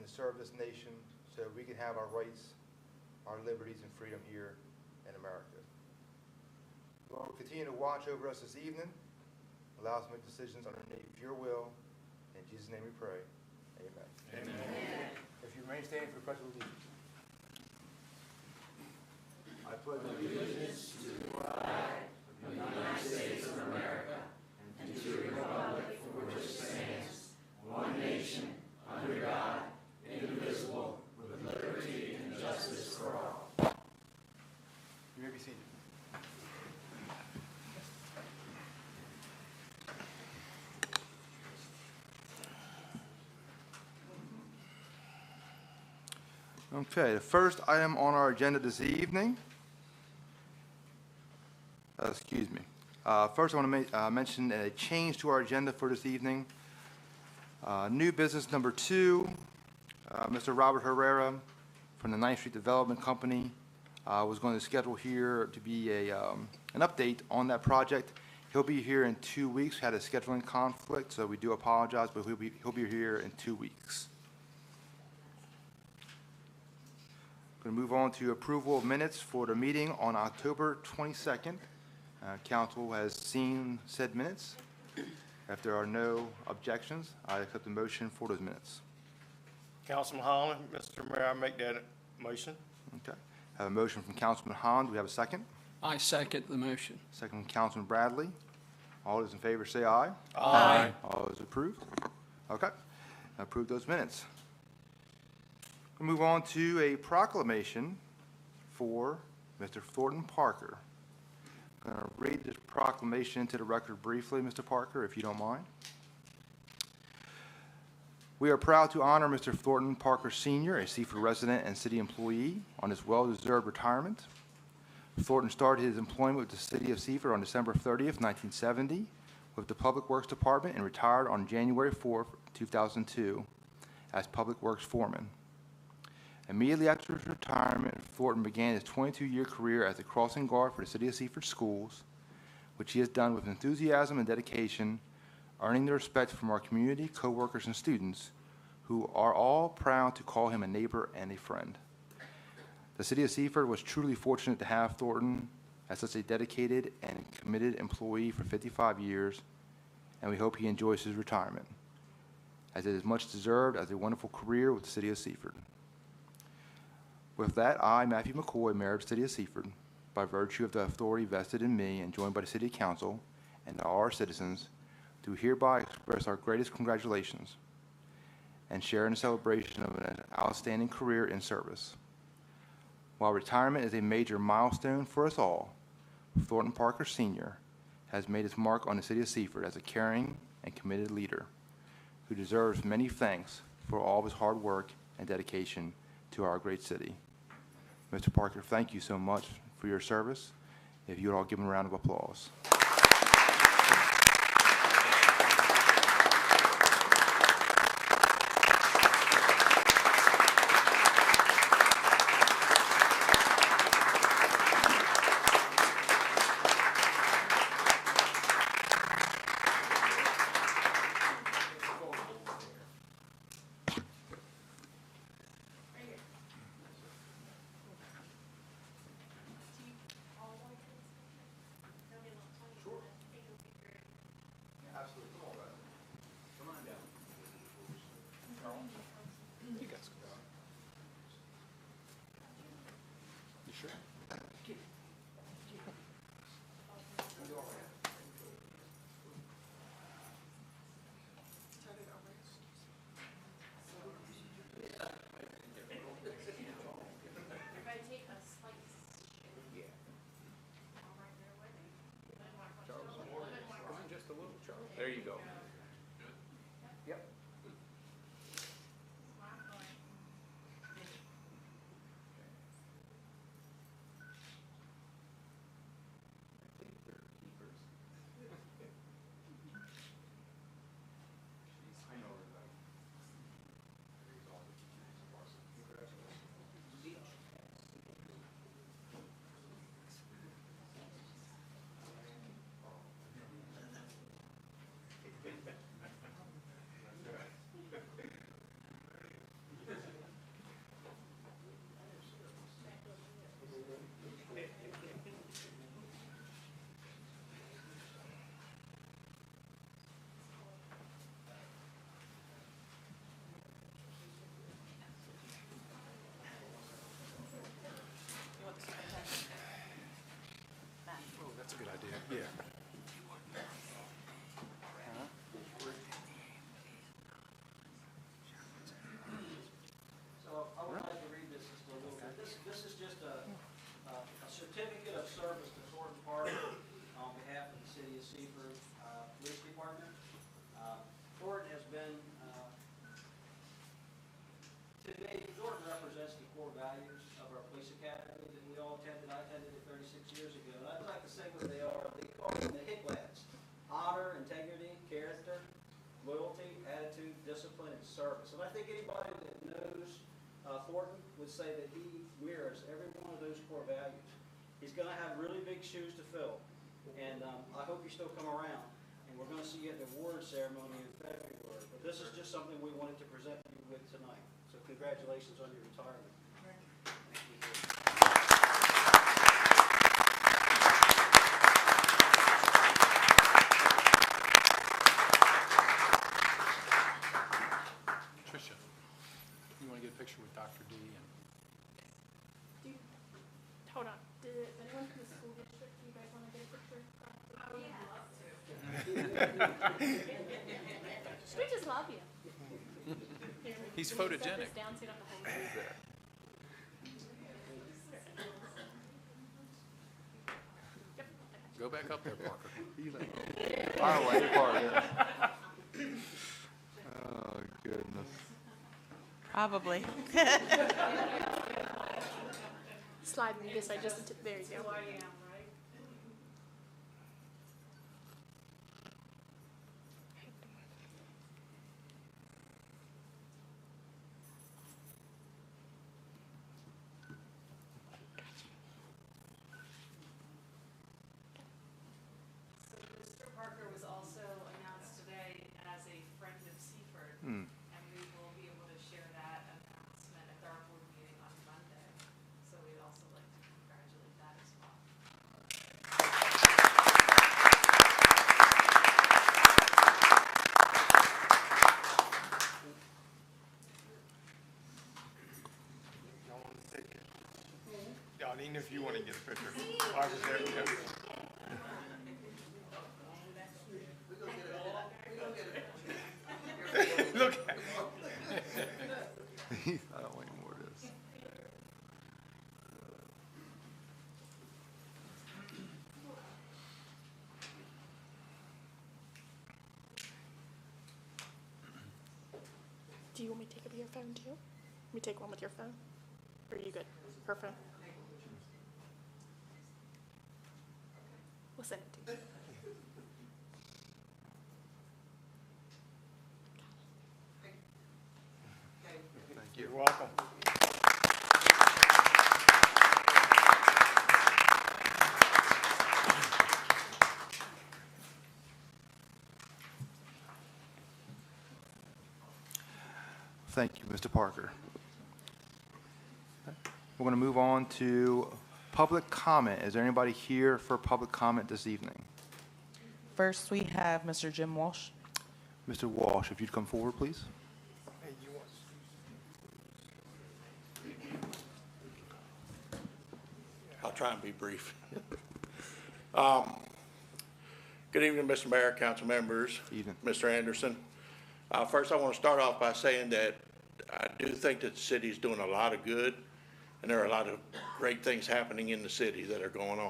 and to serve this nation so we can have our rights, our liberties, and freedom here in America. Lord, continue to watch over us this evening. Allow us to make decisions underneath your will. In Jesus' name we pray. Amen. Amen. If you remain standing for the pledge of allegiance. I pledge allegiance to the flag of the United States of America and to the republic for which it stands, one nation, under God, indivisible, with liberty and justice for all. You may be seated. Okay, the first item on our agenda this evening, first I want to mention a change to our agenda for this evening. New business number 2, Mr. Robert Herrera from the 9th Street Development Company was going to schedule here to be an update on that project. He'll be here in 2 weeks. Had a scheduling conflict, so we do apologize, but he'll be here in 2 weeks. Going to move on to approval of minutes for the meeting on October 22nd. Council has seen said minutes. If there are no objections, I accept the motion for those minutes. Councilman Holland, Mr. Mayor, I make that motion. Okay. I have a motion from Councilman Hahn. Do we have a second? I second the motion. Second from Councilman Bradley. All those in favor say aye. Aye. All those approved? Okay. I approve those minutes. We'll move on to a proclamation for Mr. Thornton Parker. I'm going to read this proclamation into the record briefly, Mr. Parker, if you don't mind. We are proud to honor Mr. Thornton Parker Sr., a Seaford resident and city employee, on his well-deserved retirement. Thornton started his employment with the city of Seaford on December 30th, 1970, with the Public Works Department, and retired on January 4th, 2002, as Public Works Foreman. Immediately after his retirement, Thornton began his 22-year career as a crossing guard for the City of Seaford Schools, which he has done with enthusiasm and dedication, earning the respect from our community, co-workers, and students, who are all proud to call him a neighbor and a friend. The City of Seaford was truly fortunate to have Thornton as such a dedicated and committed employee for 55 years, and we hope he enjoys his retirement, as it is much deserved as a wonderful career with the City of Seaford. With that, I, Matthew McCoy, Mayor of the City of Seaford, by virtue of the authority vested in me and joined by the City Council and all our citizens, do hereby express our greatest congratulations and share in the celebration of an outstanding career in service. While retirement is a major milestone for us all, Thornton Parker Sr. has made his mark on the City of Seaford as a caring and committed leader who deserves many thanks for all of his hard work and dedication to our great city. Mr. Parker, thank you so much for your service. If you would all give him a round of applause. core values of our police academy that we all attended. I attended it 36 years ago. And I'd like to say what they are. They call them the HICLADs: honor, integrity, character, loyalty, attitude, discipline, and service. And I think anybody that knows Thornton would say that he wears every one of those core values. He's going to have really big shoes to fill. And I hope you still come around. And we're going to see you at the award ceremony in February. But this is just something we wanted to present you with tonight. So congratulations on your retirement. Thank you. Tricia, you want to get a picture with Dr. D? And Hold on. Did anyone from the school district, do you guys want to get a picture? Oh, yeah. We just love you. Here, He's we can set photogenic. this down so you don't have to hold it. go back up there, Parker. Far away, Parker. Oh, goodness. Probably. Slide me this. There you go. Mr. Parker was also announced today as a friend of Seaford, Hmm. and we will be able to share that announcement at our board meeting on Monday. So we'd also like to congratulate that as well. Y'all want to take it? Y'all, even if you want to get a picture. I was there, yeah. Look. I don't want any more of this. Do you want me to take up your phone too? Let me take one with your phone. Or are you good? Her phone? We'll send it to you. Thank you. You're welcome. Thank you, Mr. Parker. We're going to move on to public comment. Is there anybody here for public comment this evening? First, we have Mr. Jim Walsh. Mr. Walsh, if you'd come forward, please. Hey, you want? I'll try and be brief. Good evening, Mr. Mayor, council members. Evening. Mr. Anderson. First, I want to start off by saying that I do think that the city is doing a lot of good, and there are a lot of great things happening in the city that are going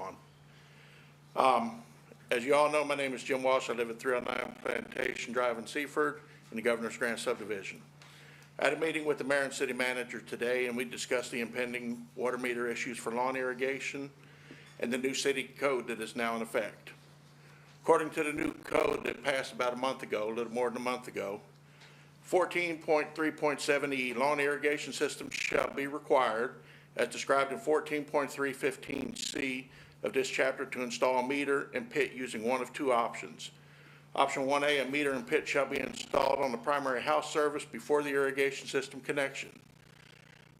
on. As you all know, my name is Jim Walsh. I live at 309 Plantation Drive in Seaford in the Governor's Grant subdivision. I had a meeting with the mayor and city manager today, and we discussed the impending water meter issues for lawn irrigation and the new city code that is now in effect. According to the new code that passed about a month ago, a little more than a month ago, 14.3.7E lawn irrigation systems shall be required, as described in 14.315C of this chapter, to install a meter and pit using one of two options. Option 1A, a meter and pit shall be installed on the primary house service before the irrigation system connection.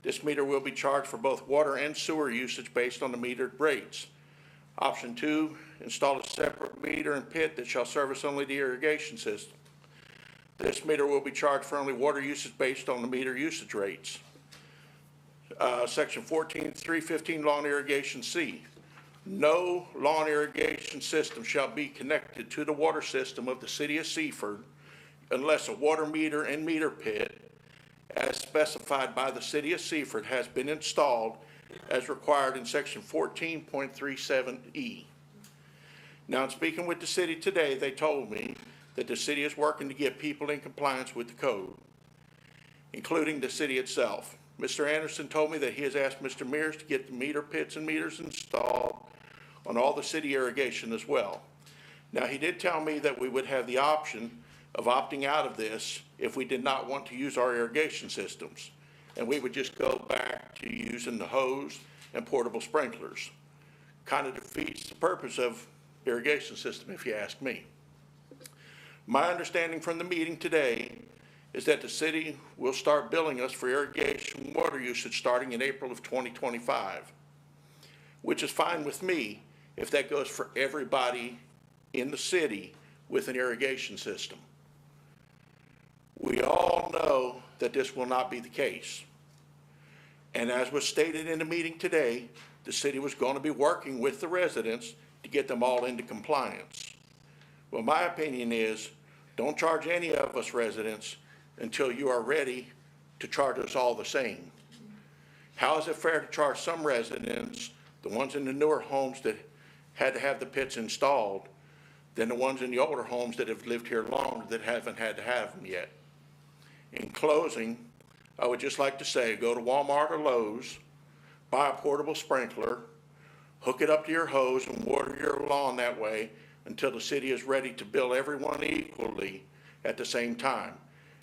This meter will be charged for both water and sewer usage based on the metered rates. Option 2, install a separate meter and pit that shall service only the irrigation system. This meter will be charged for only water usage based on the meter usage rates. Section 14.315 lawn irrigation C. No lawn irrigation system shall be connected to the water system of the city of Seaford unless a water meter and meter pit, as specified by the city of Seaford, has been installed as required in section 14.37E. Now, in speaking with the city today, they told me that the city is working to get people in compliance with the code, including the city itself. Mr. Anderson told me that he has asked Mr. Mears to get the meter pits and meters installed on all the city irrigation as well. Now, he did tell me that we would have the option of opting out of this if we did not want to use our irrigation systems, and we would just go back to using the hose and portable sprinklers. Kind of defeats the purpose of irrigation system, if you ask me. My understanding from the meeting today is that the city will start billing us for irrigation water usage starting in April of 2025, which is fine with me if that goes for everybody in the city with an irrigation system. We all know that this will not be the case. And as was stated in the meeting today, the city was going to be working with the residents to get them all into compliance. Well, my opinion is, don't charge any of us residents until you are ready to charge us all the same. How is it fair to charge some residents, the ones in the newer homes that had to have the pits installed, than the ones in the older homes that have lived here longer that haven't had to have them yet? In closing, I would just like to say, go to Walmart or Lowe's, buy a portable sprinkler, hook it up to your hose and water your lawn that way until the city is ready to bill everyone equally at the same time.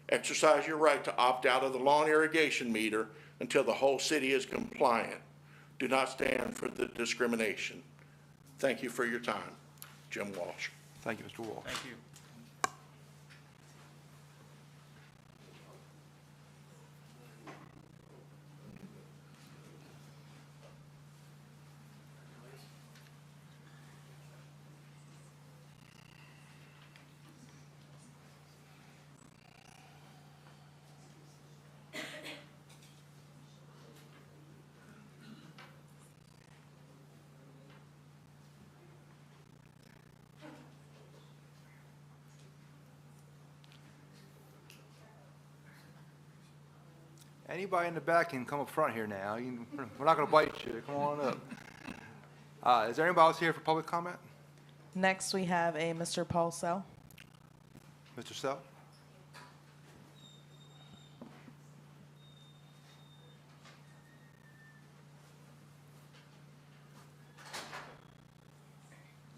Exercise your right to opt out of the lawn irrigation meter until the whole city is compliant. Do not stand for the discrimination. Thank you for your time. Jim Walsh. Thank you, Mr. Walsh. Thank you. Anybody in the back can come up front here now. We're not going to bite you. Come on up. Is there anybody else here for public comment? Next, we have a Mr. Paul Sell. Mr. Sell?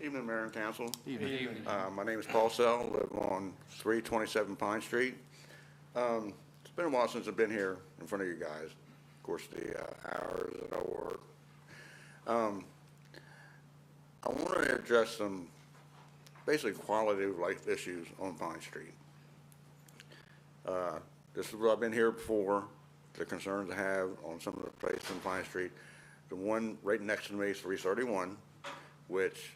Evening, Mayor and Council. Evening. My name is Paul Sell, live on 327 Pine Street. It's been a while since I've been here in front of you guys. Of course, the hours that I work. I want to address some basically quality of life issues on Pine Street. This is what I've been here before, the concerns I have on some of the places on Pine Street. The one right next to me is 331, which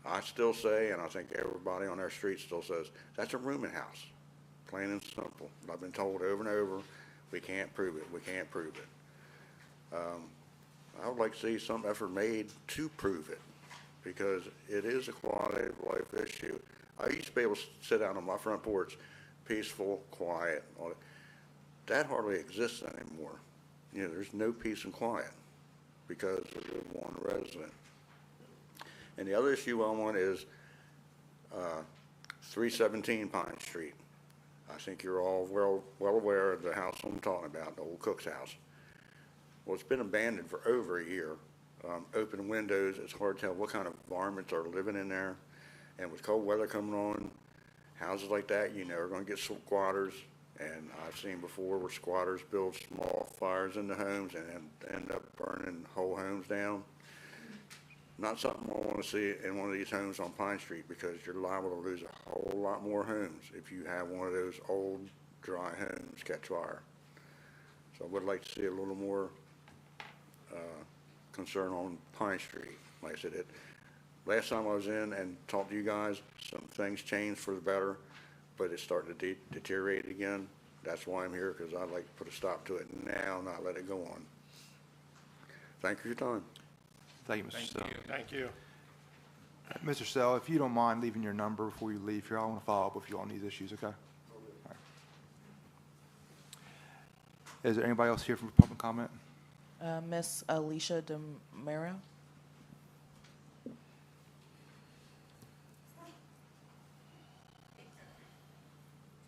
I still say, and I think everybody on our street still says, that's a rooming house, plain and simple. I've been told over and over, we can't prove it, we can't prove it. I would like to see some effort made to prove it, because it is a quality of life issue. I used to be able to sit out on my front porch, peaceful, quiet. That hardly exists anymore. You know, there's no peace and quiet because of the one resident. And the other issue I want is 317 Pine Street. I think you're all well aware of the house I'm talking about, the old cook's house. Well, it's been abandoned for over a year. Open windows, it's hard to tell what kind of varmints are living in there. And with cold weather coming on, houses like that, you know, are going to get squatters. And I've seen before where squatters build small fires in the homes and end up burning whole homes down. Not something I want to see in one of these homes on Pine Street, because you're liable to lose a whole lot more homes if you have one of those old dry homes catch fire. So I would like to see a little more concern on Pine Street. Like I said, last time I was in and talked to you guys, some things changed for the better, but it's starting to deteriorate again. That's why I'm here, because I'd like to put a stop to it now, not let it go on. Thank you for your time. Thank you, Mr. Sell. Thank you. Mr. Sell, if you don't mind leaving your number before you leave here, I want to follow up with you on these issues, okay? All right. Is there anybody else here for public comment? Miss Alicia DeMero.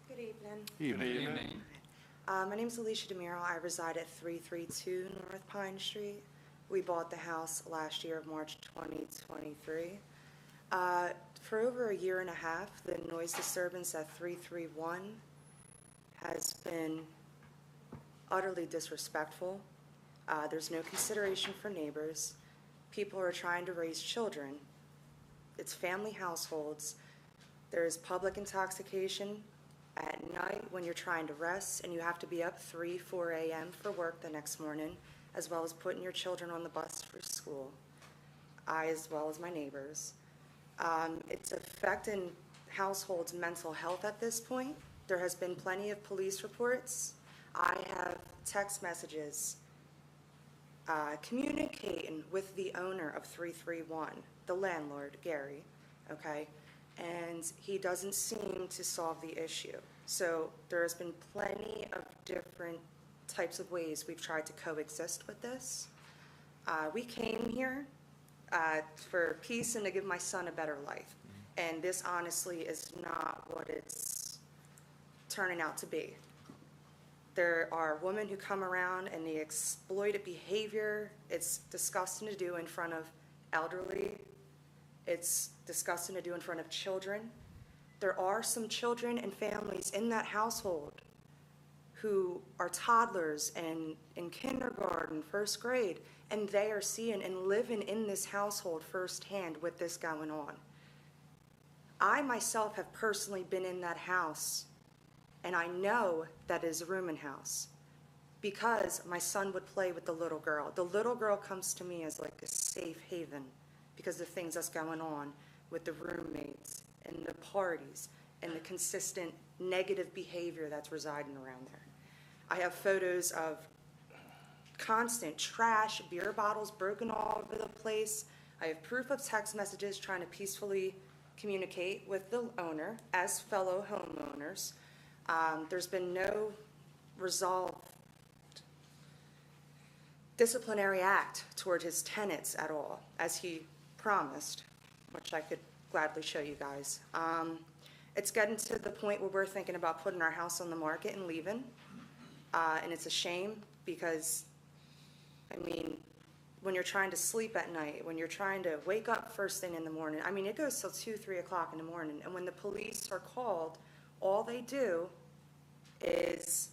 Good evening. Evening. Evening. My name's Alicia DeMiro. I reside at 332 North Pine Street. We bought the house last year of March 2023. For over a year and a half, the noise disturbance at 331 has been utterly disrespectful. There's no consideration for neighbors. People are trying to raise children. It's family households. There's public intoxication at night when you're trying to rest, and you have to be up 3, 4 a.m. for work the next morning, as well as putting your children on the bus for school, as well as my neighbors. It's affecting households' mental health at this point. There has been plenty of police reports. I have text messages communicating with the owner of 331, the landlord, Gary, okay? And he doesn't seem to solve the issue. So there has been plenty of different types of ways we've tried to coexist with this. We came here for peace and to give my son a better life. And this honestly is not what it's turning out to be. There are women who come around and the exploited behavior. It's disgusting to do in front of elderly. It's disgusting to do in front of children. There are some children and families in that household who are toddlers and in kindergarten, first grade, and they are seeing and living in this household firsthand with this going on. I myself have personally been in that house, and I know that is a rooming house because my son would play with the little girl. The little girl comes to me as like a safe haven because of the things that's going on with the roommates and the parties and the consistent negative behavior that's residing around there. I have photos of constant trash, beer bottles broken all over the place. I have proof of text messages trying to peacefully communicate with the owner as fellow homeowners. There's been no resolved disciplinary act toward his tenants at all, as he promised, which I could gladly show you guys. It's getting to the point where we're thinking about putting our house on the market and leaving. And it's a shame because, I mean, when you're trying to sleep at night, when you're trying to wake up first thing in the morning, I mean, it goes till 2, 3 o'clock in the morning. And when the police are called, all they do is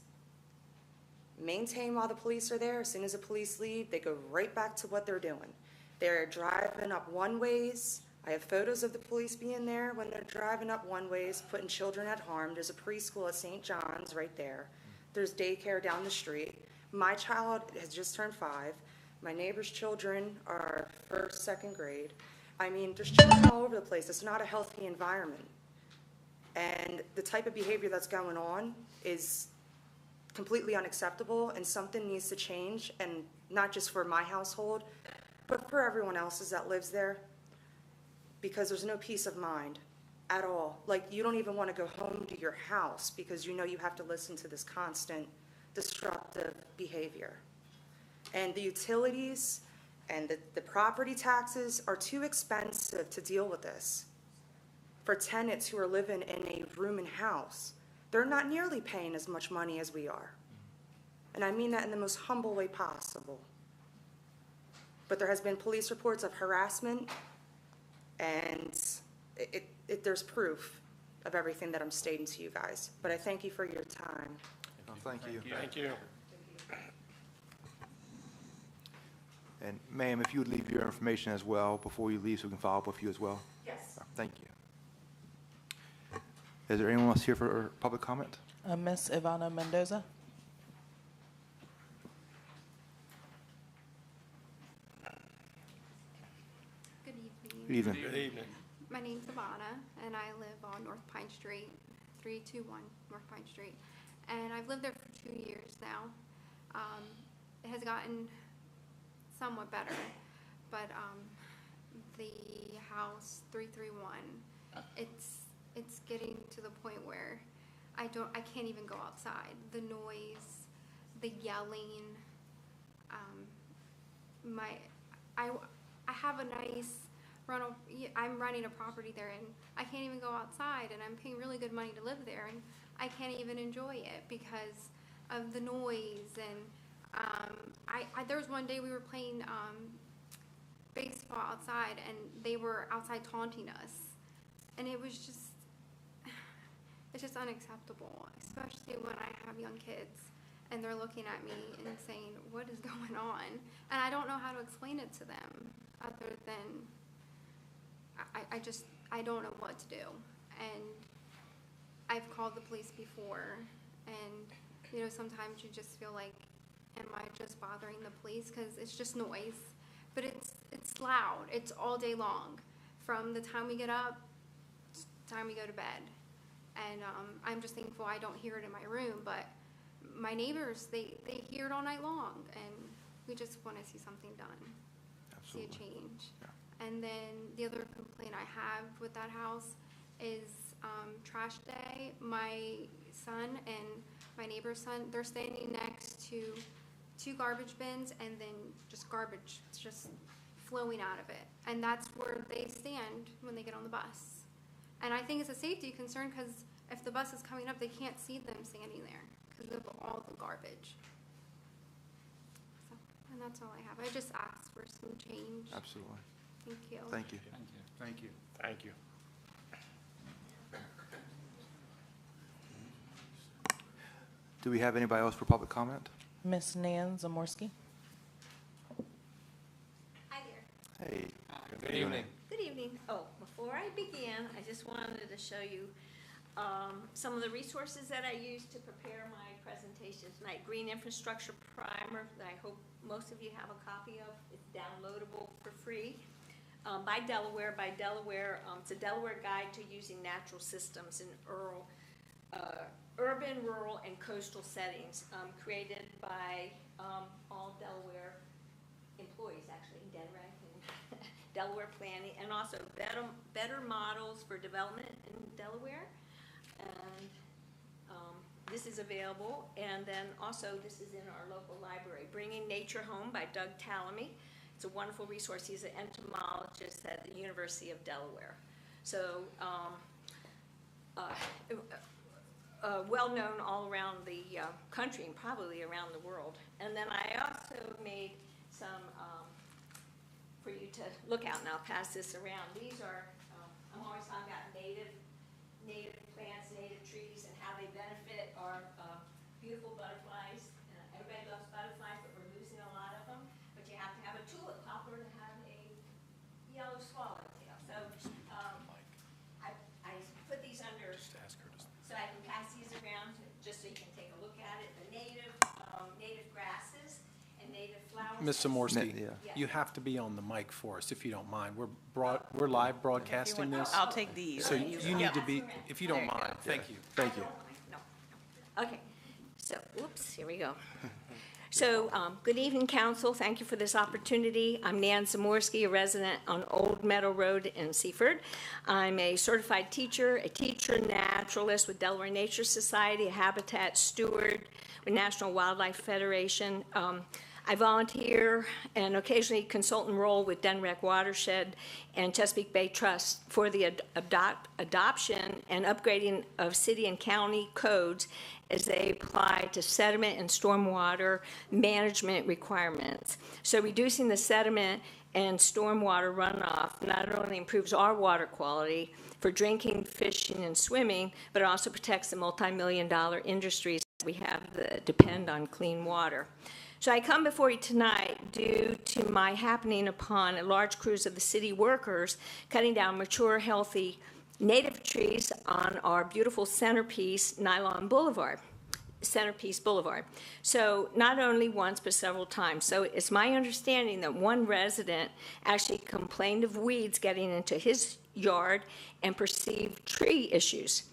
maintain while the police are there. As soon as the police leave, they go right back to what they're doing. They're driving up one-ways. I have photos of the police being there when they're driving up one-ways, putting children at harm. There's a preschool at St. John's right there. There's daycare down the street. My child has just turned 5. My neighbor's children are first, second grade. I mean, there's children all over the place. It's not a healthy environment. And the type of behavior that's going on is completely unacceptable, and something needs to change, and not just for my household, but for everyone else's that lives there, because there's no peace of mind at all. Like, you don't even want to go home to your house because you know you have to listen to this constant disruptive behavior. And the utilities and the property taxes are too expensive to deal with this. For tenants who are living in a rooming house, they're not nearly paying as much money as we are. And I mean that in the most humble way possible. But there has been police reports of harassment, and there's proof of everything that I'm stating to you guys. But I thank you for your time. Thank you. Thank you. And ma'am, if you would leave your information as well before you leave so we can follow up with you as well. Yes. Thank you. Is there anyone else here for public comment? Miss Ivana Mendoza. Good evening. Good evening. Good evening. My name's Ivana, and I live on North Pine Street, 321 North Pine Street. And I've lived there for 2 years now. It has gotten somewhat better, but the house 331, it's getting to the point where I can't even go outside. The noise, the yelling. I have a nice rental. I'm renting a property there, and I can't even go outside, and I'm paying really good money to live there, and I can't even enjoy it because of the noise. And there was one day we were playing baseball outside, and they were outside taunting us, and it's just unacceptable, especially when I have young kids and they're looking at me and saying, what is going on? And I don't know how to explain it to them other than I don't know what to do. And I've called the police before, and sometimes you just feel like, am I just bothering the police? Because it's just noise, but it's loud. It's all day long, from the time we get up to the time we go to bed. And I'm just thankful I don't hear it in my room, but my neighbors, they hear it all night long, and we just want to see something done. Absolutely. See a change. Yeah. And then the other complaint I have with that house is trash day. My son and my neighbor's son, they're standing next to 2 garbage bins, and then just garbage just flowing out of it. And that's where they stand when they get on the bus. And I think it's a safety concern, because if the bus is coming up, they can't see them standing there because of all the garbage. So, and that's all I have. I just asked for some change. Absolutely. Thank you. Thank you. Thank you. Thank you. Do we have anybody else for public comment? Ms. Nan Zamorski. Hi there. Hey. Good evening. Good evening. Oh, before I begin, I just wanted to show you some of the resources that I used to prepare my presentation tonight. Green Infrastructure Primer that I hope most of you have a copy of. It's downloadable for free. By Delaware. It's a Delaware guide to using natural systems in urban, rural, and coastal settings, created by all Delaware employees, actually, DENREC and Delaware Planning, and also better models for development in Delaware. And this is available. And then also this is in our local library, Bringing Nature Home by Doug Tallamy. It's a wonderful resource. He's an entomologist at the University of Delaware. So well known all around the country and probably around the world. And then I also made some for you to look at, and I'll pass this around. These are, I'm always talking about native plants, native trees, and how they benefit our beautiful butterflies. Everybody loves butterflies, but we're losing a lot of them. But you have to have a tulip poplar to have a yellow swallowtail. So I put these under, so I can pass these around just so you can take a look at it. The native grasses and native flowers. Ms. Zamorski, Yeah. you have to be on the mic for us, if you don't mind. We're live broadcasting this. I'll take these. So you need to be, if you don't There you mind, thank you. Thank you. No. Okay. So, whoops, here we go. So, good evening, council. Thank you for this opportunity. I'm Nan Zamorski, a resident on Old Meadow Road in Seaford. I'm a certified teacher, a teacher naturalist with Delaware Nature Society, a habitat steward with National Wildlife Federation. I volunteer and occasionally consultant role with DENREC Watershed and Chesapeake Bay Trust for the adoption and upgrading of city and county codes as they apply to sediment and stormwater management requirements. So reducing the sediment and stormwater runoff not only improves our water quality for drinking, fishing, and swimming, but it also protects the multi-million-dollar industries that we have that depend on clean water. So I come before you tonight due to my happening upon a large cruise of the city workers cutting down mature, healthy native trees on our beautiful Centerpiece Boulevard. So not only once, but several times. So it's my understanding that one resident actually complained of weeds getting into his yard and perceived tree issues.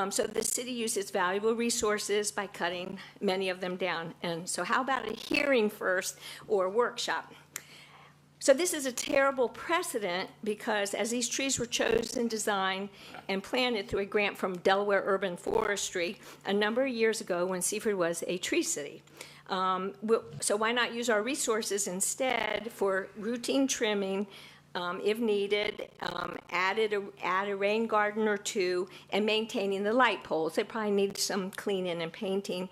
So the city uses valuable resources by cutting many of them down. And so how about a hearing first or a workshop? So this is a terrible precedent because as these trees were chosen, designed, and planted through a grant from Delaware Urban Forestry a number of years ago when Seaford was a tree city. So why not use our resources instead for routine trimming, if needed, add a rain garden or two, and maintaining the light poles. They probably need some cleaning and painting.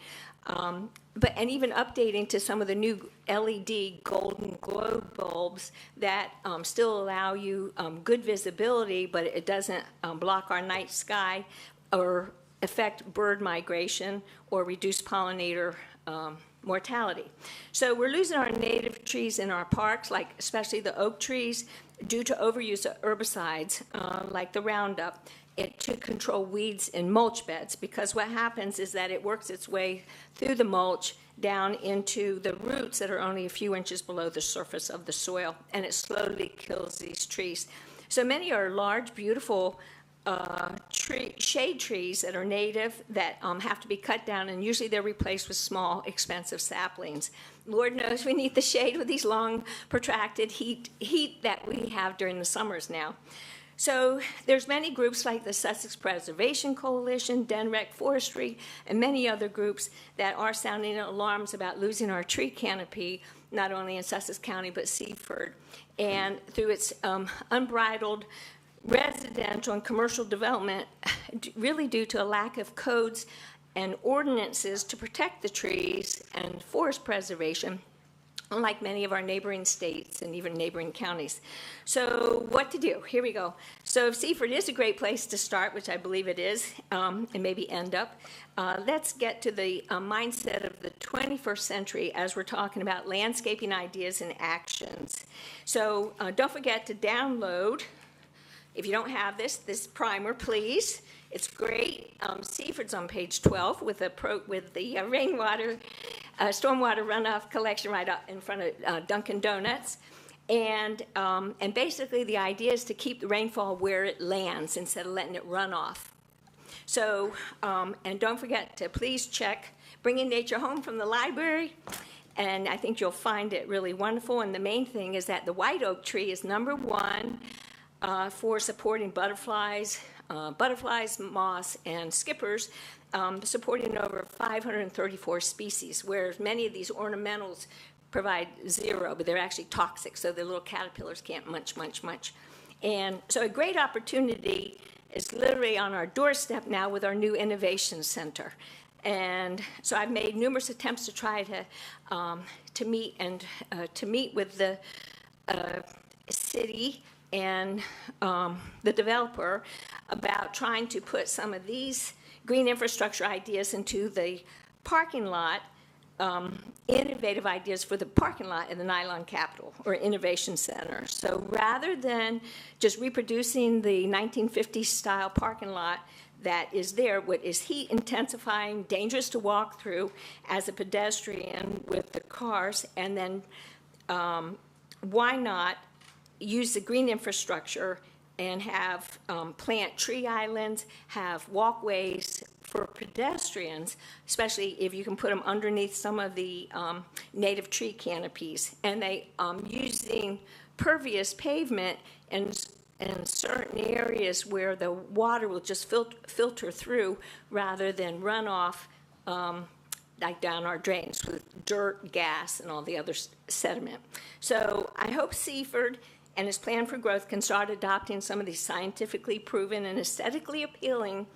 And even updating to some of the new LED golden glow bulbs that still allow you good visibility, but it doesn't block our night sky or affect bird migration or reduce pollinator mortality. So we're losing our native trees in our parks, like especially the oak trees, due to overuse of herbicides like the Roundup, to control weeds in mulch beds, because what happens is that it works its way through the mulch down into the roots that are only a few inches below the surface of the soil, and it slowly kills these trees. So many are large, beautiful shade trees that are native that have to be cut down, and usually they're replaced with small, expensive saplings. Lord knows we need the shade with these long, protracted heat that we have during the summers now. So there's many groups like the Sussex Preservation Coalition, Denrec Forestry, and many other groups that are sounding alarms about losing our tree canopy, not only in Sussex County, but Seaford. And through its unbridled residential and commercial development, really due to a lack of codes and ordinances to protect the trees and forest preservation, unlike many of our neighboring states and even neighboring counties. So what to do? Here we go. So if Seaford is a great place to start, which I believe it is, and maybe end up, let's get to the mindset of the 21st century as we're talking about landscaping ideas and actions. So don't forget to download, if you don't have this primer, please. It's great. Seaford's on page 12 with the rainwater, stormwater runoff collection right up in front of Dunkin' Donuts. And basically the idea is to keep the rainfall where it lands instead of letting it run off. So, and don't forget to please check Bringing Nature Home from the library. And I think you'll find it really wonderful. And the main thing is that the white oak tree is #1 for supporting butterflies, moths, and skippers, supporting over 534 species, whereas many of these ornamentals provide 0, but they're actually toxic, so the little caterpillars can't munch. And so a great opportunity is literally on our doorstep now with our new innovation center. And so I've made numerous attempts to try to meet with the city and the developer about trying to put some of these green infrastructure ideas into the parking lot, innovative ideas for the parking lot in the Nylon Capital or Innovation Center. So rather than just reproducing the 1950s style parking lot that is there, what is heat intensifying, dangerous to walk through as a pedestrian with the cars, and then why not use the green infrastructure and have plant tree islands, have walkways for pedestrians, especially if you can put them underneath some of the native tree canopies. And they using pervious pavement in certain areas where the water will just filter through rather than run off like down our drains with dirt, gas, and all the other sediment. So I hope Seaford and his plan for growth can start adopting some of these scientifically proven and aesthetically appealing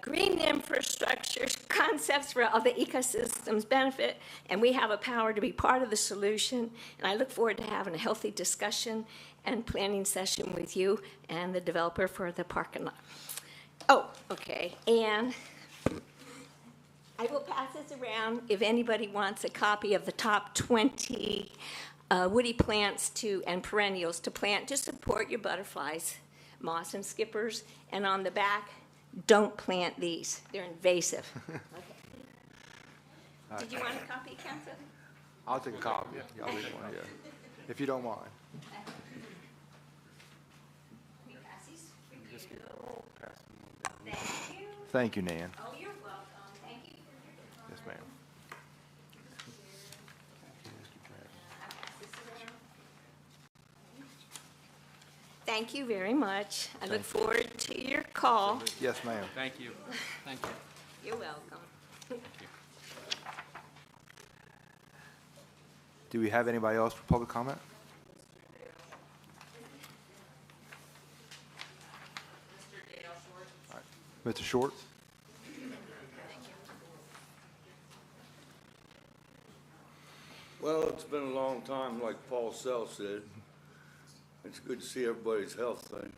green infrastructure concepts for all the ecosystem's benefit, and we have a power to be part of the solution. And I look forward to having a healthy discussion and planning session with you and the developer for the parking lot. Oh, okay, and I will pass this around if anybody wants a copy of the top 20 woody plants and perennials to plant to support your butterflies, moths, and skippers. And on the back, don't plant these. They're invasive. Okay. Did you want a copy, Council? I'll take a copy. I'll read one, yeah. If you don't mind. We pass these for you. Thank you. Thank you, Nan. Oh, you're welcome. Thank you for your Yes, ma'am. Thank you very much. I look forward to your call. Yes, ma'am. Thank you. Thank you. You're welcome. Do we have anybody else for public comment? All right. Mr. Short? Well, it's been a long time, like Paul Sell said. It's good to see everybody's health thing.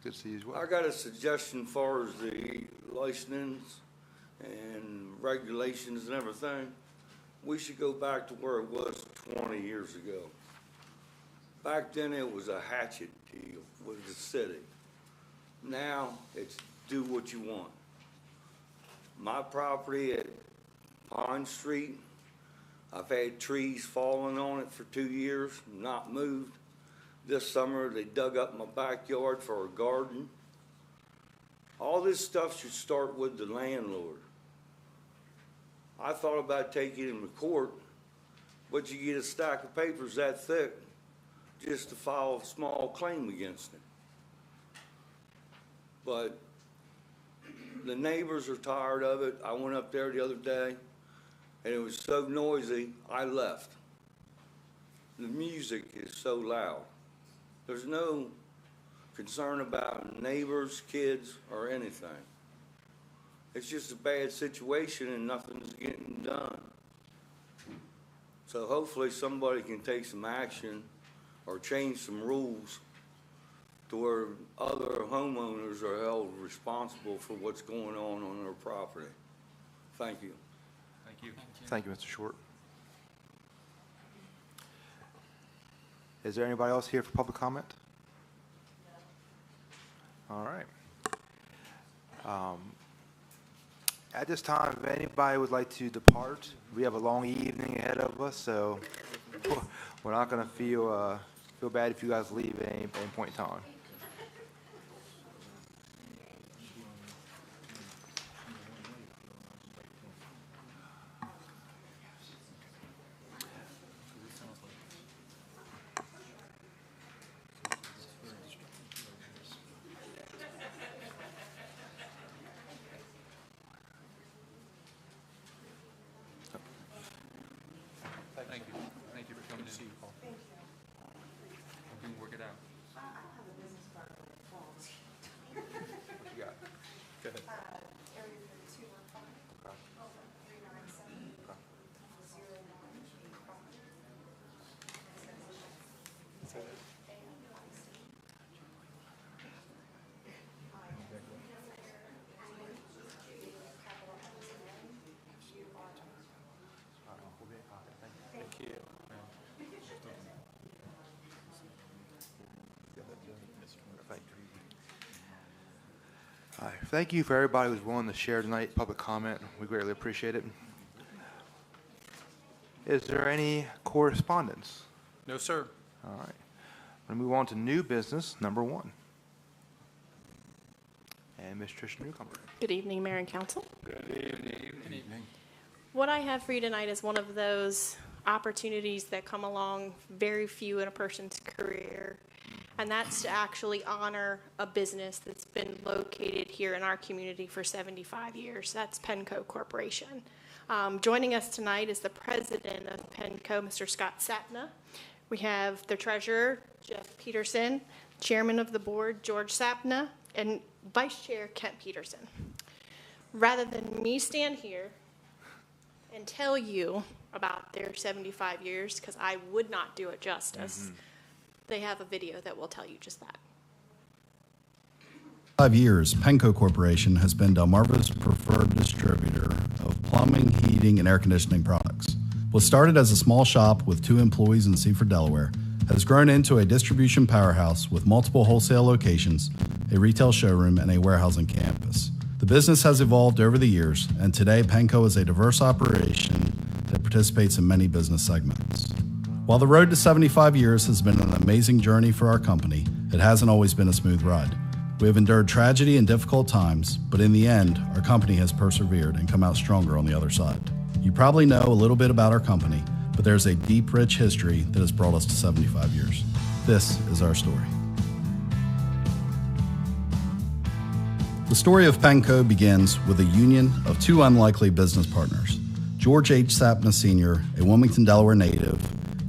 Good to see you as well. I got a suggestion as far as the licensing and regulations and everything. We should go back to where it was 20 years ago. Back then, it was a hatchet deal with the city. Now, it's do what you want. My property at Pond Street, I've had trees falling on it for 2 years, not moved. This summer, they dug up my backyard for a garden. All this stuff should start with the landlord. I thought about taking him to court, but you get a stack of papers that thick just to file a small claim against him. But the neighbors are tired of it. I went up there the other day, and it was so noisy, I left. The music is so loud. There's no concern about neighbors, kids, or anything. It's just a bad situation and nothing's getting done. So hopefully somebody can take some action or change some rules to where other homeowners are held responsible for what's going on their property. Thank you. Thank you. Thank you, Mr. Short. Is there anybody else here for public comment? All right. At this time, if anybody would like to depart, we have a long evening ahead of us, so we're not going to feel bad if you guys leave at any point in time. Thank you. Thank you for coming in. See you, Paul. We can work it out. What you got? Go ahead. Thank you. All right. Thank you for everybody who's willing to share tonight, public comment. We greatly appreciate it. Is there any correspondence? No, sir. All right. I'm going to move on to new business, number 1. And Ms. Tricia Newcomer. Good evening, Mayor and Council. Good evening. Good evening. What I have for you tonight is one of those opportunities that come along very few in a person's career, and that's to actually honor a business that's been located here in our community for 75 years. That's Penco Corporation. Joining us tonight is the president of Penco, Mr. Scott Sapna. We have the treasurer, Jeff Peterson, chairman of the board, George Sapna, and vice chair, Kent Peterson. Rather than me stand here and tell you about their 75 years, because I would not do it justice, they have a video that will tell you just that. 5 years, Penco Corporation has been Delmarva's preferred distributor of plumbing, heating, and air conditioning products. What started as a small shop with 2 employees in Seaford, Delaware, has grown into a distribution powerhouse with multiple wholesale locations, a retail showroom, and a warehousing campus. The business has evolved over the years, and today Penco is a diverse operation that participates in many business segments. While the road to 75 years has been an amazing journey for our company, it hasn't always been a smooth ride. We have endured tragedy and difficult times, but in the end, our company has persevered and come out stronger on the other side. You probably know a little bit about our company, but there's a deep, rich history that has brought us to 75 years. This is our story. The story of Penco begins with a union of 2 unlikely business partners. George H. Sapna Sr., a Wilmington, Delaware native,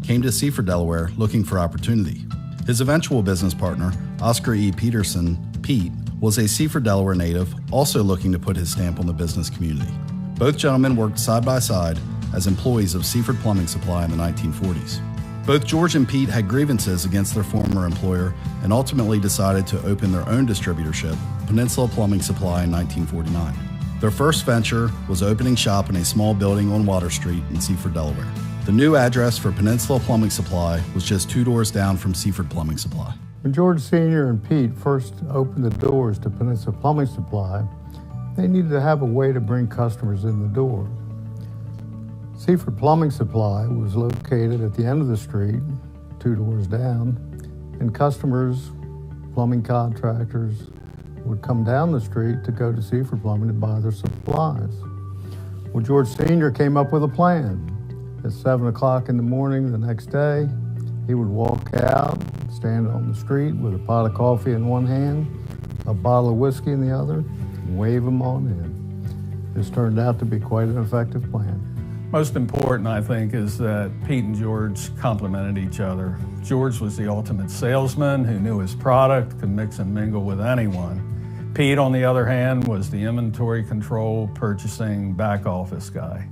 came to Seaford, Delaware looking for opportunity. His eventual business partner, Oscar E. Peterson, Pete, was a Seaford, Delaware native, also looking to put his stamp on the business community. Both gentlemen worked side by side as employees of Seaford Plumbing Supply in the 1940s. Both George and Pete had grievances against their former employer and ultimately decided to open their own distributorship, Peninsula Plumbing Supply, in 1949. Their first venture was opening shop in a small building on Water Street in Seaford, Delaware. The new address for Peninsula Plumbing Supply was just 2 doors down from Seaford Plumbing Supply. When George Sr. and Pete first opened the doors to Peninsula Plumbing Supply, they needed to have a way to bring customers in the door. Seaford Plumbing Supply was located at the end of the street, 2 doors down, and customers, plumbing contractors, would come down the street to go to Seaford Plumbing to buy their supplies. Well, George Sr. came up with a plan. At 7 o'clock in the morning the next day, he would walk out, stand on the street with a pot of coffee in one hand, a bottle of whiskey in the other, and wave them on in. This turned out to be quite an effective plan. Most important, I think, is that Pete and George complemented each other. George was the ultimate salesman who knew his product, could mix and mingle with anyone. Pete, on the other hand, was the inventory control, purchasing, back office guy.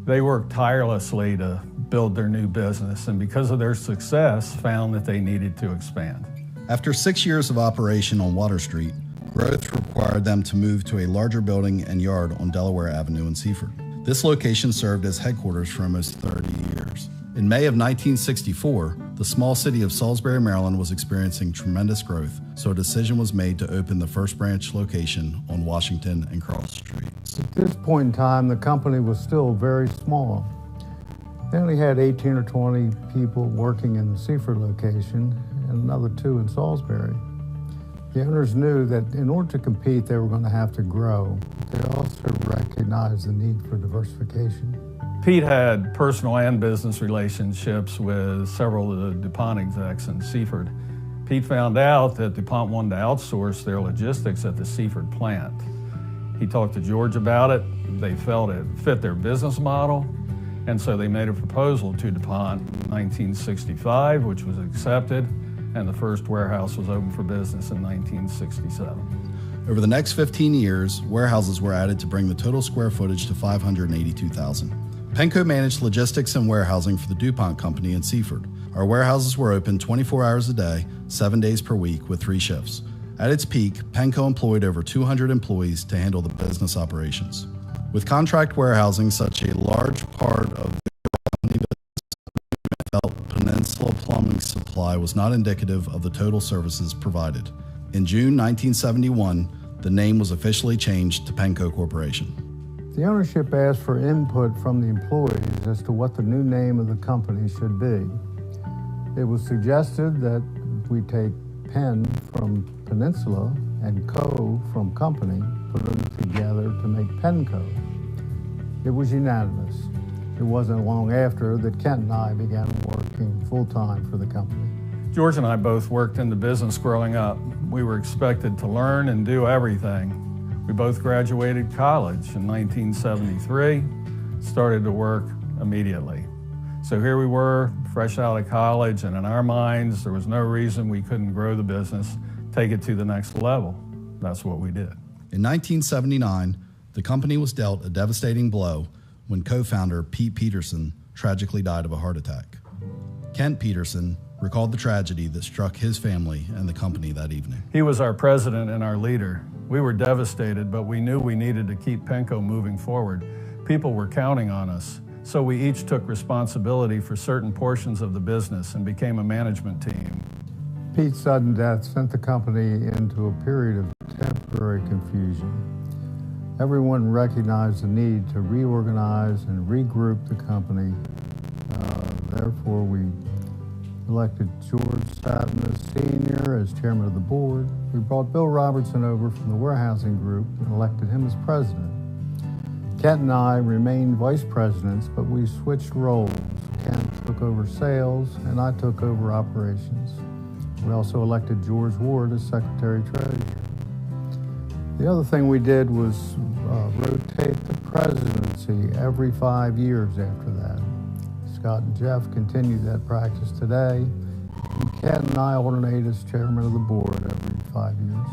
They worked tirelessly to build their new business, and because of their success, found that they needed to expand. After 6 years of operation on Water Street, growth required them to move to a larger building and yard on Delaware Avenue in Seaford. This location served as headquarters for almost 30 years. In May of 1964, the small city of Salisbury, Maryland was experiencing tremendous growth, so a decision was made to open the first branch location on Washington and Cross Streets. At this point in time, the company was still very small. They only had 18 or 20 people working in the Seaford location and another 2 in Salisbury. The owners knew that in order to compete, they were going to have to grow. They also recognized the need for diversification. Pete had personal and business relationships with several of the DuPont execs in Seaford. Pete found out that DuPont wanted to outsource their logistics at the Seaford plant. He talked to George about it. They felt it fit their business model, and so they made a proposal to DuPont in 1965, which was accepted, and the first warehouse was opened for business in 1967. Over the next 15 years, warehouses were added to bring the total square footage to 582,000. Penco managed logistics and warehousing for the DuPont Company in Seaford. Our warehouses were open 24 hours a day, 7 days per week with 3 shifts. At its peak, Penco employed over 200 employees to handle the business operations. With contract warehousing such a large part of the company, felt Peninsula Plumbing Supply was not indicative of the total services provided. In June 1971, the name was officially changed to Penco Corporation. The ownership asked for input from the employees as to what the new name of the company should be. It was suggested that we take Pen from Peninsula and Co from company, put them together to make Penco. It was unanimous. It wasn't long after that Kent and I began working full-time for the company. George and I both worked in the business growing up. We were expected to learn and do everything. We both graduated college in 1973, started to work immediately. So here we were, fresh out of college, and in our minds, there was no reason we couldn't grow the business, take it to the next level. That's what we did. In 1979, the company was dealt a devastating blow when co-founder Pete Peterson tragically died of a heart attack. Kent Peterson recalled the tragedy that struck his family and the company that evening. He was our president and our leader. We were devastated, but we knew we needed to keep Penco moving forward. People were counting on us, so we each took responsibility for certain portions of the business and became a management team. Pete's sudden death sent the company into a period of temporary confusion. Everyone recognized the need to reorganize and regroup the company. Therefore, we elected George Sattner Sr. as chairman of the board. We brought Bill Robertson over from the warehousing group and elected him as president. Kent and I remained vice presidents, but we switched roles. Kent took over sales, and I took over operations. We also elected George Ward as secretary-treasurer. The other thing we did was rotate the presidency every 5 years after that. Scott and Jeff continued that practice today, and Kent and I alternate as chairman of the board every 5 years.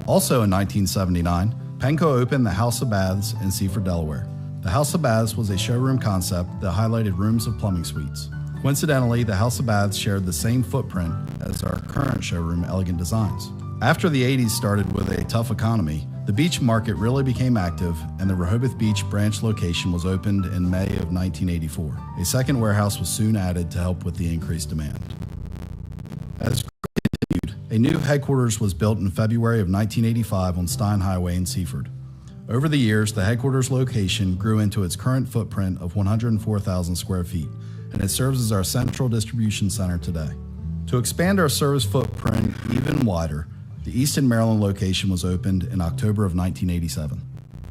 Also in 1979, Penco opened the House of Baths in Seaford, Delaware. The House of Baths was a showroom concept that highlighted rooms of plumbing suites. Coincidentally, the House of Baths shared the same footprint as our current showroom, Elegant Designs. After the 80s started with a tough economy, the beach market really became active, and the Rehoboth Beach branch location was opened in May of 1984. A second warehouse was soon added to help with the increased demand. As continued, a new headquarters was built in February of 1985 on Stein Highway in Seaford. Over the years, the headquarters location grew into its current footprint of 104,000 square feet, and it serves as our central distribution center today. To expand our service footprint even wider, the Easton, Maryland location was opened in October of 1987.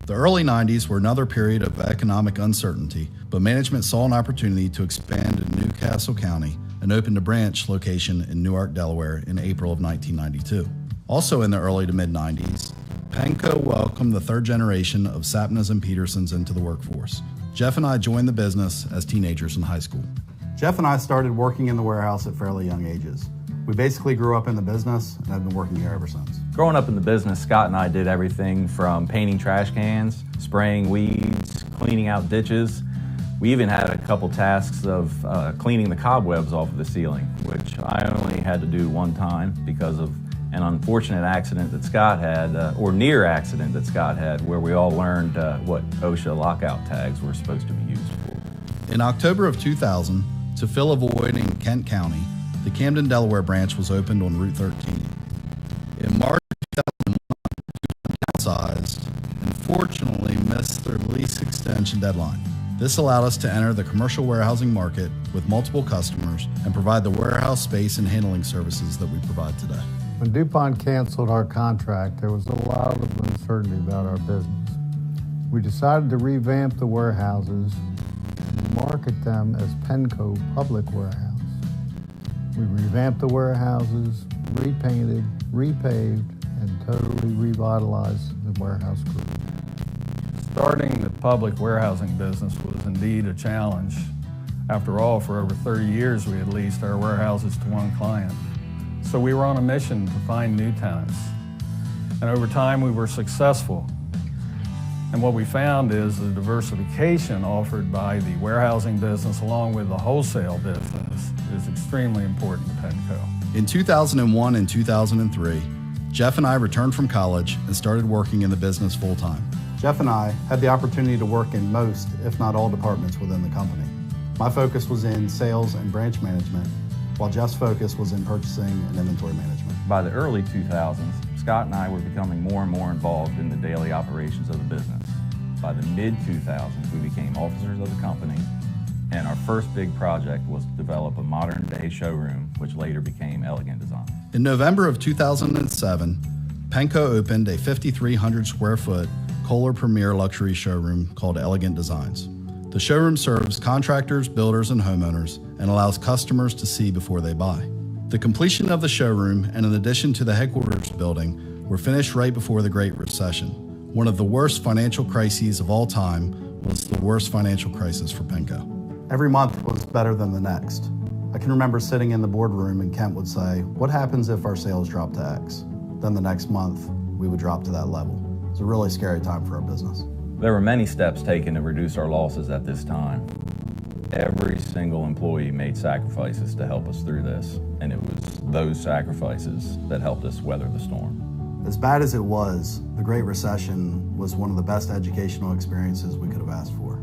The early 90s were another period of economic uncertainty, but management saw an opportunity to expand in Newcastle County and opened a branch location in Newark, Delaware in April of 1992. Also in the early to mid-90s, Penco welcomed the third generation of Sapnas and Petersons into the workforce. Jeff and I joined the business as teenagers in high school. Jeff and I started working in the warehouse at fairly young ages. We basically grew up in the business and have been working here ever since. Growing up in the business, Scott and I did everything from painting trash cans, spraying weeds, cleaning out ditches. We even had a couple tasks of cleaning the cobwebs off of the ceiling, which I only had to do one time because of an unfortunate accident that Scott had, or near accident that Scott had, where we all learned what OSHA lockout tags were supposed to be used for. In October of 2000, to fill a void in Kent County, the Camden, Delaware branch was opened on Route 13. In March 2001, downsized and fortunately missed their lease extension deadline. This allowed us to enter the commercial warehousing market with multiple customers and provide the warehouse space and handling services that we provide today. When DuPont canceled our contract, there was a lot of uncertainty about our business. We decided to revamp the warehouses and market them as Penco Public Warehouse. We revamped the warehouses, repainted, repaved, and totally revitalized the warehouse group. Starting the public warehousing business was indeed a challenge. After all, for over 30 years, we had leased our warehouses to one client. So we were on a mission to find new tenants. And over time, we were successful. And what we found is the diversification offered by the warehousing business along with the wholesale business is extremely important to Penco. In 2001 and 2003, Jeff and I returned from college and started working in the business full-time. Jeff and I had the opportunity to work in most, if not all, departments within the company. My focus was in sales and branch management, while Jeff's focus was in purchasing and inventory management. By the early 2000s, Scott and I were becoming more and more involved in the daily operations of the business. By the mid-2000s, we became officers of the company, and our first big project was to develop a modern-day showroom, which later became Elegant Design. In November of 2007, Penco opened a 5,300 square foot Kohler Premier luxury showroom called Elegant Designs. The showroom serves contractors, builders, and homeowners and allows customers to see before they buy. The completion of the showroom, and in addition to the headquarters building, were finished right before the Great Recession. One of the worst financial crises of all time was the worst financial crisis for Penco. Every month was better than the next. I can remember sitting in the boardroom and Kent would say, "What happens if our sales drop to X?" Then the next month, we would drop to that level. It's a really scary time for our business. There were many steps taken to reduce our losses at this time. Every single employee made sacrifices to help us through this, and it was those sacrifices that helped us weather the storm. As bad as it was, the Great Recession was one of the best educational experiences we could have asked for.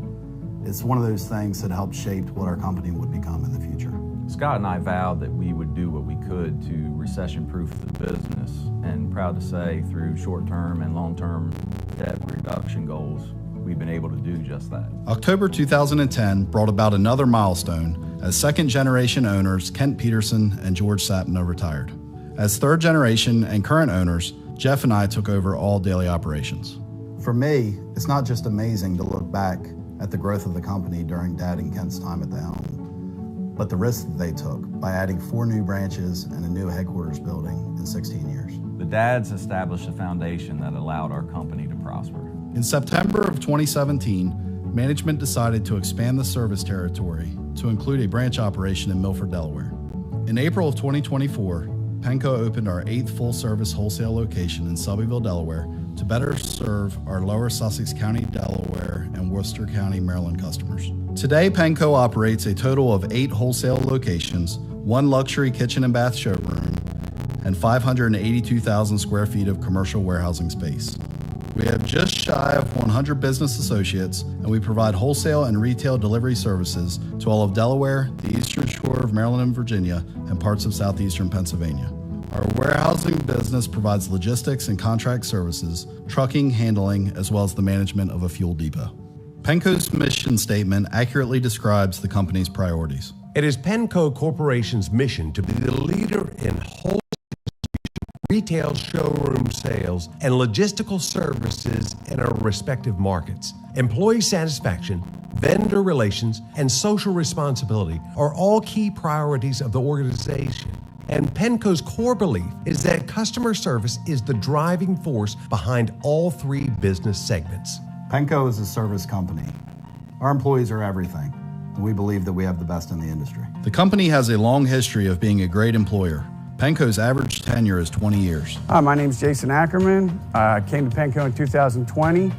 It's one of those things that helped shape what our company would become in the future. Scott and I vowed that we would do what we could to recession-proof the business, and proud to say through short-term and long-term debt reduction goals, we've been able to do just that. October 2010 brought about another milestone as second-generation owners Kent Peterson and George Sapna retired. As third-generation and current owners, Jeff and I took over all daily operations. For me, it's not just amazing to look back at the growth of the company during Dad and Kent's time at the helm, but the risks that they took by adding 4 new branches and a new headquarters building in 16 years. The dads established a foundation that allowed our company to prosper. In September of 2017, management decided to expand the service territory to include a branch operation in Milford, Delaware. In April of 2024, Penco opened our 8th full-service wholesale location in Selbyville, Delaware to better serve our lower Sussex County, Delaware, and Worcester County, Maryland customers. Today, Penco operates a total of 8 wholesale locations, 1 luxury kitchen and bath showroom, and 582,000 square feet of commercial warehousing space. We have just shy of 100 business associates, and we provide wholesale and retail delivery services to all of Delaware, the Eastern Shore of Maryland and Virginia, and parts of southeastern Pennsylvania. Our warehousing business provides logistics and contract services, trucking, handling, as well as the management of a fuel depot. Penco's mission statement accurately describes the company's priorities. It is Penco Corporation's mission to be the leader in wholesale retail showroom sales and logistical services in our respective markets. Employee satisfaction, vendor relations, and social responsibility are all key priorities of the organization. And Penco's core belief is that customer service is the driving force behind all 3 business segments. Penco is a service company. Our employees are everything, and we believe that we have the best in the industry. The company has a long history of being a great employer. Penco's average tenure is 20 years. Hi, my name is Jason Ackerman. I came to Penco in 2020.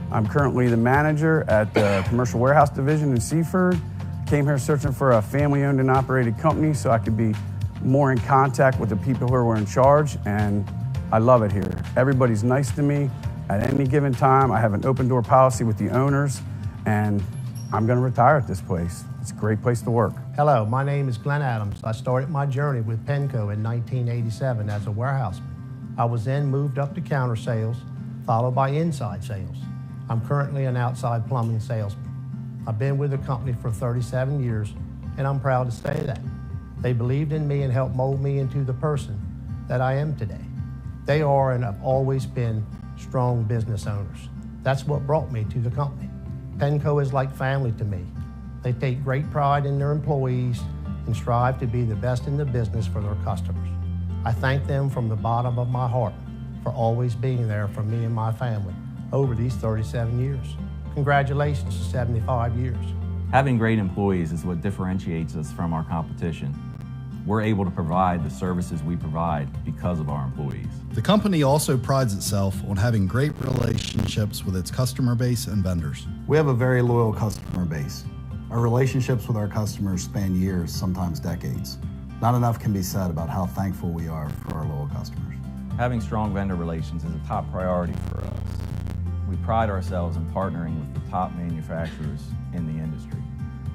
I'm currently the manager at the Commercial Warehouse Division in Seaford. Came here searching for a family-owned and operated company so I could be more in contact with the people who are in charge, and I love it here. Everybody's nice to me. At any given time, I have an open door policy with the owners, and I'm going to retire at this place. It's a great place to work. Hello, my name is Glenn Adams. I started my journey with Penco in 1987 as a warehouseman. I was then moved up to counter sales, followed by inside sales. I'm currently an outside plumbing salesman. I've been with the company for 37 years, and I'm proud to say that. They believed in me and helped mold me into the person that I am today. They are and have always been strong business owners. That's what brought me to the company. Penco is like family to me. They take great pride in their employees and strive to be the best in the business for their customers. I thank them from the bottom of my heart for always being there for me and my family over these 37 years. Congratulations to 75 years. Having great employees is what differentiates us from our competition. We're able to provide the services we provide because of our employees. The company also prides itself on having great relationships with its customer base and vendors. We have a very loyal customer base. Our relationships with our customers span years, sometimes decades. Not enough can be said about how thankful we are for our loyal customers. Having strong vendor relations is a top priority for us. We pride ourselves in partnering with the top manufacturers in the industry.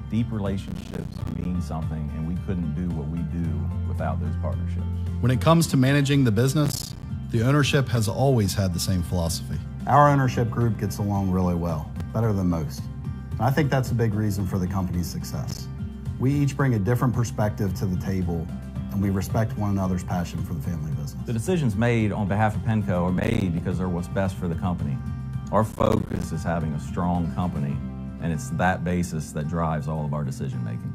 Deep relationships mean something, and we couldn't do what we do without those partnerships. When it comes to managing the business, the ownership has always had the same philosophy. Our ownership group gets along really well, better than most. And I think that's a big reason for the company's success. We each bring a different perspective to the table, and we respect one another's passion for the family business. The decisions made on behalf of Penco are made because they're what's best for the company. Our focus is having a strong company, and it's that basis that drives all of our decision making.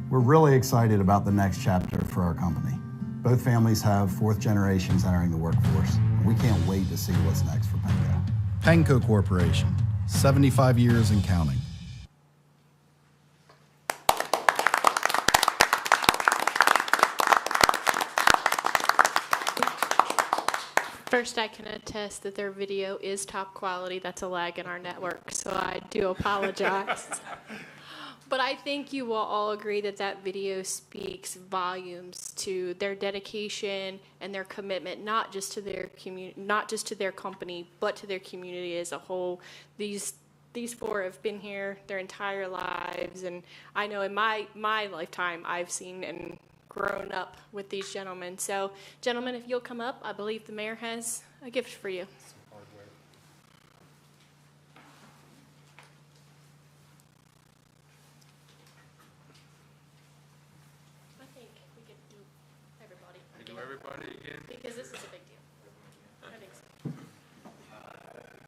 We're really excited about the next chapter for our company. Both families have 4th generations entering the workforce, and we can't wait to see what's next for Penco. Penco Corporation, 75 years and counting. First, I can attest that their video is top quality. That's a lag in our network, so I do apologize. But I think you will all agree that that video speaks volumes to their dedication and their commitment, not just to their not just to their company, but to their community as a whole. These 4 have been here their entire lives, and I know in my lifetime I've seen and grown up with these gentlemen. So, gentlemen, if you'll come up, I believe the mayor has a gift for you. I think we could do everybody again. Do everybody again? Because this is a big deal. I think so.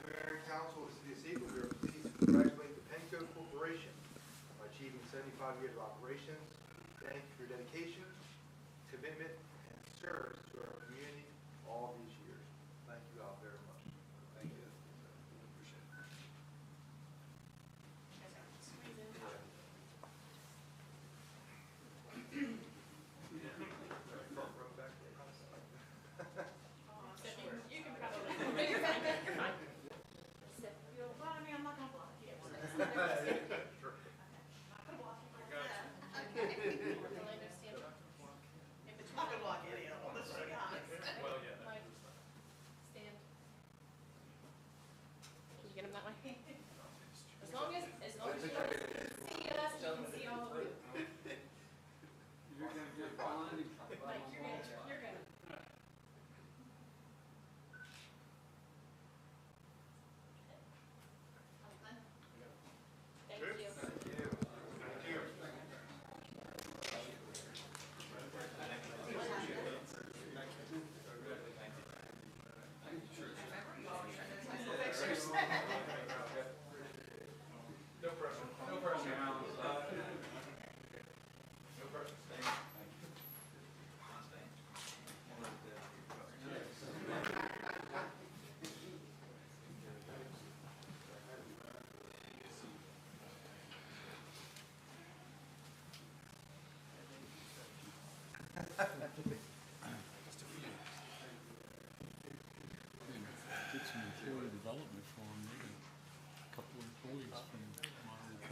Mayor and Council of the City of Seaford, we are pleased to congratulate the Penco Corporation on achieving 75 years of operations. Thank you for your dedication, commitment, and service to our community all these years. Thank you all very much. Thank you. Appreciate it. You can probably. You're fine.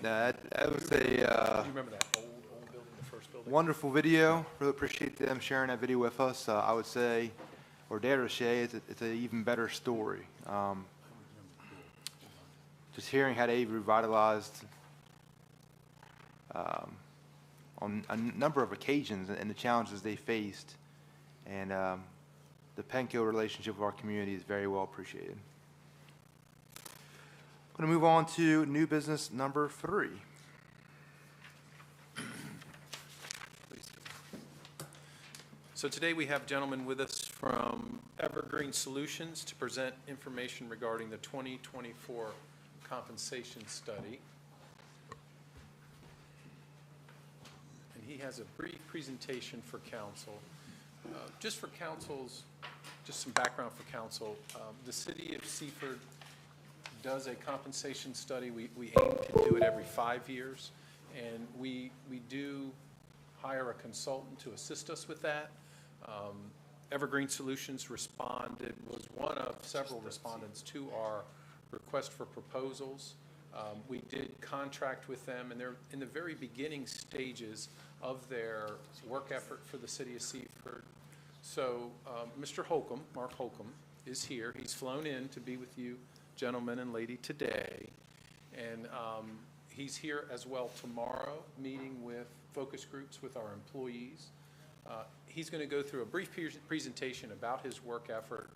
That was a You remember that old building, the first building? wonderful video. Really appreciate them sharing that video with us. I would say, or dare to say, it's an even better story. Just hearing how they revitalized on a number of occasions and the challenges they faced, and the Penco relationship with our community is very well appreciated. I'm going to move on to new business number 3. So today we have gentlemen with us from Evergreen Solutions to present information regarding the 2024 compensation study. And he has a brief presentation for council. Just for council's, just some background for council. The city of Seaford does a compensation study. We aim to do it every 5 years, and we do hire a consultant to assist us with that. Evergreen Solutions responded, was one of several respondents to our request for proposals. We did contract with them, and they're in the very beginning stages of their work effort for the city of Seaford. So Mr. Holcomb, Mark Holcomb, is here. He's flown in to be with you, gentlemen and lady, today. And he's here as well tomorrow, meeting with focus groups with our employees. He's going to go through a brief presentation about his work effort.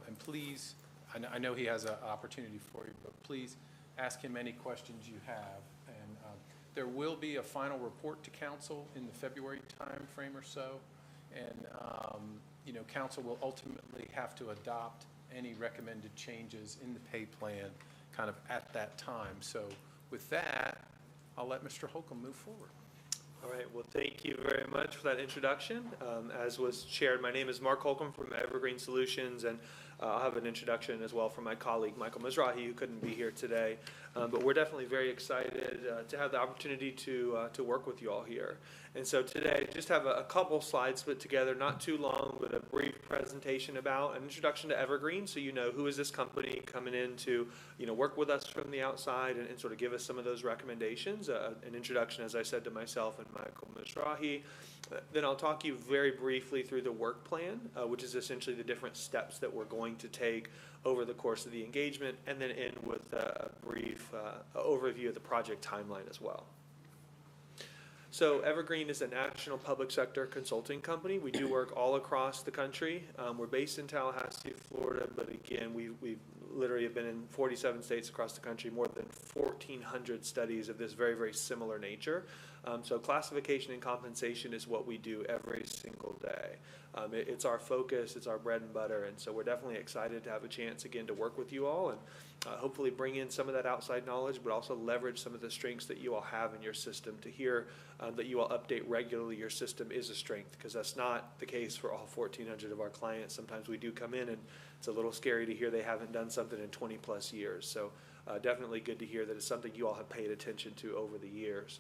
And please, I know he has an opportunity for you, but please ask him any questions you have. And there will be a final report to council in the February time frame or so. And, you know, council will ultimately have to adopt any recommended changes in the pay plan kind of at that time. So with that, I'll let Mr. Holcomb move forward. All right, well, thank you very much for that introduction. As was shared, my name is Mark Holcomb from Evergreen Solutions, and I'll have an introduction as well from my colleague, Michael Mizrahi, who couldn't be here today. But we're definitely very excited to have the opportunity to work with you all here. And so today, just have a couple slides put together, not too long, but a brief presentation about an introduction to Evergreen, so you know who is this company coming in to, you know, work with us from the outside and sort of give us some of those recommendations. An introduction, as I said, to myself and Michael Mizrahi. Then I'll talk you very briefly through the work plan, which is essentially the different steps that we're going to take over the course of the engagement, and then end with a brief overview of the project timeline as well. So Evergreen is a national public sector consulting company. We do work all across the country. We're based in Tallahassee, Florida, but again, we literally have been in 47 states across the country, more than 1,400 studies of this very, very similar nature. So classification and compensation is what we do every single day. It's our focus, it's our bread and butter, and so we're definitely excited to have a chance again to work with you all and hopefully bring in some of that outside knowledge, but also leverage some of the strengths that you all have in your system. To hear that you all update regularly your system is a strength, because that's not the case for all 1,400 of our clients. Sometimes we do come in and it's a little scary to hear they haven't done something in 20 plus years. So definitely good to hear that it's something you all have paid attention to over the years.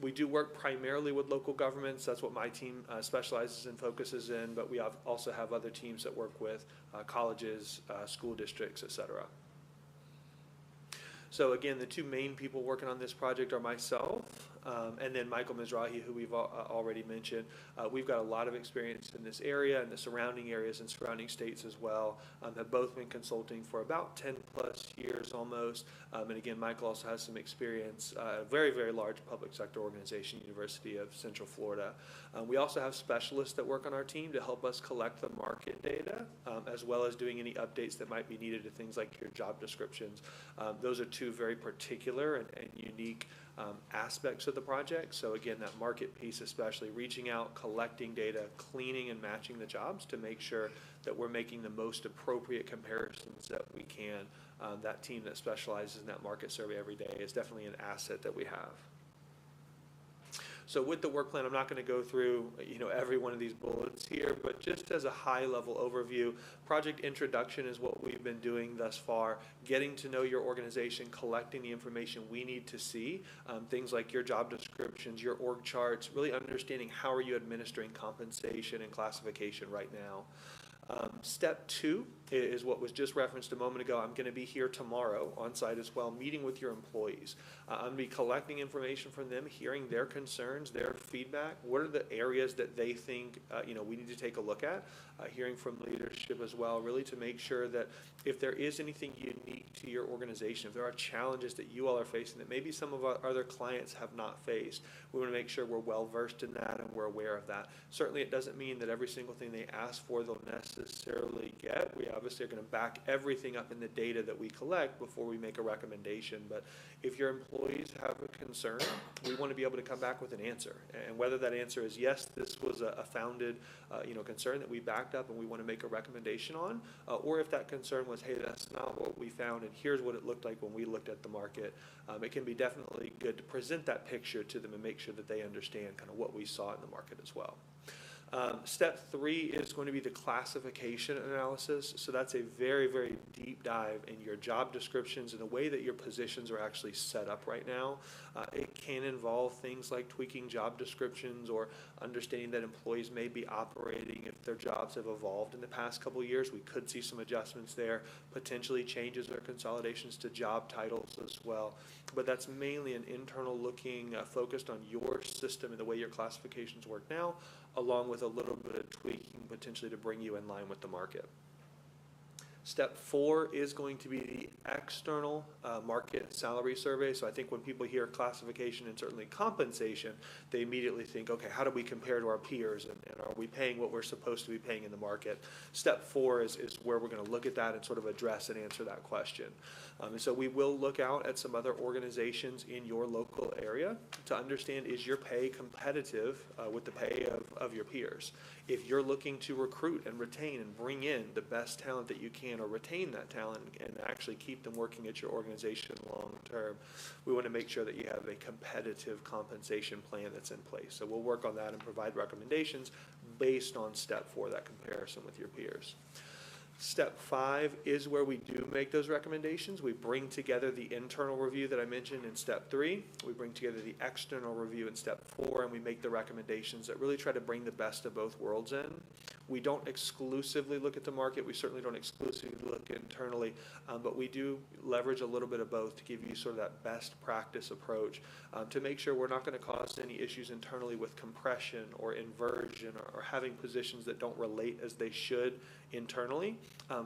We do work primarily with local governments. That's what my team specializes and focuses in, but we also have other teams that work with colleges, school districts, etc. So again, the two main people working on this project are myself and then Michael Mizrahi, who we've already mentioned. We've got a lot of experience in this area and the surrounding areas and surrounding states as well. Have both been consulting for about 10 plus years almost. And again, Michael also has some experience at a very, very large public sector organization, University of Central Florida. We also have specialists that work on our team to help us collect the market data, as well as doing any updates that might be needed to things like your job descriptions. Those are two very particular and unique aspects of the project. So again, that market piece, especially reaching out, collecting data, cleaning and matching the jobs to make sure that we're making the most appropriate comparisons that we can. That team that specializes in that market survey every day is definitely an asset that we have. So with the work plan, I'm not going to go through, every one of these bullets here, but just as a high-level overview, project introduction is what we've been doing thus far, getting to know your organization, collecting the information we need to see, things like your job descriptions, your org charts, really understanding how are you administering compensation and classification right now. Step 2 is what was just referenced a moment ago. I'm going to be here tomorrow on site as well, meeting with your employees. I'm going to be collecting information from them, hearing their concerns, their feedback. What are the areas that they think we need to take a look at? Hearing from leadership as well, really to make sure that if there is anything unique to your organization, if there are challenges that you all are facing that maybe some of our other clients have not faced, we want to make sure we're well versed in that and we're aware of that. Certainly it doesn't mean that every single thing they ask for they'll necessarily get. We obviously are going to back everything up in the data that we collect before we make a recommendation. But if your employees have a concern, we want to be able to come back with an answer. And whether that answer is yes, this was a founded concern that we backed up and we want to make a recommendation on, or if that concern was, hey, that's not what we found and here's what it looked like when we looked at the market, it can be definitely good to present that picture to them and make sure that they understand kind of what we saw in the market as well. Step 3 is going to be the classification analysis. So that's a very, very deep dive in your job descriptions and the way that your positions are actually set up right now. It can involve things like tweaking job descriptions or understanding that employees may be operating if their jobs have evolved in the past couple of years. We could see some adjustments there, potentially changes or consolidations to job titles as well. But that's mainly an internal looking focused on your system and the way your classifications work now, along with a little bit of tweaking potentially to bring you in line with the market. Step 4 is going to be the external market salary survey. So I think when people hear classification and certainly compensation, they immediately think, okay, how do we compare to our peers and are we paying what we're supposed to be paying in the market? Step 4 is where we're going to look at that and sort of address and answer that question. And so we will look out at some other organizations in your local area to understand, is your pay competitive with the pay of your peers? If you're looking to recruit and retain and bring in the best talent that you can, or retain that talent and actually keep them working at your organization long term, we want to make sure that you have a competitive compensation plan that's in place. So we'll work on that and provide recommendations based on step 4, that comparison with your peers. Step 5 is where we do make those recommendations. We bring together the internal review that I mentioned in step 3. We bring together the external review in step 4, and we make the recommendations that really try to bring the best of both worlds in. We don't exclusively look at the market. We certainly don't exclusively look internally, but we do leverage a little bit of both to give you sort of that best practice approach to make sure we're not going to cause any issues internally with compression or inversion or having positions that don't relate as they should internally.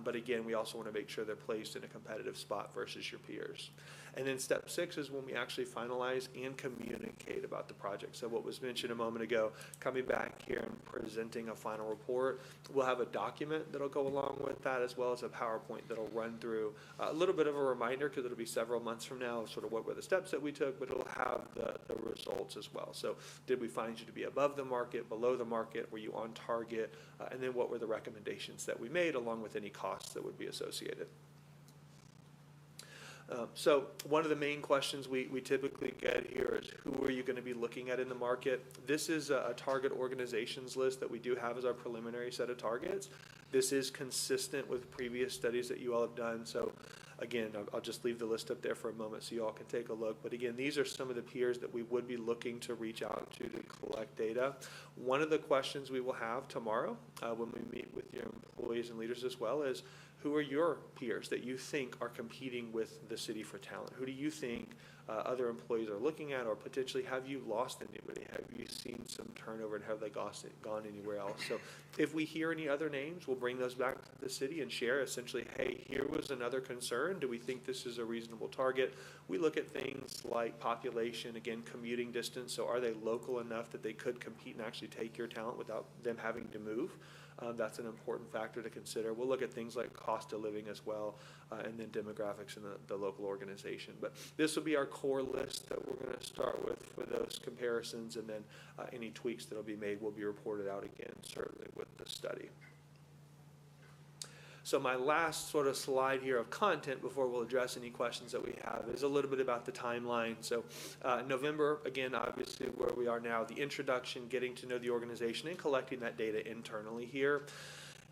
But again, we also want to make sure they're placed in a competitive spot versus your peers. And then step 6 is when we actually finalize and communicate about the project. So what was mentioned a moment ago, coming back here and presenting a final report, we'll have a document that'll go along with that, as well as a PowerPoint that'll run through a little bit of a reminder, because it'll be several months from now, of sort of what were the steps that we took, but it'll have the results as well. So did we find you to be above the market, below the market? Were you on target? And then what were the recommendations that we made, along with any costs that would be associated? So one of the main questions we typically get here is, who are you going to be looking at in the market? This is a target organizations list that we do have as our preliminary set of targets. This is consistent with previous studies that you all have done. So again, I'll just leave the list up there for a moment so you all can take a look. But again, these are some of the peers that we would be looking to reach out to collect data. One of the questions we will have tomorrow when we meet with your employees and leaders as well is, who are your peers that you think are competing with the city for talent? Who do you think other employees are looking at, or potentially have you lost anybody? Have you seen some turnover, and have they gone anywhere else? So if we hear any other names, we'll bring those back to the city and share essentially, hey, here was another concern. Do we think this is a reasonable target? We look at things like population, again, commuting distance. So are they local enough that they could compete and actually take your talent without them having to move? That's an important factor to consider. We'll look at things like cost of living as well, and then demographics in the local organization. But this will be our core list that we're going to start with for those comparisons, and then any tweaks that will be made will be reported out again, certainly with the study. So my last sort of slide here of content before we'll address any questions that we have is a little bit about the timeline. So November, again, obviously where we are now, the introduction, getting to know the organization and collecting that data internally here.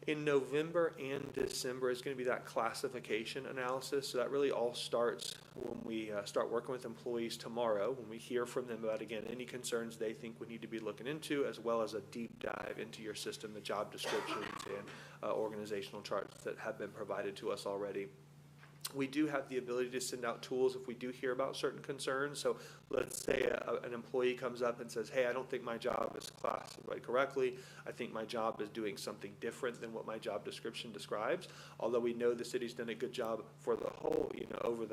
In November and December is going to be that classification analysis. So that really all starts when we start working with employees tomorrow, when we hear from them about, again, any concerns they think we need to be looking into, as well as a deep dive into your system, the job descriptions and organizational charts that have been provided to us already. We do have the ability to send out tools if we do hear about certain concerns. So let's say an employee comes up and says, hey, I don't think my job is classified correctly. I think my job is doing something different than what my job description describes. Although we know the city's done a good job for the whole, over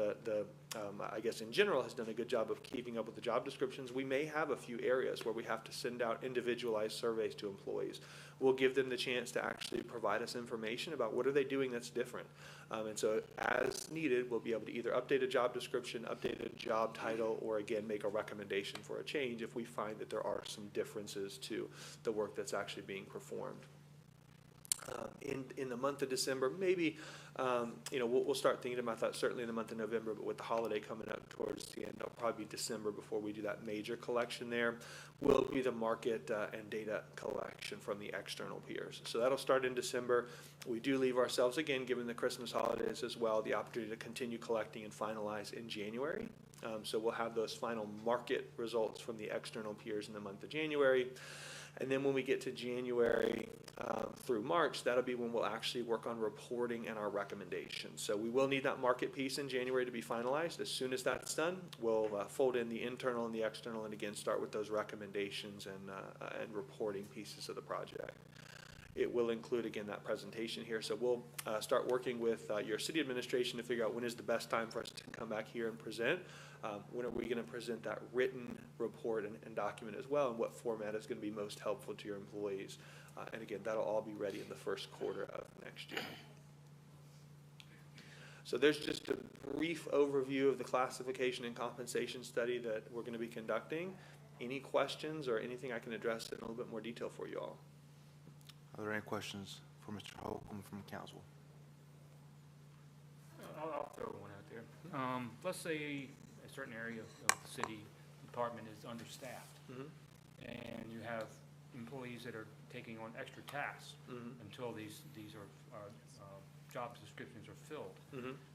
I guess in general has done a good job of keeping up with the job descriptions, we may have a few areas where we have to send out individualized surveys to employees. We'll give them the chance to actually provide us information about what are they doing that's different. And so as needed, we'll be able to either update a job description, update a job title, or again, make a recommendation for a change if we find that there are some differences to the work that's actually being performed. In the month of December, maybe, we'll start thinking about that certainly in the month of November, but with the holiday coming up towards the end, it'll probably be December before we do that major collection there, will be the market and data collection from the external peers. So that'll start in December. We do leave ourselves, again, given the Christmas holidays as well, the opportunity to continue collecting and finalize in January. So we'll have those final market results from the external peers in the month of January. And then when we get to January through March, that'll be when we'll actually work on reporting and our recommendations. So we will need that market piece in January to be finalized. As soon as that's done, we'll fold in the internal and the external, and again, start with those recommendations and reporting pieces of the project. It will include, again, that presentation here. So we'll start working with your city administration to figure out when is the best time for us to come back here and present. When are we going to present that written report and document as well, and what format is going to be most helpful to your employees. And again, that'll all be ready in the first quarter of next year. So there's just a brief overview of the classification and compensation study that we're going to be conducting. Any questions or anything I can address in a little bit more detail for you all? Are there any questions for Mr. Holcomb from council? I'll throw one out there. Let's say a certain area of the city department is understaffed, and you have employees that are taking on extra tasks until these are job descriptions are filled.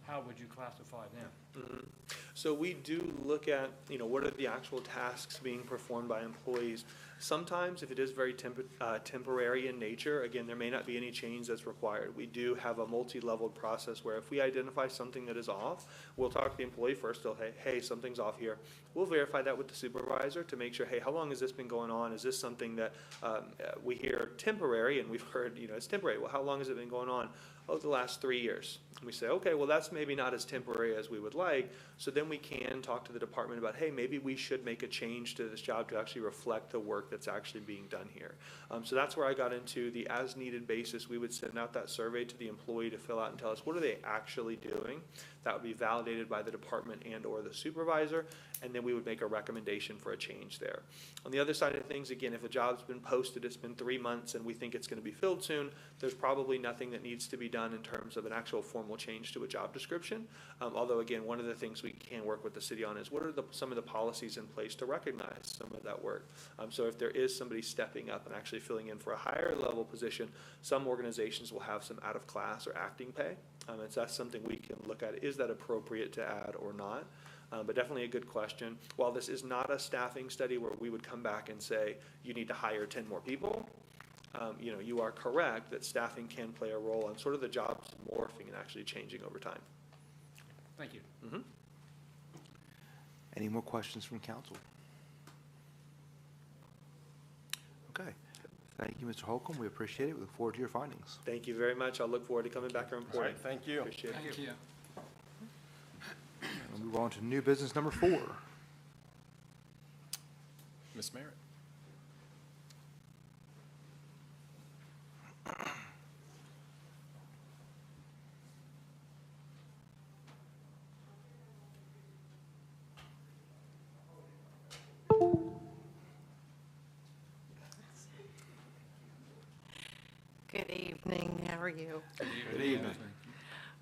How would you classify them? So we do look at, what are the actual tasks being performed by employees. Sometimes, if it is very temporary in nature, again, there may not be any change that's required. We do have a multi-leveled process where if we identify something that is off, we'll talk to the employee first. They'll say, hey, something's off here. We'll verify that with the supervisor to make sure, hey, how long has this been going on? Is this something that we hear temporary, and we've heard, it's temporary. Well, how long has it been going on? Oh, the last 3 years. And we say, okay, well, that's maybe not as temporary as we would like. So then we can talk to the department about, hey, maybe we should make a change to this job to actually reflect the work that's actually being done here. So that's where I got into the as-needed basis. We would send out that survey to the employee to fill out and tell us, what are they actually doing? That would be validated by the department and or the supervisor, and then we would make a recommendation for a change there. On the other side of things, again, if a job's been posted, it's been 3 months, and we think it's going to be filled soon, there's probably nothing that needs to be done in terms of an actual formal change to a job description. Although, again, one of the things we can work with the city on is what are some of the policies in place to recognize some of that work. So if there is somebody stepping up and actually filling in for a higher level position, some organizations will have some out of class or acting pay. And so that's something we can look at. Is that appropriate to add or not? But definitely a good question. While this is not a staffing study where we would come back and say, you need to hire 10 more people, you are correct that staffing can play a role in sort of the jobs morphing and actually changing over time. Thank you. Any more questions from council? Okay. Thank you, Mr. Holcomb. We appreciate it. We look forward to your findings. Thank you very much. I'll look forward to coming back and reporting. All right, thank you. Appreciate it. Thank you. We'll move on to new business number 4. Ms. Merritt. Good evening. How are you? Good evening.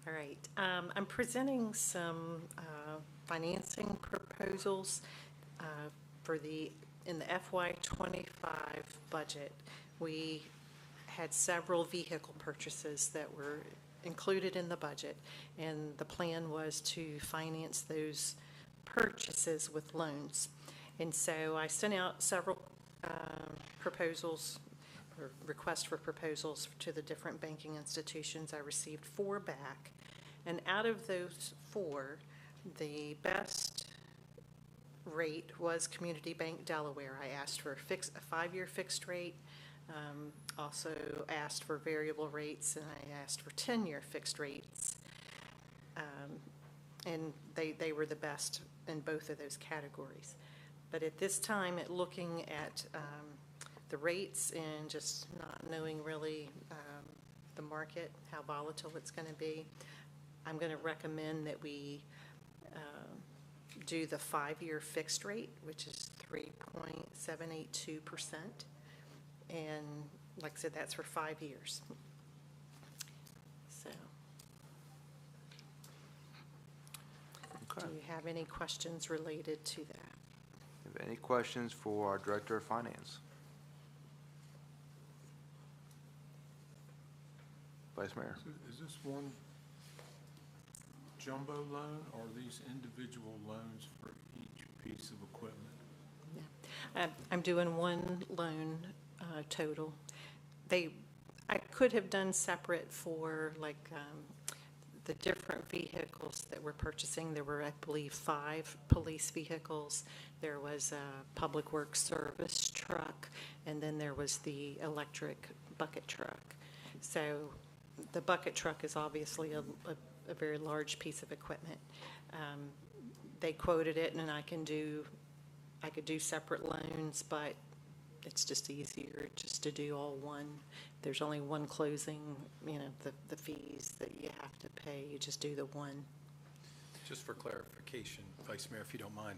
All right. I'm presenting some financing proposals in the FY25 budget. We had several vehicle purchases that were included in the budget, and the plan was to finance those purchases with loans. And so I sent out several proposals or requests for proposals to the different banking institutions. I received 4 back, and out of those 4, the best rate was Community Bank Delaware. I asked for a 5-year fixed rate, also asked for variable rates, and I asked for 10-year fixed rates. And they were the best in both of those categories. But at this time, looking at the rates and just not knowing really the market, how volatile it's going to be, I'm going to recommend that we do the 5-year fixed rate, which is 3.782%. And like I said, that's for 5 years. So, Okay. do you have any questions related to that? Have any questions for our Director of Finance? Vice Mayor? Is this one jumbo loan, or are these individual loans for each piece of equipment? Yeah. I'm doing one loan total. I could have done separate for like the different vehicles that we're purchasing. There were, I believe, 5 police vehicles. There was a public works service truck, and then there was the electric bucket truck. So the bucket truck is obviously a very large piece of equipment. They quoted it, and I could do separate loans, but it's just easier just to do all one. There's only one closing, the fees that you have to pay, you just do the one. Just for clarification, Vice Mayor, if you don't mind,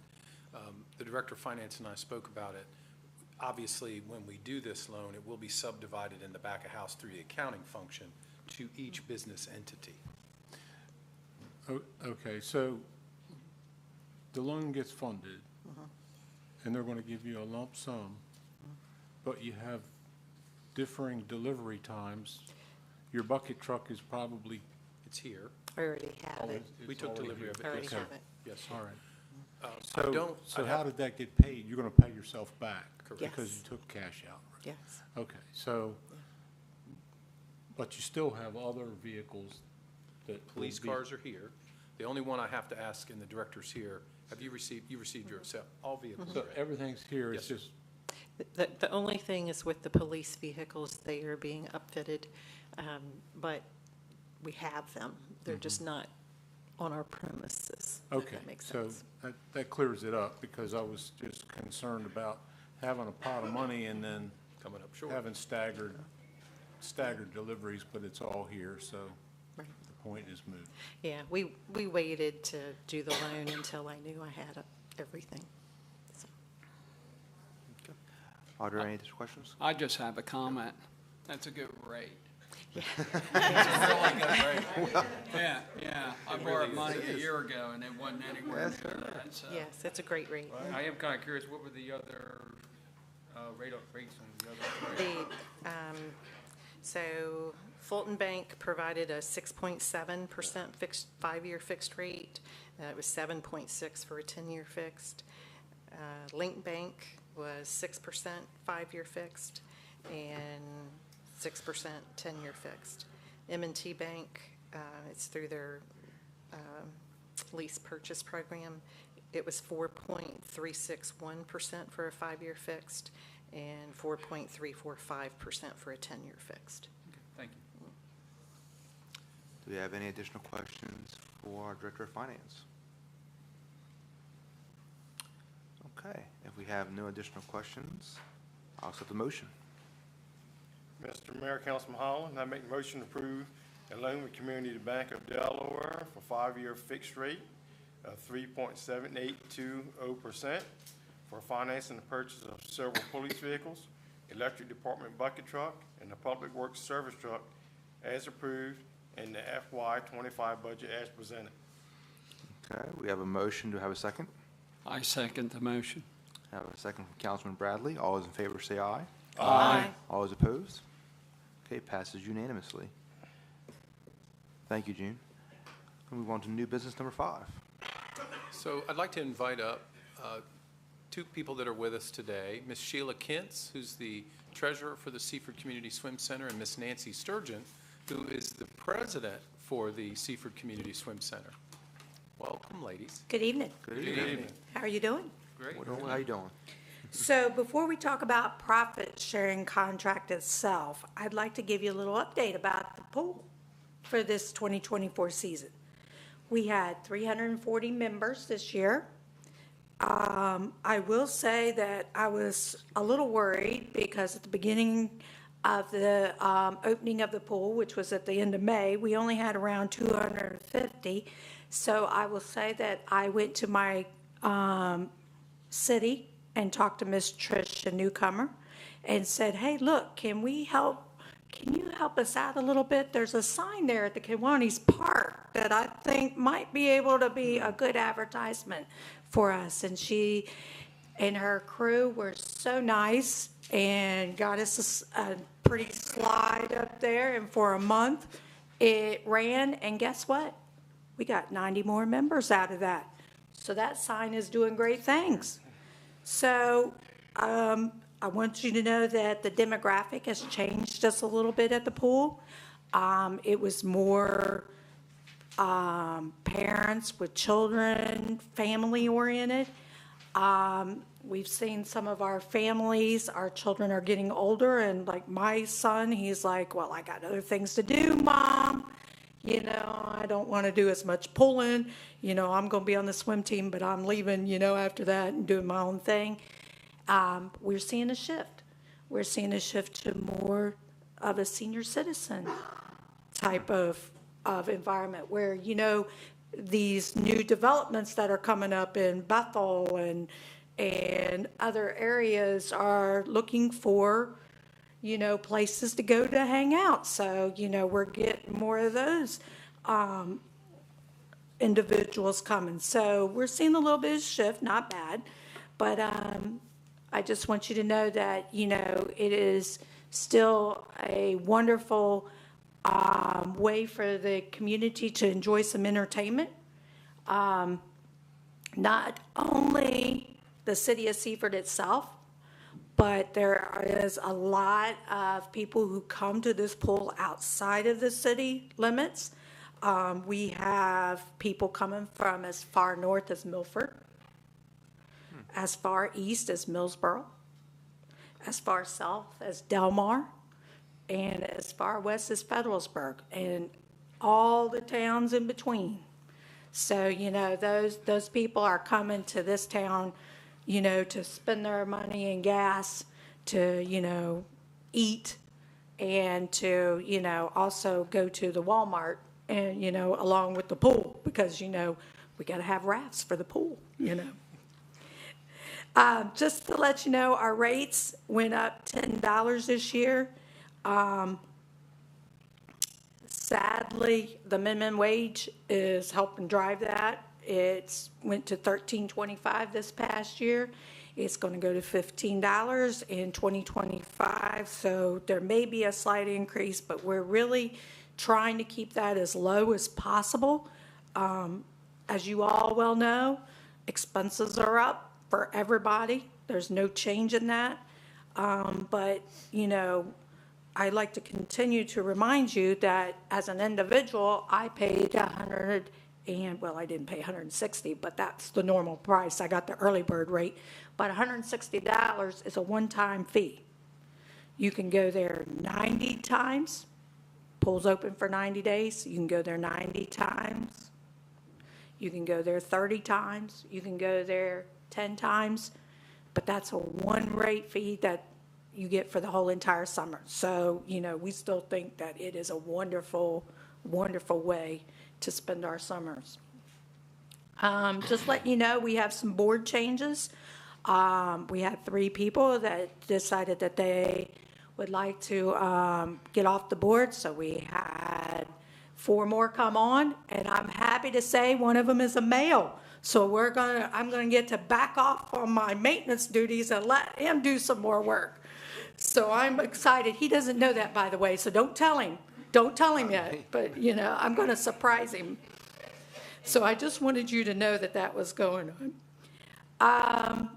the Director of Finance and I spoke about it. Obviously, when we do this loan, it will be subdivided in the back of house through the accounting function to each business entity. Okay, so the loan gets funded, and they're going to give you a lump sum, but you have differing delivery times. Your bucket truck is probably, it's here. I already have it. We took delivery of it. I already Okay. have it. Yes, all Mhm. right. So how did that get paid? You're going to pay yourself back? Correct. Because Yes. you took cash out? Right? Yes. Okay, so, but you still have other vehicles that Police will be- cars are here. The only one I have to ask, and the director's here, you received your, all vehicles, So right? everything's here, it's Yes. just, The only thing is with the police vehicles, they are being upfitted, but we have them. They're just not on our premises, if okay. that makes So sense. that clears it up, because I was just concerned about having a pot of money and then Coming up short. having staggered deliveries, but it's all here, so Right. the point is moved. Yeah, we waited to do the loan until I knew I had everything. So, Are there any additional questions? I just have a comment. That's a good rate. Yeah. It's a really good rate. Yeah. I borrowed money a year ago, and it wasn't anywhere Yes, near sir. that, so. Yes, it's a great rate. I am kind of curious, what were the other rates on the other? So Fulton Bank provided a 6.7% fixed, 5-year fixed rate. It was 7.6 for a 10-year fixed. Link Bank was 6% 5-year fixed and 6% 10-year fixed. M&T Bank, it's through their lease purchase program. It was 4.361% for a 5-year fixed and 4.345% for a 10-year fixed. Thank you. Do we have any additional questions for our Director of Finance? Okay, if we have no additional questions, I'll accept the motion. Mr. Mayor, Councilman Holland, I make a motion to approve a loan with Community Bank of Delaware for 5-year fixed rate of 3.7820% for financing the purchase of several police vehicles, electric department bucket truck, and a public works service truck as approved in the FY25 budget as presented. Okay, we have a motion. Do I have a second? I second the motion. I have a second from Councilman Bradley. All those in favor say aye. Aye. All those opposed? Okay, passes unanimously. Thank you, June. We'll move on to new business number 5. So I'd like to invite up two people that are with us today, Ms. Sheila Kintz, who's the treasurer for the Seaford Community Swim Center, and Ms. Nancy Sturgeon, who is the president for the Seaford Community Swim Center. Welcome, ladies. Good evening. Good evening. How are you doing? Great. How you doing? So before we talk about profit sharing contract itself, I'd like to give you a little update about the pool for this 2024 season. We had 340 members this year. I will say that I was a little worried because at the beginning of the opening of the pool, which was at the end of May, we only had around 250. So I will say that I went to my city and talked to Miss Tricia Newcomer and said, hey, look, can you help us out a little bit? There's a sign there at the Kiwanis Park that I think might be able to be a good advertisement for us. And she and her crew were so nice and got us a pretty slide up there. And for a month, it ran. And guess what? We got 90 more members out of that. So that sign is doing great things. So I want you to know that the demographic has changed just a little bit at the pool. It was more parents with children, family-oriented. We've seen some of our families, our children are getting older, and like my son, he's like, well, I got other things to do, Mom. You know, I don't want to do as much pulling. You know, I'm going to be on the swim team, but I'm leaving, you know, after that and doing my own thing. We're seeing a shift. We're seeing a shift to more of a senior citizen type of environment where, you know, these new developments that are coming up in Bethel and other areas are looking for, you know, places to go to hang out. So, you know, we're getting more of those individuals coming. So we're seeing a little bit of shift, not bad. But I just want you to know that, you know, it is still a wonderful way for the community to enjoy some entertainment. Not only the city of Seaford itself, but there is a lot of people who come to this pool outside of the city limits. We have people coming from as far north as Milford, as far east as Millsboro, as far south as Delmar, and as far west as Federalsburg, and all the towns in between. So, you know, those people are coming to this town, you know, to spend their money in gas, to, you know, eat, and to, you know, also go to the Walmart and, you know, along with the pool, because, you know, we got to have rafts for the pool, you know. Just to let you know, our rates went up $10 this year. Sadly, the minimum wage is helping drive that. It went to $13.25 this past year. It's going to go to $15 in 2025. So there may be a slight increase, but we're really trying to keep that as low as possible. As you all well know, expenses are up for everybody. There's no change in that. But, you know, I'd like to continue to remind you that as an individual, I paid well, I didn't pay $160, but that's the normal price. I got the early bird rate. But $160 is a one-time fee. You can go there 90 times. Pool's open for 90 days. You can go there 90 times. You can go there 30 times. You can go there 10 times. But that's a one-rate fee that you get for the whole entire summer. So, you know, we still think that it is a wonderful, wonderful way to spend our summers. Just letting you know, we have some board changes. We had 3 people that decided that they would like to get off the board. So we had 4 more come on, and I'm happy to say one of them is a male. So I'm gonna get to back off on my maintenance duties and let him do some more work. So I'm excited. He doesn't know that, by the way, so don't tell him. Don't tell him yet, but I'm gonna surprise him. So I just wanted you to know that that was going on.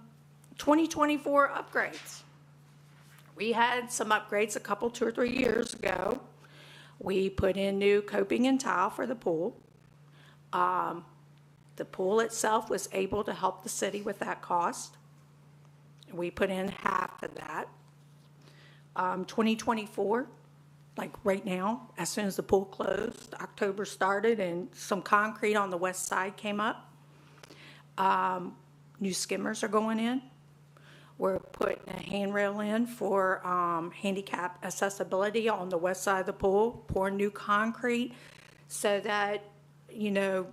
2024 upgrades. We had some upgrades a couple, 2 or 3 years ago. We put in new coping and tile for the pool. The pool itself was able to help the city with that cost. We put in half of that. 2024, like right now, as soon as the pool closed, October started and some concrete on the west side came up. New skimmers are going in. We're putting a handrail in for handicap accessibility on the west side of the pool, pouring new concrete so that,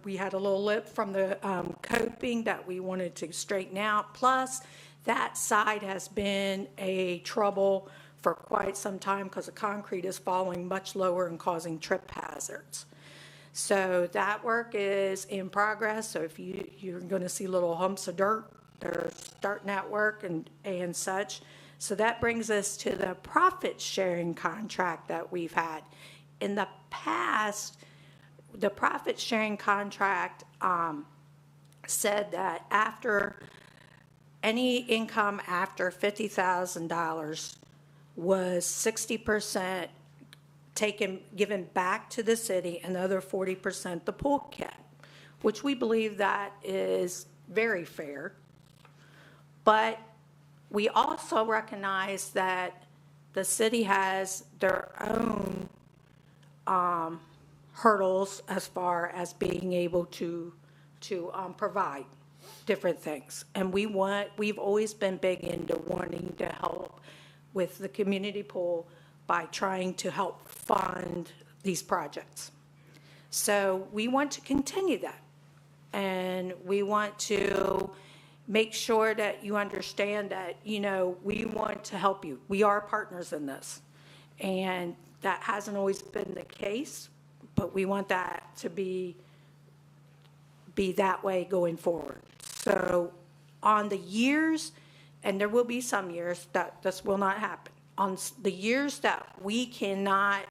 we had a little lip from the coping that we wanted to straighten out. Plus, that side has been a trouble for quite some time because the concrete is falling much lower and causing trip hazards. So that work is in progress. So if you're going to see little humps of dirt, they're starting that work and such. So that brings us to the profit sharing contract that we've had. In the past, the profit sharing contract said that after any income after $50,000 was 60% given back to the city, and the other 40% the pool kept, which we believe that is very fair. But we also recognize that the city has their own hurdles as far as being able to provide different things. And we've always been big into wanting to help with the community pool by trying to help fund these projects. So we want to continue that. And we want to make sure that you understand that, we want to help you. We are partners in this. And that hasn't always been the case, but we want that to be that way going forward. So on the years, and there will be some years that this will not happen, on the years that we cannot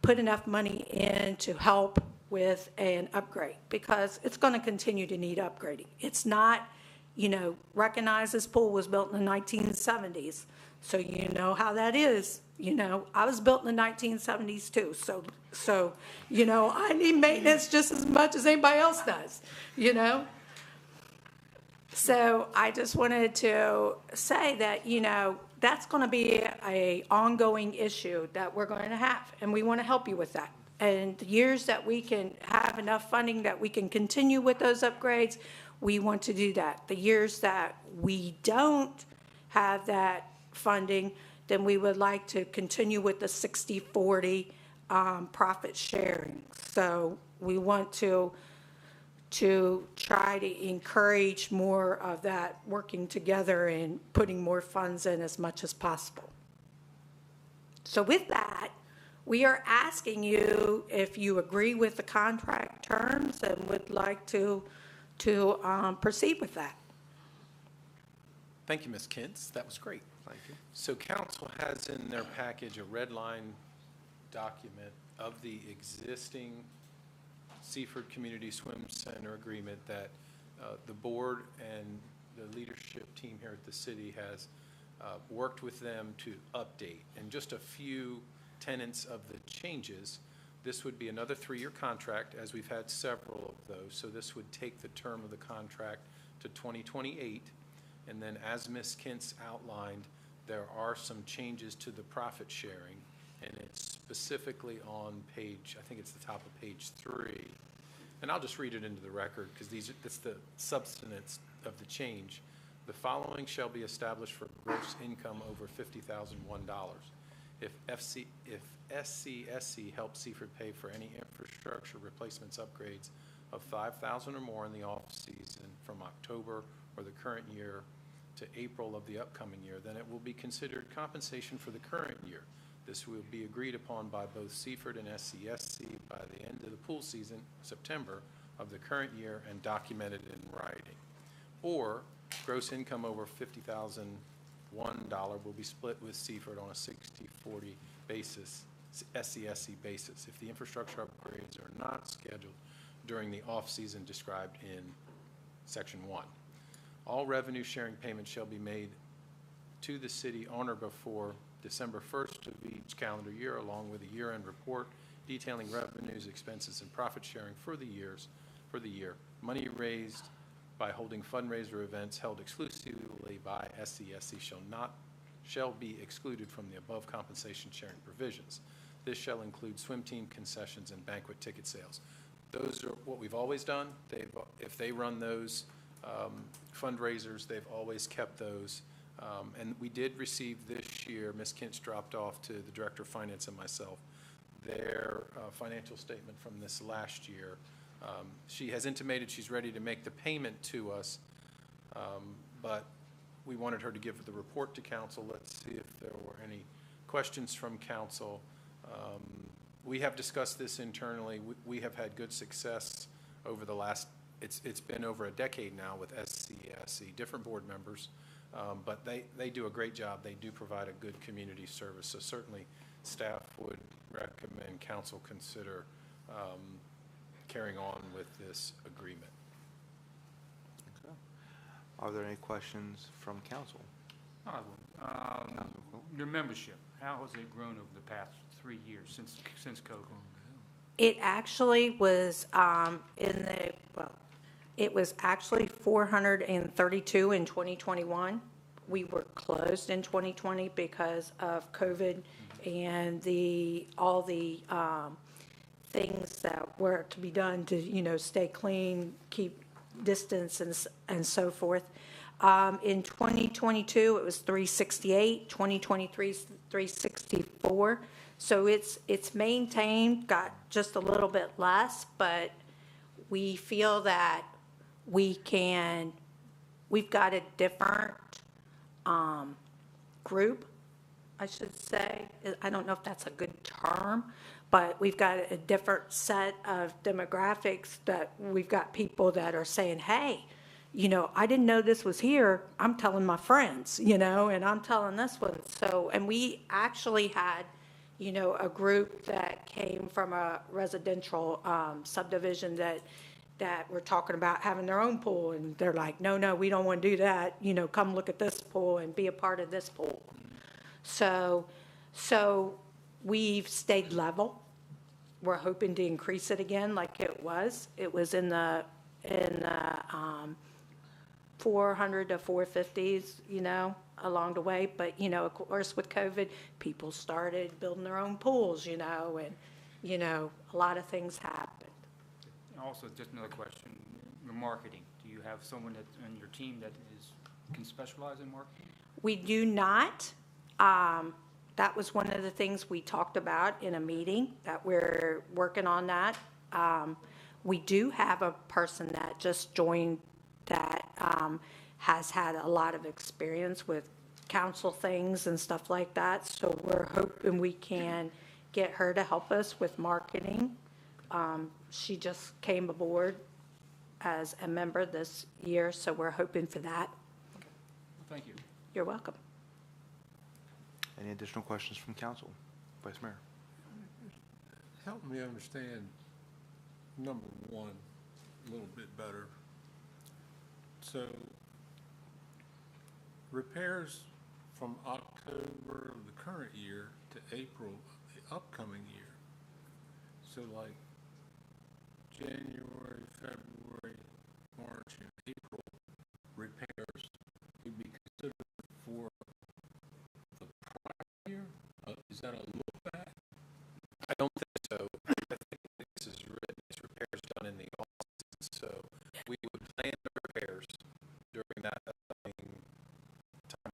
put enough money in to help with an upgrade, because it's going to continue to need upgrading. It's not, recognize this pool was built in the 1970s, so you know how that is. I was built in the 1970s too, so I need maintenance just as much as anybody else does, So I just wanted to say that, that's going to be an ongoing issue that we're going to have, and we want to help you with that. And the years that we can have enough funding that we can continue with those upgrades, we want to do that. The years that we don't have that funding, then we would like to continue with the 60-40 profit sharing. So we want to try to encourage more of that working together and putting more funds in as much as possible. So with that, we are asking you if you agree with the contract terms and would like to proceed with that. Thank you, Ms. Kintz. That was great. Thank you. So council has in their package a red line document of the existing Seaford Community Swim Center agreement that the board and the leadership team here at the city has worked with them to update. And just a few tenets of the changes, this would be another 3-year contract, as we've had several of those. So this would take the term of the contract to 2028. And then as Ms. Kintz outlined, there are some changes to the profit sharing, and it's specifically on page, I think it's the top of page 3. And I'll just read it into the record because it's the substance of the change. The following shall be established for gross income over $50,001. If SCSC helps Seaford pay for any infrastructure replacements upgrades of $5,000 or more in the off season from October or the current year to April of the upcoming year, then it will be considered compensation for the current year. This will be agreed upon by both Seaford and SCSC by the end of the pool season, September of the current year, and documented in writing. Or gross income over $50,001 will be split with Seaford on a 60-40 basis, SCSC basis, if the infrastructure upgrades are not scheduled during the off-season described in Section 1. All revenue sharing payments shall be made to the city on or before December 1st of each calendar year, along with a year-end report detailing revenues, expenses, and profit sharing for the year. Money raised by holding fundraiser events held exclusively by SCSC shall be excluded from the above compensation sharing provisions. This shall include swim team concessions and banquet ticket sales. Those are what we've always done. If they run those fundraisers, they've always kept those. And we did receive this year, Ms. Kintz dropped off to the Director of Finance and myself, their financial statement from this last year. She has intimated she's ready to make the payment to us, but we wanted her to give the report to council. Let's see if there were any questions from council. We have discussed this internally. We have had good success over the last, it's been over a decade now with SCSC, different board members, but they do a great job. They do provide a good community service. So certainly staff would recommend council consider carrying on with this agreement. Okay. Are there any questions from council? Your membership, how has it grown over the past 3 years since COVID? It actually was it was actually 432 in 2021. We were closed in 2020 because of COVID and all the things that were to be done to, stay clean, keep distance and so forth. In 2022, it was 368, 2023, 364. So it's maintained, got just a little bit less, but we feel that we've got a different group, I should say. I don't know if that's a good term, but we've got a different set of demographics that we've got people that are saying, hey, I didn't know this was here. I'm telling my friends, and I'm telling this one. So, and we actually had, a group that came from a residential subdivision that were talking about having their own pool. And they're like, no, we don't want to do that. Come look at this pool and be a part of this pool. So we've stayed level. We're hoping to increase it again like it was. It was in the 400 to 450s, along the way. But, of course, with COVID, people started building their own pools, and, a lot of things happened. Also, just another question, your marketing. Do you have someone on your team that can specialize in marketing? We do not. That was one of the things we talked about in a meeting, that we're working on that. We do have a person that just joined that has had a lot of experience with council things and stuff like that. So we're hoping we can get her to help us with marketing. She just came aboard as a member this year, so we're hoping for that. Okay. Well, thank you. You're welcome. Any additional questions from council? Vice Mayor. Help me understand number one a little bit better. So repairs from October of the current year to April of the upcoming year. So like January, February, March, and April repairs would be considered for the prior year? Is that a look back? I don't think so. I think this is written as repairs done in the off-season. So we would plan the repairs during that time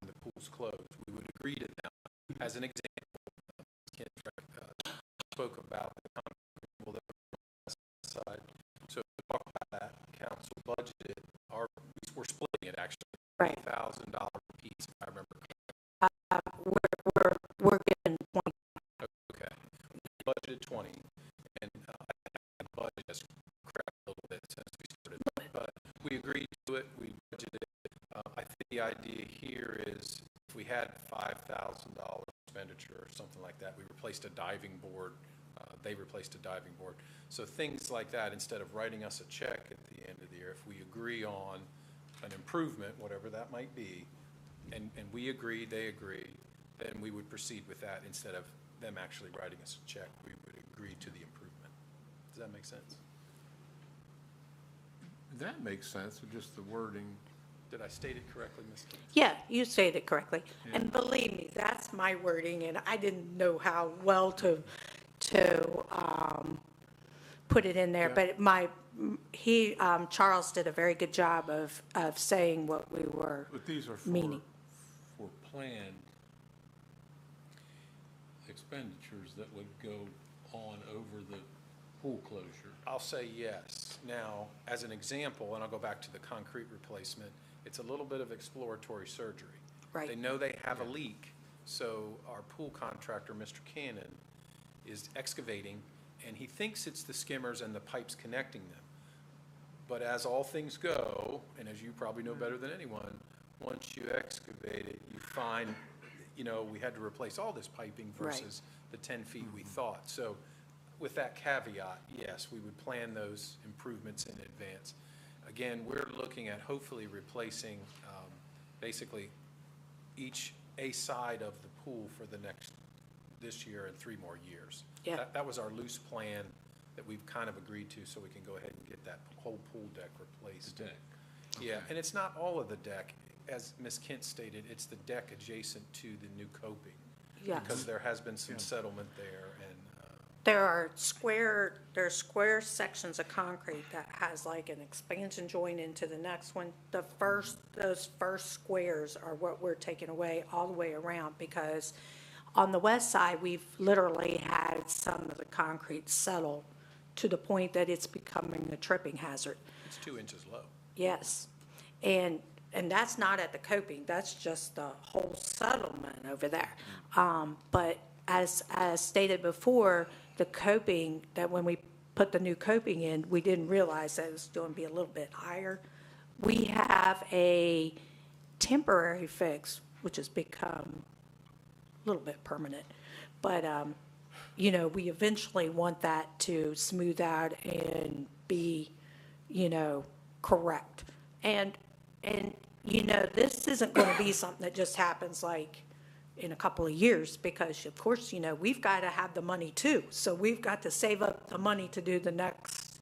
the pool's closed. We would agree to them. As an example, Ken spoke about the contract that we're side. So we talk about that. Council budgeted. We're splitting it actually. Right. $8,000 the idea here is if we had $5,000 expenditure or something like that, we replaced a diving board, they replaced a diving board. So things like that, instead of writing us a check at the end of the year, if we agree on an improvement, whatever that might be, and we agree, they agree, then we would proceed with that instead of them actually writing us a check. We would agree to the improvement. Does that make sense? That makes sense, with just the wording. Did I state it correctly, Ms. Kent? Yeah, you stated it correctly. And believe me, that's my wording, and I didn't know how well to put it in there, but Charles did a very good job of saying what we were But these are meaning. for planned expenditures that would go on over the pool closure. I'll say yes. Now, as an example, and I'll go back to the concrete replacement, it's a little bit of exploratory surgery. Right. They know they have a leak, so our pool contractor, Mr. Cannon, is excavating, and he thinks it's the skimmers and the pipes connecting them. But as all things go, and as you probably know better than anyone, once you excavate it, you find, we had to replace all this piping versus the 10 feet we thought. So with that caveat, yes, we would plan those improvements in advance. Again, we're looking at hopefully replacing basically a side of the pool for this year and 3 more years. Yeah. That was our loose plan that we've kind of agreed to, so we can go ahead and get that whole pool deck replaced. The deck. Yeah, and it's not all of the deck. As Ms. Kent stated, it's the deck adjacent to the new coping. Yes. Because there has been some settlement there, and There are square sections of concrete that has like an expansion joint into the next one. Those first squares are what we're taking away all the way around, because on the west side, we've literally had some of the concrete settle to the point that it's becoming a tripping hazard. it's 2 inches low. Yes. And that's not at the coping, that's just the whole settlement over there. But as stated before, the coping, that when we put the new coping in, we didn't realize that it was going to be a little bit higher. We have a temporary fix, which has become a little bit permanent. But, we eventually want that to smooth out and be, correct. And this isn't going to be something that just happens like in a couple of years, because of course, we've got to have the money too. So we've got to save up the money to do the next,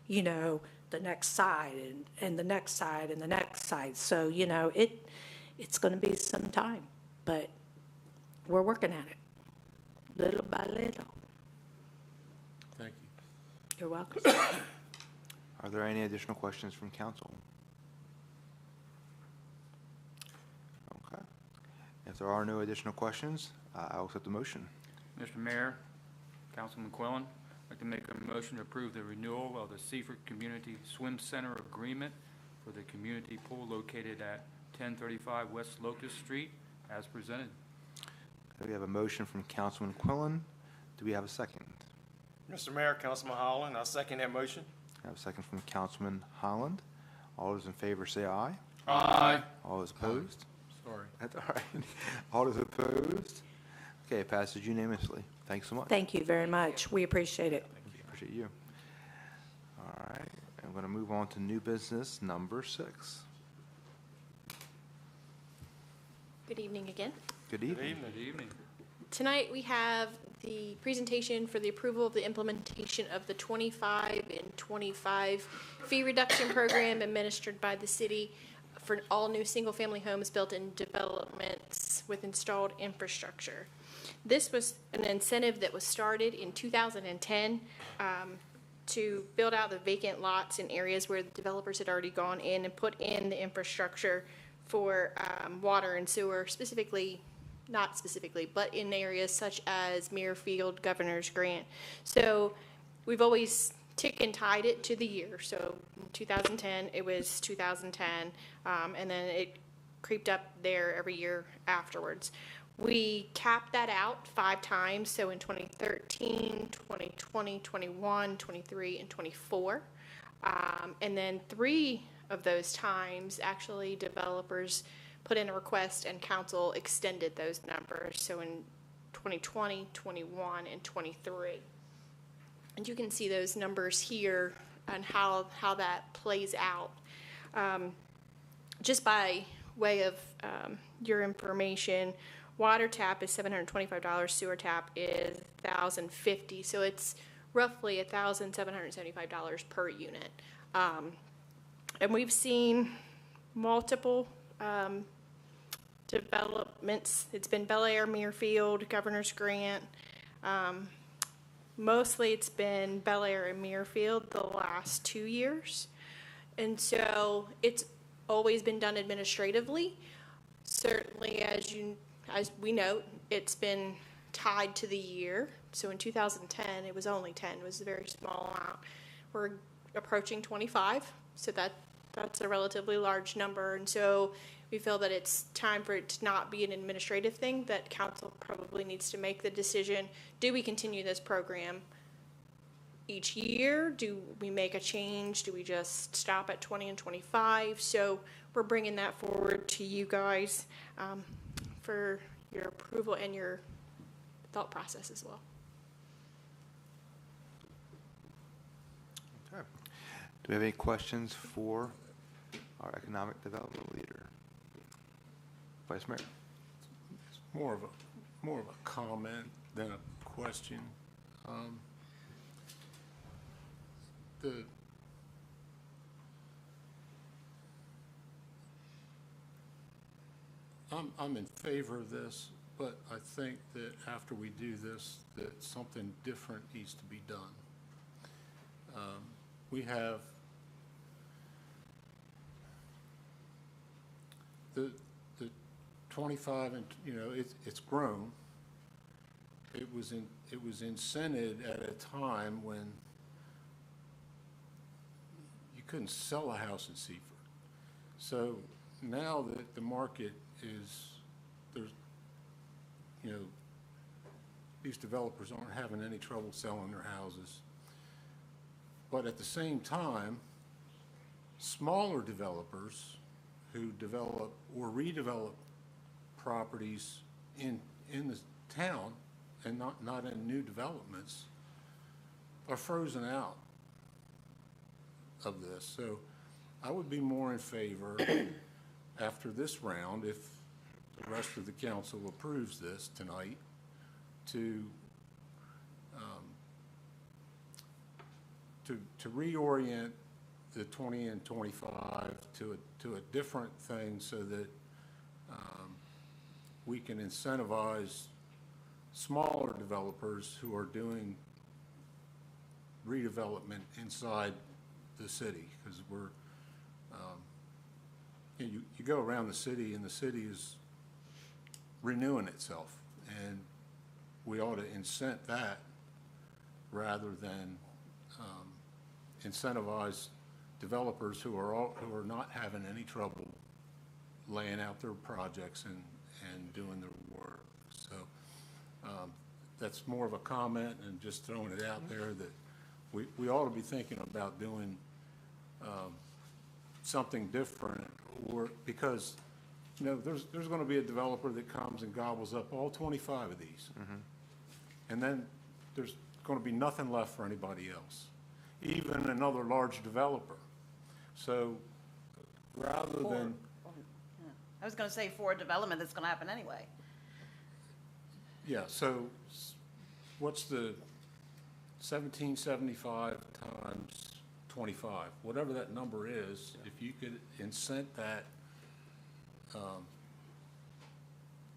the next side and the next side and the next side. So, it's going to be some time, but we're working at it little by little. Thank you. You're welcome. Are there any additional questions from council? Okay. If there are no additional questions, I'll accept the motion. Mr. Mayor, Councilman Quillen, I'd like to make a motion to approve the renewal of the Seaford Community Swim Center Agreement for the community pool located at 1035 West Locust Street as presented. We have a motion from Councilman Quillen. Do we have a second? Mr. Mayor, Councilman Holland, I second that motion. I have a second from Councilman Holland. All those in favor say aye. Aye. All those opposed? Sorry. That's all right. All those opposed? Okay, it passes unanimously. Thanks so much. Thank you very much. We appreciate it. Appreciate you. All right, I'm going to move on to new business number 6. Good evening again. Good evening. Good evening. Tonight, we have the presentation for the approval of the implementation of the 25 and 25 fee reduction program administered by the city for all new single-family homes built in developments with installed infrastructure. This was an incentive that was started in 2010 to build out the vacant lots in areas where the developers had already gone in and put in the infrastructure for water and sewer, not specifically, but in areas such as Muirfield, Governor's Grant. So we've always tick and tied it to the year. So in 2010, it was 2010, and then it creeped up there every year afterwards. We capped that out 5 times, so in 2013, 2020, 21, 23, and 24. And then 3 of those times, actually, developers put in a request, and council extended those numbers. So in 2020, 21, and 23. And you can see those numbers here and how that plays out. Just by way of your information, water tap is $725, sewer tap is $1,050, so it's roughly $1,775 per unit. And we've seen multiple developments. It's been Bel Air, Muirfield, Governor's Grant. Mostly it's been Bel Air and Muirfield the last 2 years. And so it's always been done administratively. Certainly, as we note, it's been tied to the year. So in 2010, it was only 10. It was a very small amount. We're approaching 25, so that's a relatively large number. And so we feel that it's time for it to not be an administrative thing, that council probably needs to make the decision. Do we continue this program each year? Do we make a change? Do we just stop at 20 and 25? So we're bringing that forward to you guys for your approval and your thought process as well. Okay. Do we have any questions for our economic development leader? Vice Mayor. It's more of a comment than a question. I'm in favor of this, but I think that after we do this, that something different needs to be done. We have the 25, and it's grown. It was incented at a time when you couldn't sell a house in Seaford. So now that the market these developers aren't having any trouble selling their houses. But at the same time, smaller developers who develop or redevelop properties in the town and not in new developments are frozen out of this. So I would be more in favor after this round, if the rest of the council approves this tonight, to reorient the 20 and 25 to a different thing, so that we can incentivize smaller developers who are doing redevelopment inside the city, because you go around the city and the city is renewing itself, and we ought to incent that rather than incentivize developers who are not having any trouble laying out their projects and doing their work. So that's more of a comment and just throwing it out there that we ought to be thinking about doing something different, or because there's going to be a developer that comes and gobbles up all 25 of these, and then there's going to be nothing left for anybody else, even another large developer. So rather than I was going to say for development that's going to happen anyway. Yeah, so what's the 1775 times 25, whatever that number is, if you could incent that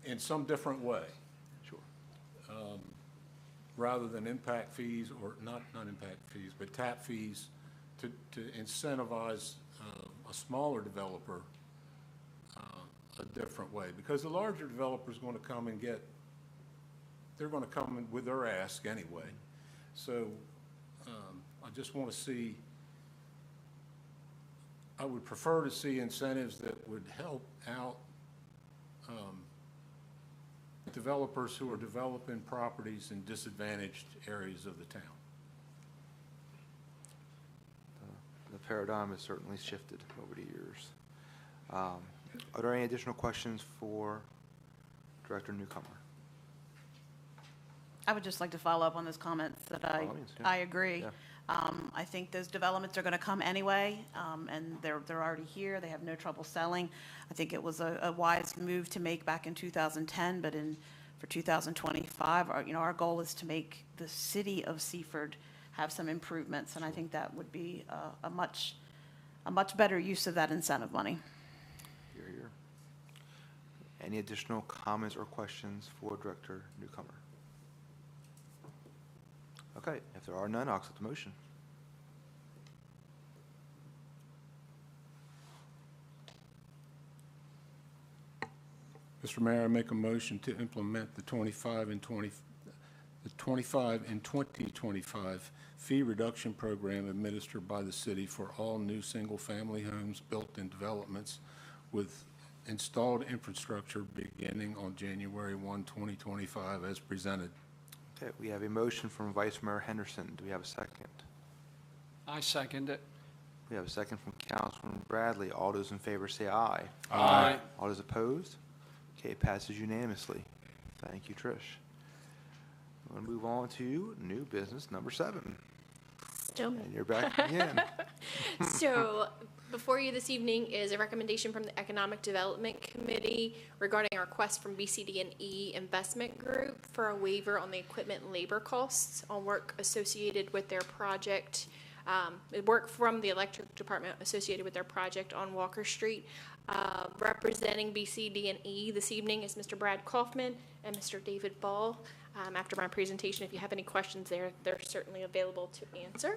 in some different way. Sure. Rather than impact fees, or not impact fees, but tap fees, to incentivize a smaller developer a different way. Because the larger developer is going to come and they're going to come in with their ask anyway. So I just want to see, I would prefer to see incentives that would help out developers who are developing properties in disadvantaged areas of the town. The paradigm has certainly shifted over the years. Are there any additional questions for Director Newcomer? I would just like to follow up on those comments that By all means, yeah. I agree. Yeah. I think those developments are going to come anyway, and they're already here. They have no trouble selling. I think it was a wise move to make back in 2010, but for 2025, our goal is to make the city of Seaford have some improvements, and I think that would be a much better use of that incentive money. Hear, hear. Any additional comments or questions for Director Newcomer? Okay, if there are none, I'll accept the motion. Mr. Mayor, I make a motion to implement the 25 and 2025 fee reduction program administered by the city for all new single-family homes built in developments with installed infrastructure beginning on January 1, 2025 as presented. Okay, we have a motion from Vice Mayor Henderson. Do we have a second? I second it. We have a second from Councilman Bradley. All those in favor say aye. Aye. All those opposed? Okay, it passes unanimously. Thank you, Trish. We'll move on to new business number 7. Still. And you're back again. So before you this evening is a recommendation from the Economic Development Committee regarding a request from BCD&E Investment Group for a waiver on the equipment and labor costs on work associated with their project, work from the electric department associated with their project on Walker Street. Representing BCD&E this evening is Mr. Brad Kaufman and Mr. David Ball. After my presentation, if you have any questions they're certainly available to answer.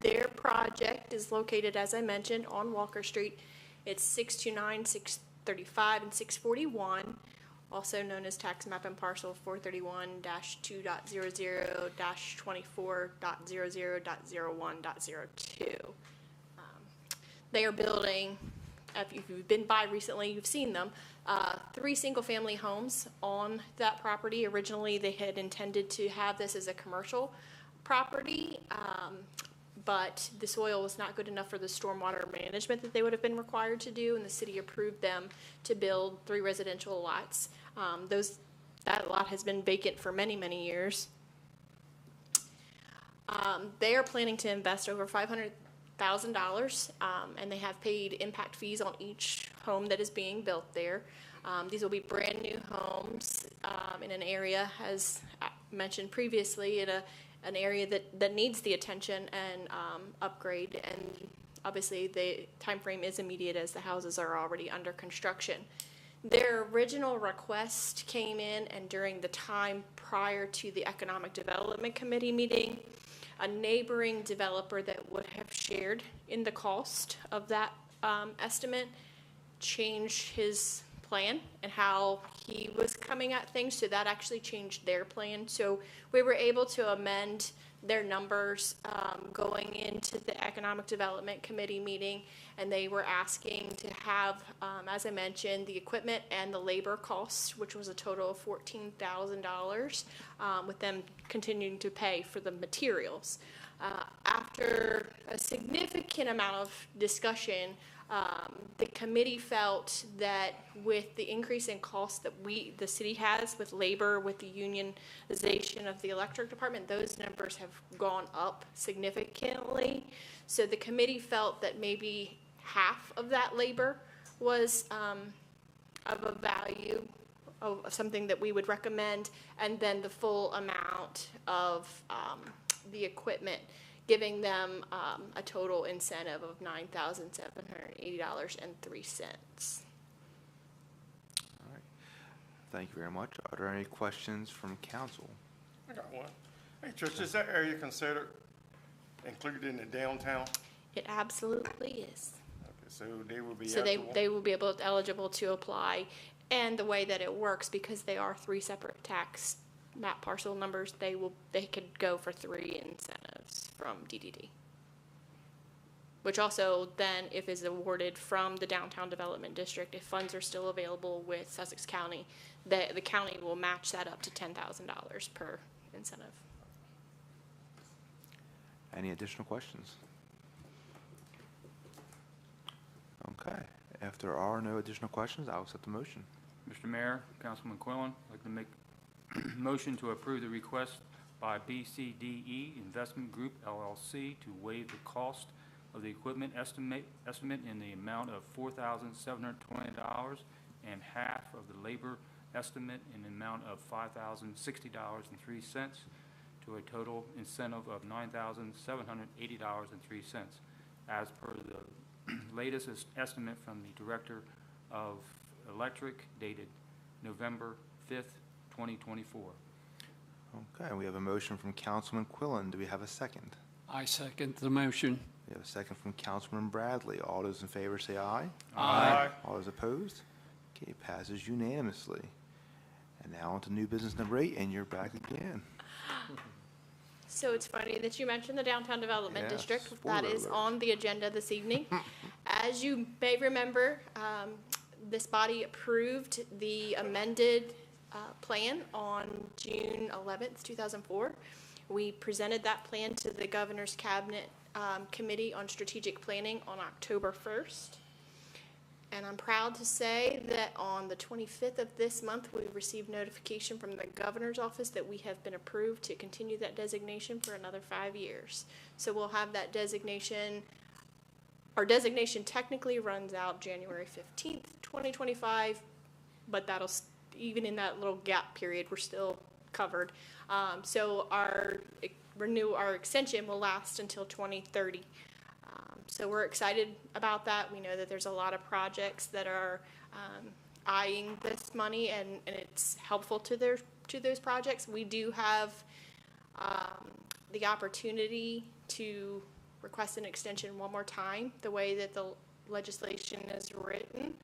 Their project is located, as I mentioned, on Walker Street. It's 629, 635, and 641, also known as tax map and parcel 431-2.00-24.00.01.02. They are building, if you've been by recently, you've seen them, 3 single-family homes on that property. Originally, they had intended to have this as a commercial property, but the soil was not good enough for the stormwater management that they would have been required to do, and the city approved them to build 3 residential lots. That lot has been vacant for many, many years. They are planning to invest over $500,000, and they have paid impact fees on each home that is being built there. These will be brand new homes in an area, as mentioned previously, in an area that needs the attention and upgrade. And obviously, the time frame is immediate as the houses are already under construction. Their original request came in, and during the time prior to the Economic Development Committee meeting, a neighboring developer that would have shared in the cost of that estimate changed his plan and how he was coming at things, so that actually changed their plan. So we were able to amend their numbers going into the Economic Development Committee meeting, and they were asking to have, as I mentioned, the equipment and the labor costs, which was a total of $14,000, with them continuing to pay for the materials. After a significant amount of discussion, the committee felt that with the increase in costs that the city has with labor, with the unionization of the electric department, those numbers have gone up significantly. So the committee felt that maybe half of that labor was of a value of something that we would recommend, and then the full amount of the equipment, giving them a total incentive of $9,780.03. All right. Thank you very much. Are there any questions from council? I got one. Hey, Trish, is that area considered included in the downtown? It absolutely is. Okay, so they will be So they will be eligible to apply, and the way that it works, because they are 3 separate tax map parcel numbers, they could go for 3 incentives from DDD, which also then, if is awarded from the downtown development district, if funds are still available with Sussex County, the county will match that up to $10,000 per incentive. Any additional questions? Okay. If there are no additional questions, I'll accept the motion. Mr. Mayor, Councilman Quillen, I'd like to make motion to approve the request by BCDE Investment Group LLC to waive the cost of the equipment estimate in the amount of $4,720 and half of the labor estimate in the amount of $5,060.03 to a total incentive of $9,780.03 as per the latest estimate from the Director of Electric dated November 5th, 2024. Okay, we have a motion from Councilman Quillen. Do we have a second? I second the motion. We have a second from Councilman Bradley. All those in favor say aye. Aye. All those opposed? Okay, it passes unanimously. And now on to new business number 8, and you're back again. So it's funny that you mentioned the Downtown Development Yeah, District. spoiler That is alert. on the agenda this evening. As you may remember, this body approved the amended plan on June 11th, 2004. We presented that plan to the Governor's Cabinet Committee on Strategic Planning on October 1st. And I'm proud to say that on the 25th of this month, we received notification from the Governor's Office that we have been approved to continue that designation for another 5 years. So we'll have that designation. Our designation technically runs out January 15th, 2025, but even in that little gap period, we're still covered. So our extension will last until 2030. So we're excited about that. We know that there's a lot of projects that are eyeing this money, and it's helpful to those projects. We do have the opportunity to request an extension one more time, the way that the legislation is written.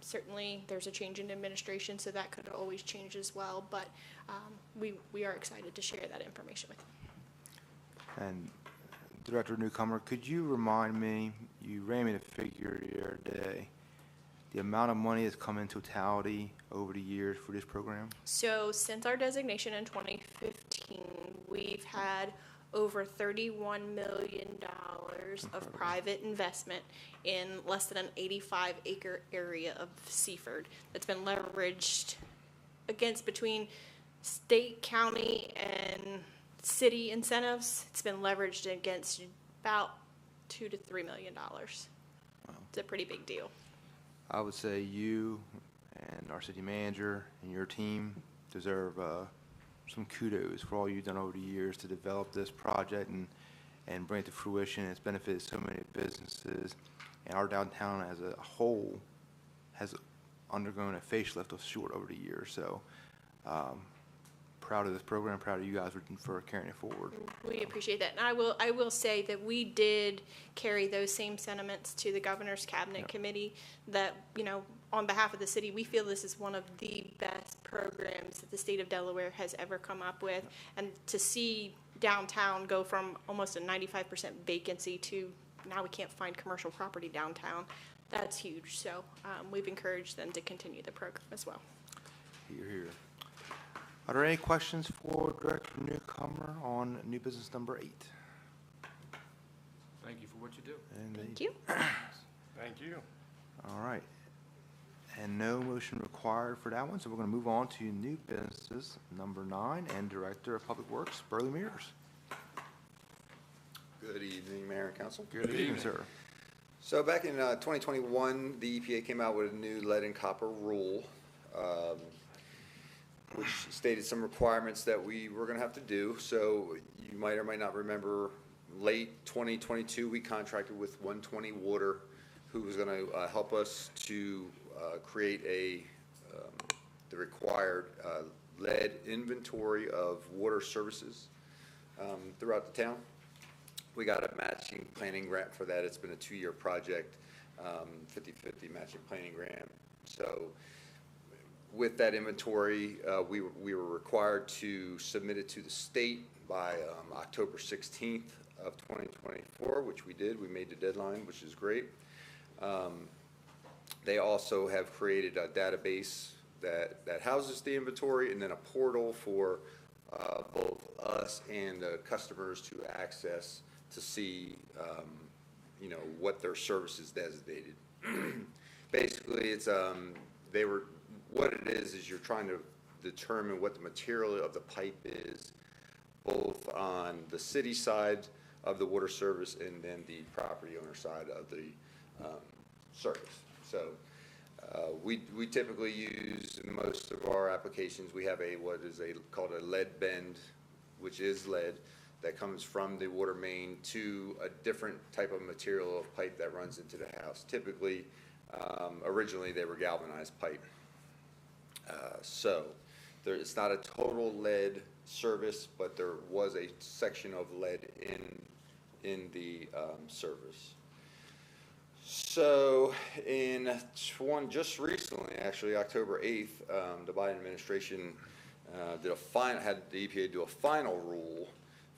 Certainly, there's a change in administration, so that could always change as well, but we are excited to share that information with you. And Director Newcomer, could you remind me, you ran me the figure the other day, the amount of money that's come in totality over the years for this program? So since our designation in 2015, we've had over $31 million of private investment in less than an 85-acre area of Seaford that's been leveraged between state, county, and city incentives. It's been leveraged against about $2 to $3 million. It's a pretty big deal. I would say you and our city manager and your team deserve some kudos for all you've done over the years to develop this project and bring it to fruition. It's benefited so many businesses, and our downtown as a whole has undergone a facelift of sort over the years. So proud of this program, proud of you guys for carrying it forward. We appreciate that. And I will say that we did carry those same sentiments to the Governor's Cabinet Committee, that, on behalf of the city, we feel this is one of the best programs that the state of Delaware has ever come up with. And to see downtown go from almost a 95% vacancy to now we can't find commercial property downtown, that's huge. So we've encouraged them to continue the program as well. Hear, hear. Are there any questions for Director Newcomer on new business number 8? Thank you for what you do. Thank you. Thank you. All right. And no motion required for that one, so we're going to move on to new businesses, number 9, and Director of Public Works, Burley Mears. Good evening, Mayor and Council. Good evening, sir. So back in 2021, the EPA came out with a new lead and copper rule, which stated some requirements that we were going to have to do. So you might or might not remember, late 2022, we contracted with 120 Water, who was going to help us to create the required lead inventory of water services throughout the town. We got a matching planning grant for that. It's been a 2-year project, 50-50 matching planning grant. So with that inventory, we were required to submit it to the state by October 16th of 2024, which we did. We made the deadline, which is great. They also have created a database that houses the inventory, and then a portal for both us and the customers to access to see, what their service is designated. Basically, it's, what it is you're trying to determine what the material of the pipe is, both on the city side of the water service and then the property owner side of the service. So we typically use, in most of our applications, we have what is called a lead bend, which is lead, that comes from the water main to a different type of material of pipe that runs into the house. Typically, originally they were galvanized pipe. So it's not a total lead service, but there was a section of lead in the service. So just recently, actually October 8th, the Biden administration had the EPA do a final rule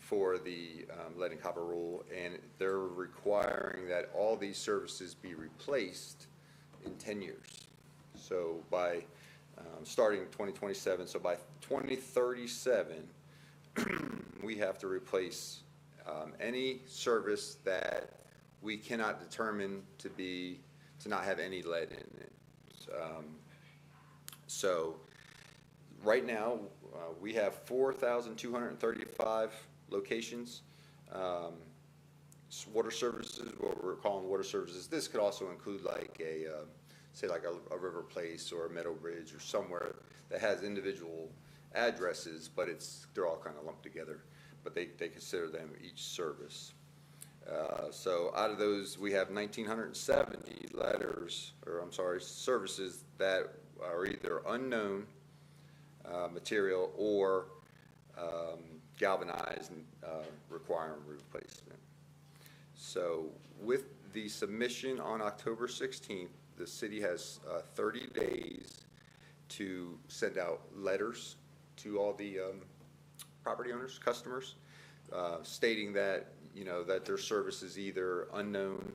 for the lead and copper rule, and they're requiring that all these services be replaced in 10 years. So by starting 2027, so by 2037, we have to replace any service that we cannot determine to not have any lead in it. So right now, we have 4,235 locations. Water services, what we're calling water services. This could also include like say like a River Place or a Meadow Bridge or somewhere that has individual addresses, but they're all kind of lumped together, but they consider them each service. So out of those, we have 1,970 services that are either unknown material or galvanized requiring replacement. So with the submission on October 16th, the city has 30 days to send out letters to all the property owners, customers, stating that, that their service is either unknown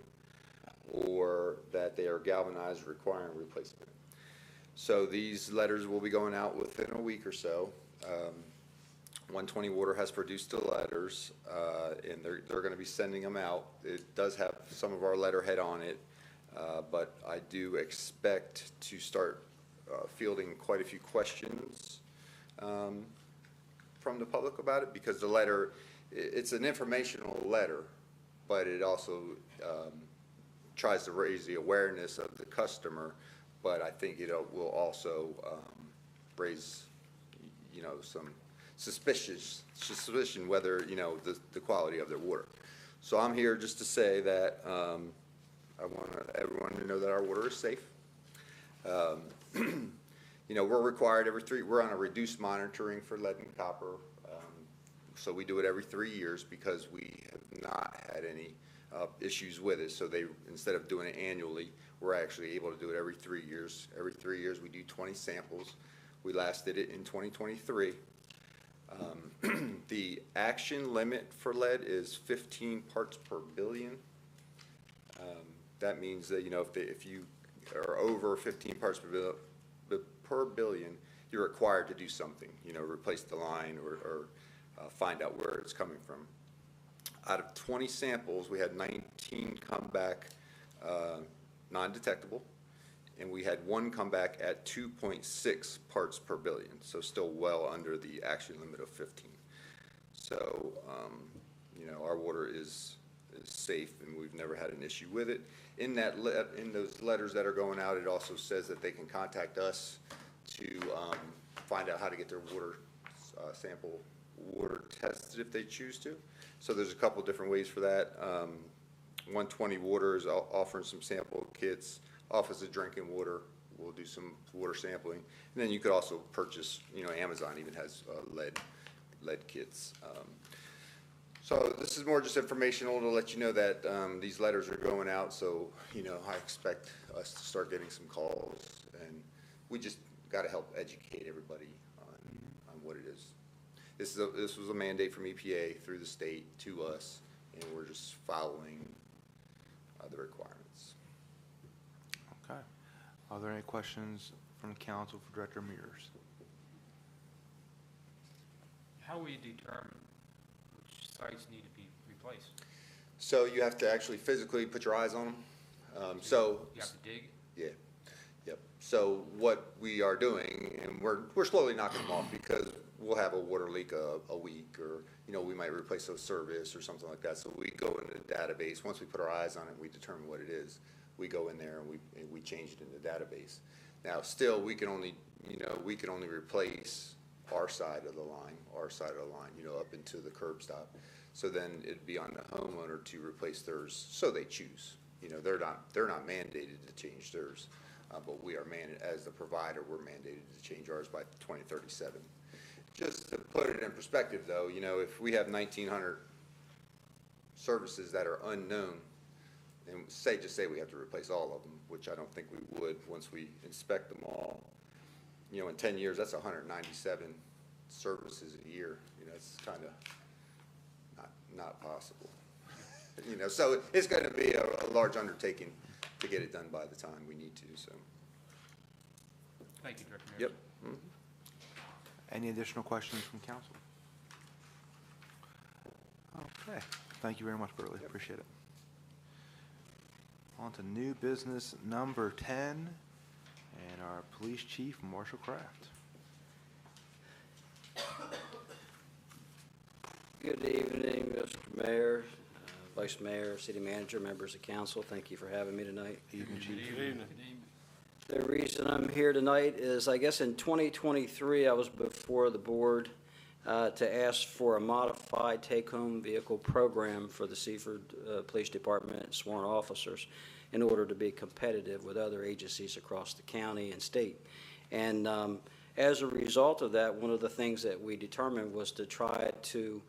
or that they are galvanized requiring replacement. So these letters will be going out within a week or so. 120 Water has produced the letters, and they're going to be sending them out. It does have some of our letterhead on it, but I do expect to start fielding quite a few questions from the public about it, because the letter, it's an informational letter, but it also tries to raise the awareness of the customer, but I think it will also raise, some suspicion whether, the quality of their water. So I'm here just to say that I want everyone to know that our water is safe. We're required we're on a reduced monitoring for lead and copper. So we do it every 3 years because we have not had any issues with it. So instead of doing it annually, we're actually able to do it every 3 years. Every 3 years we do 20 samples. We last did it in 2023. The action limit for lead is 15 parts per billion. That means that, if you are over 15 parts per billion, you're required to do something, replace the line or find out where it's coming from. Out of 20 samples, we had 19 come back non-detectable, and we had one come back at 2.6 parts per billion, so still well under the action limit of 15. So, our water is safe, and we've never had an issue with it. In those letters that are going out, it also says that they can contact us to find out how to get their water sample water tested if they choose to. So there's a couple different ways for that. 120 Water is offering some sample kits. Office of Drinking Water will do some water sampling, and then you could also purchase. Amazon even has lead kits. So this is more just informational to let you know that these letters are going out. So I expect us to start getting some calls, and we just got to help educate everybody on what it is. This was a mandate from EPA through the state to us, and we're just following the requirements. Okay. Are there any questions from the council for Director Mears? How will you determine which sites need to be replaced? So you have to actually physically put your eyes on them. You have to dig? Yeah. So what we are doing, and we're slowly knocking them off, because we'll have a water leak a week, or, you know, we might replace a service or something like that. So we go into the database. Once we put our eyes on it, we determine what it is. We go in there and we change it in the database. Now, still, we can only replace our side of the line, you know, up into the curb stop. So then it'd be on the homeowner to replace theirs, so they choose. You know, they're not mandated to change theirs, but we are as the provider, we're mandated to change ours by 2037. Just to put it in perspective, though, you know, if we have 1,900 services that are unknown, and just say we have to replace all of them, which I don't think we would once we inspect them all. You know, in 10 years, that's 197 services a year. You know, it's kind of not possible. You know, so it's going to be a large undertaking to get it done by the time we need to. So. Thank you, Director. Yep. Any additional questions from council? Okay. Thank you very much, Burley. Appreciate it. On to new business number 10, and our police chief, Marshall Kraft. Good evening, Mr. Mayor, Vice Mayor, City Manager, members of council. Thank you for having me tonight. Evening, Chief. Good evening. The reason I'm here tonight is, I guess in 2023, I was before the board to ask for a modified take-home vehicle program for the Seaford Police Department sworn officers in order to be competitive with other agencies across the county and state. And as a result of that, one of the things that we determined was to try to,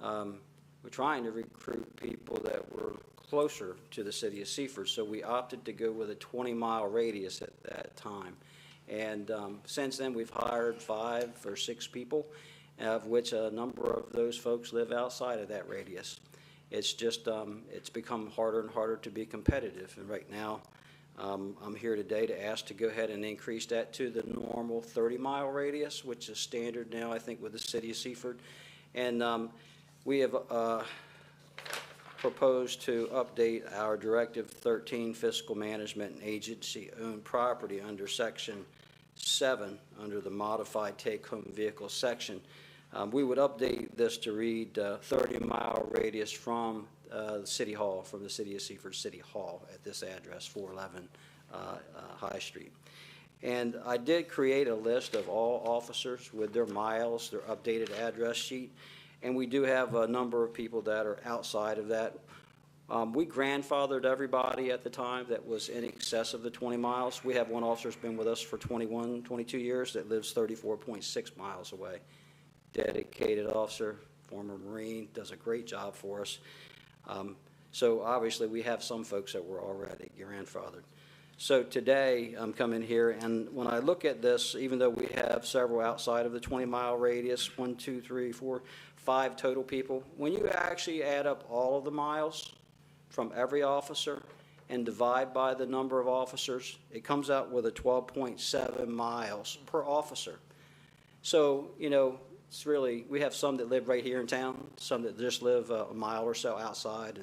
we're trying to recruit people that were closer to the city of Seaford. So we opted to go with a 20-mile radius at that time. And since then, we've hired 5 or 6 people, of which a number of those folks live outside of that radius. It's just, it's become harder and harder to be competitive. And right now, I'm here today to ask to go ahead and increase that to the normal 30-mile radius, which is standard now, I think, with the city of Seaford. And we have proposed to update our Directive 13 fiscal management and agency-owned property under Section 7, under the modified take-home vehicle section. We would update this to read 30-mile radius from the City Hall, from the City of Seaford City Hall at this address, 411 High Street. And I did create a list of all officers with their miles, their updated address sheet, and we do have a number of people that are outside of that. We grandfathered everybody at the time that was in excess of the 20 miles. We have one officer who's been with us for 21, 22 years that lives 34.6 miles away. Dedicated officer, former Marine, does a great job for us. So obviously we have some folks that were already grandfathered. So today I'm coming here, and when I look at this, even though we have several outside of the 20-mile radius, 1, 2, 3, 4, 5 total people, when you actually add up all of the miles from every officer and divide by the number of officers, it comes out with a 12.7 miles per officer. So, you know, it's really, we have some that live right here in town, some that just live a mile or so outside,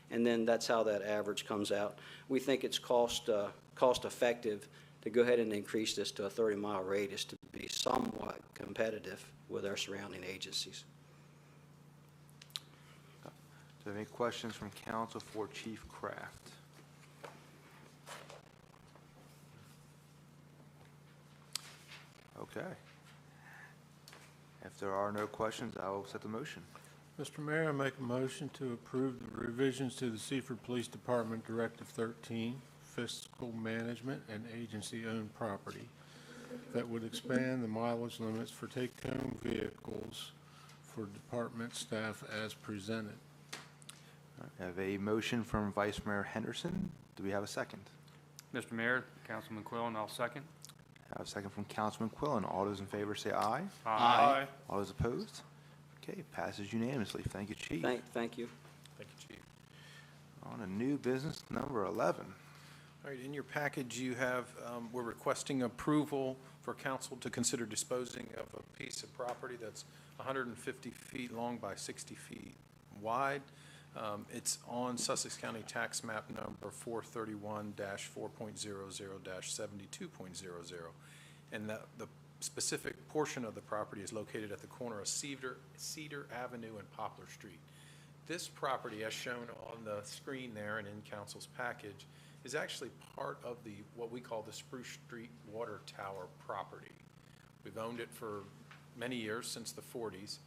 and then that's how that average comes out. We think it's cost effective to go ahead and increase this to a 30-mile radius to be somewhat competitive with our surrounding agencies. Do you have any questions from council for Chief Kraft? Okay. If there are no questions, I will set the motion. Mr. Mayor, I make a motion to approve the revisions to the Seaford Police Department Directive 13, fiscal management and agency-owned property, that would expand the mileage limits for take-home vehicles for department staff as presented. I have a motion from Vice Mayor Henderson. Do we have a second? Mr. Mayor, Councilman Quillen, I'll second. I have a second from Councilman Quillen. All those in favor say aye. Aye. All those opposed? Okay, passes unanimously. Thank you, Chief. Thank you. Thank you, Chief. On to new business number 11. All right, in your package, you have, we're requesting approval for council to consider disposing of a piece of property that's 150 feet long by 60 feet wide. It's on Sussex County Tax Map number 431-4.00-72.00. And the specific portion of the property is located at the corner of Cedar Avenue and Poplar Street. This property, as shown on the screen there and in council's package, is actually part of what we call the Spruce Street Water Tower property. We've owned it for many years, since the 40s.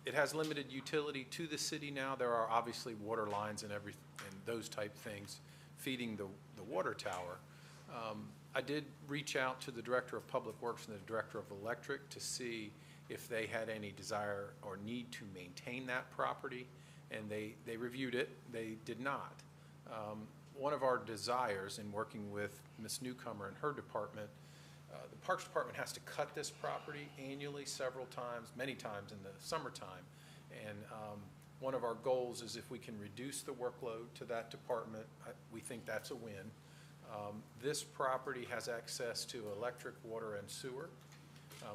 It has limited utility to the city now. There are obviously water lines and those type things feeding the water tower. I did reach out to the Director of Public Works and the Director of Electric to see if they had any desire or need to maintain that property, and they reviewed it. They did not. One of our desires in working with Ms. Newcomer and her department, the Parks Department has to cut this property annually several times, many times in the summertime. And one of our goals is if we can reduce the workload to that department, we think that's a win. This property has access to electric, water, and sewer.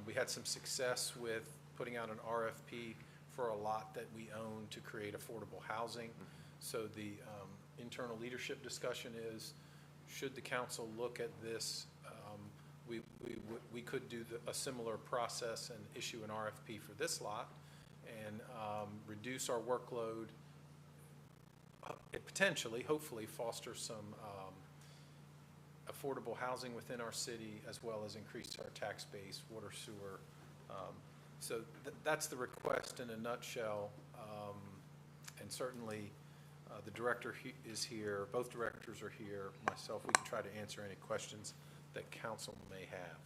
We had some success with putting out an RFP for a lot that we own to create affordable housing. So the internal leadership discussion is, should the council look at this, we could do a similar process and issue an RFP for this lot and reduce our workload, potentially, hopefully foster some affordable housing within our city, as well as increase our tax base, water, sewer. So that's the request in a nutshell. And certainly the director is here, both directors are here, myself. We can try to answer any questions that council may have.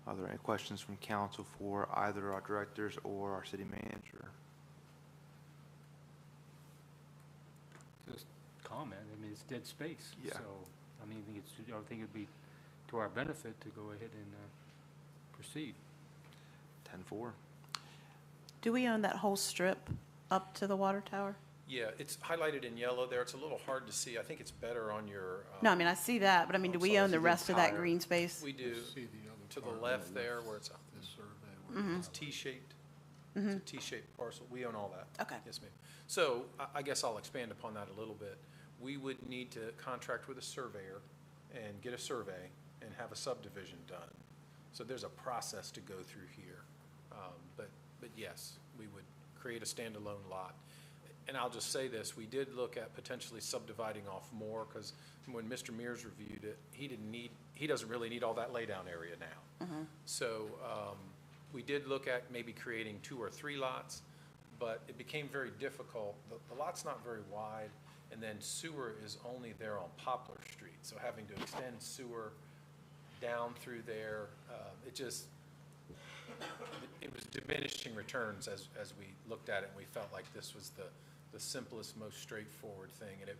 Are there any questions from council for either our directors or our city manager? Just comment, I mean, it's dead space. Yeah. So, I mean, I think it'd be to our benefit to go ahead and proceed. 10-4. Do we own that whole strip up to the water tower? Yeah, it's highlighted in yellow there. It's a little hard to see. I think it's better on your. No, I mean, I see that, but I mean, do we own the rest of that green space? We do. To the left there where it's it's T-shaped. It's a T-shaped parcel. We own all that. Okay. Yes, ma'am. So I guess I'll expand upon that a little bit. We would need to contract with a surveyor and get a survey and have a subdivision done. So there's a process to go through here. But yes, we would create a standalone lot. And I'll just say this, we did look at potentially subdividing off more, because when Mr. Mears reviewed it, he doesn't really need all that laydown area now. So we did look at maybe creating 2 or 3 lots, but it became very difficult. The lot's not very wide, and then sewer is only there on Poplar Street. So having to extend sewer down through there, it was diminishing returns as we looked at it, and we felt like this was the simplest, most straightforward thing. And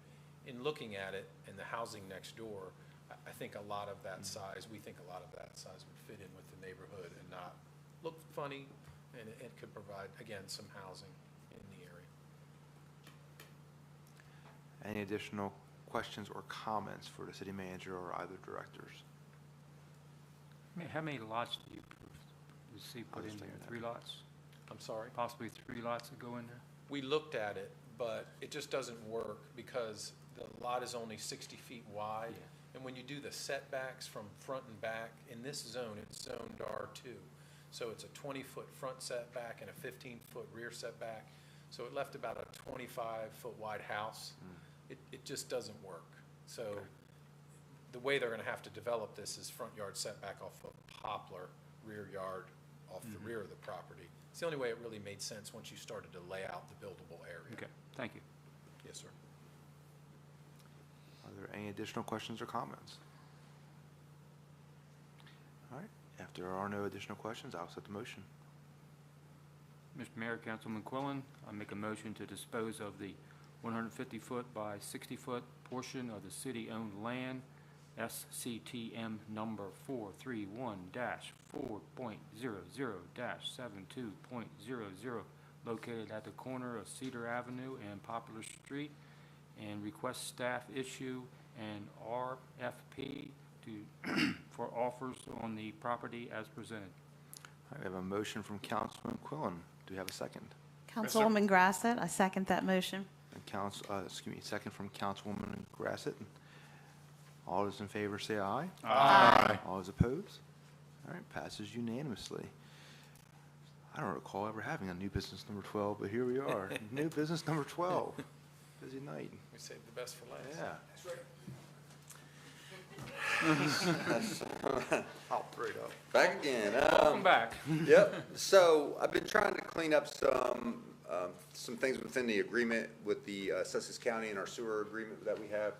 in looking at it and the housing next door, I think a lot of that size, we think a lot of that size would fit in with the neighborhood and not look funny, and it could provide, again, some housing in the area. Any additional questions or comments for the city manager or either directors? How many lots do you see put in there? 3 lots? I'm sorry? Possibly 3 lots that go in there? We looked at it, but it just doesn't work because the lot is only 60 feet wide. And when you do the setbacks from front and back, in this zone, it's zoned R2. So it's a 20-foot front setback and a 15-foot rear setback. So it left about a 25-foot wide house. It just doesn't work. So the way they're going to have to develop this is front yard setback off of Poplar, rear yard off the rear of the property. It's the only way it really made sense once you started to lay out the buildable area. Okay, thank you. Yes, sir. Are there any additional questions or comments? All right, if there are no additional questions, I'll accept the motion. Mr. Mayor, Councilman Quillen, I make a motion to dispose of the 150-foot by 60-foot portion of the city-owned land, SCTM number 431-4.00-72.00, located at the corner of Cedar Avenue and Poplar Street, and request staff issue an RFP for offers on the property as presented. All right, we have a motion from Councilman Quillen. Do we have a second? Councilwoman Grassett, I second that motion. And second from Councilwoman Grassett. All those in favor say aye. Aye. All those opposed? All right, passes unanimously. I don't recall ever having a new business number 12, but here we are. New business number 12. Busy night. We saved the best for last. Yeah. I'll throw it up. Back again. Welcome back. Yep. So I've been trying to clean up some things within the agreement with the Sussex County and our sewer agreement that we have.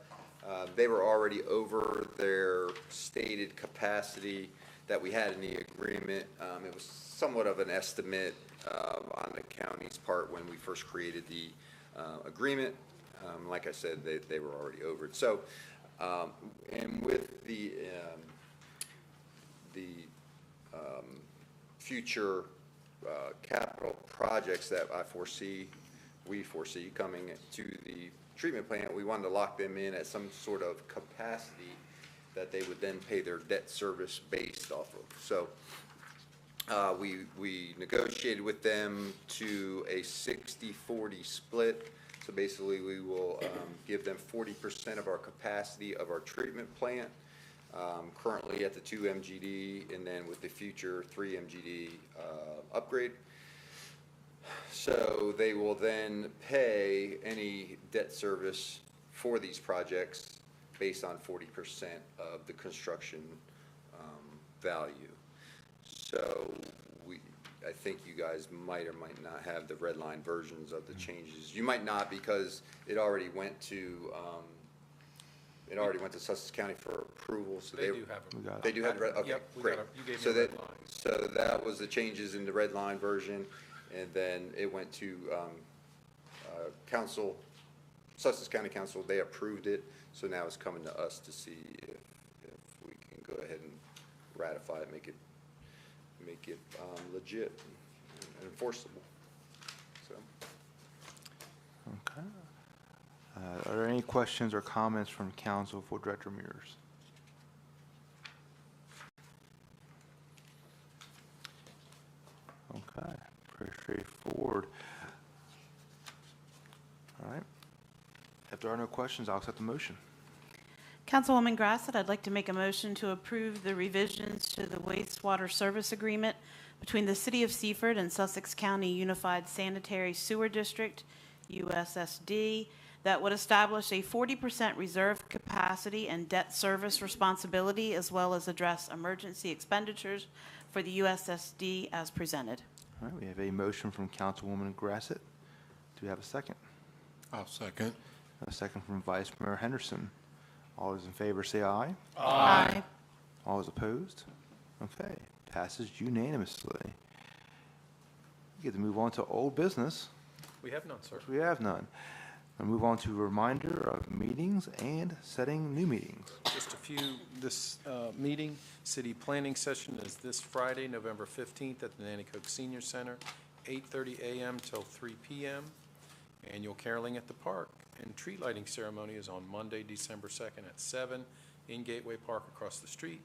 They were already over their stated capacity that we had in the agreement. It was somewhat of an estimate on the county's part when we first created the agreement. Like I said, they were already over it. So, and with the future capital projects that we foresee coming to the treatment plant, we wanted to lock them in at some sort of capacity that they would then pay their debt service based off of. So we negotiated with them to a 60-40 split. So basically, we will give them 40% of our capacity of our treatment plant, currently at the 2 MGD, and then with the future 3 MGD upgrade. So they will then pay any debt service for these projects based on 40% of the construction value. So I think you guys might or might not have the red line versions of the changes. You might not, because it already went to Sussex County for approval. So They do have them. They do have, okay, Yep, great. you gave me So a red that, line. so that was the changes in the red line version, and then it went to council, Sussex County Council. They approved it, so now it's coming to us to see if we can go ahead and ratify it, make it legit and enforceable. So. Okay. Are there any questions or comments from council for Director Mears? Okay, pretty straightforward. All right. If there are no questions, I'll accept the motion. Councilwoman Grassett, I'd like to make a motion to approve the revisions to the wastewater service agreement between the City of Seaford and Sussex County Unified Sanitary Sewer District, USSD, that would establish a 40% reserve capacity and debt service responsibility, as well as address emergency expenditures for the USSD as presented. All right, we have a motion from Councilwoman Grassett. Do we have a second? I'll second. A second from Vice Mayor Henderson. All those in favor say aye. Aye. All those opposed? Okay, passes unanimously. We get to move on to old business. We have none, sir. We have none. We'll move on to a reminder of meetings and setting new meetings. Just a few, this meeting, city planning session is this Friday, November 15th at the Nanticoke Senior Center, 8:30 a.m. till 3 p.m. Annual caroling at the park and tree lighting ceremony is on Monday, December 2nd at 7 in Gateway Park across the street.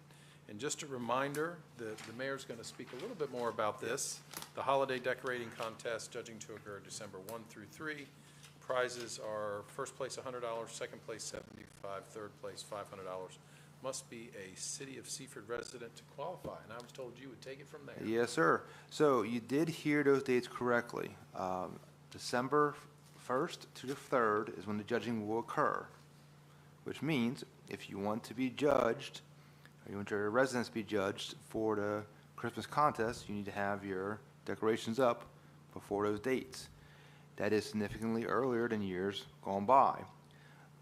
And just a reminder, the mayor's going to speak a little bit more about this. The holiday decorating contest, judging to occur December 1 through 3. Prizes are first place $100, second place $75, third place $500. Must be a City of Seaford resident to qualify, and I was told you would take it from there. Yes, sir. So you did hear those dates correctly. December 1st to the 3rd is when the judging will occur, which means if you want to be judged, or you want your residents to be judged for the Christmas contest, you need to have your decorations up before those dates. That is significantly earlier than years gone by.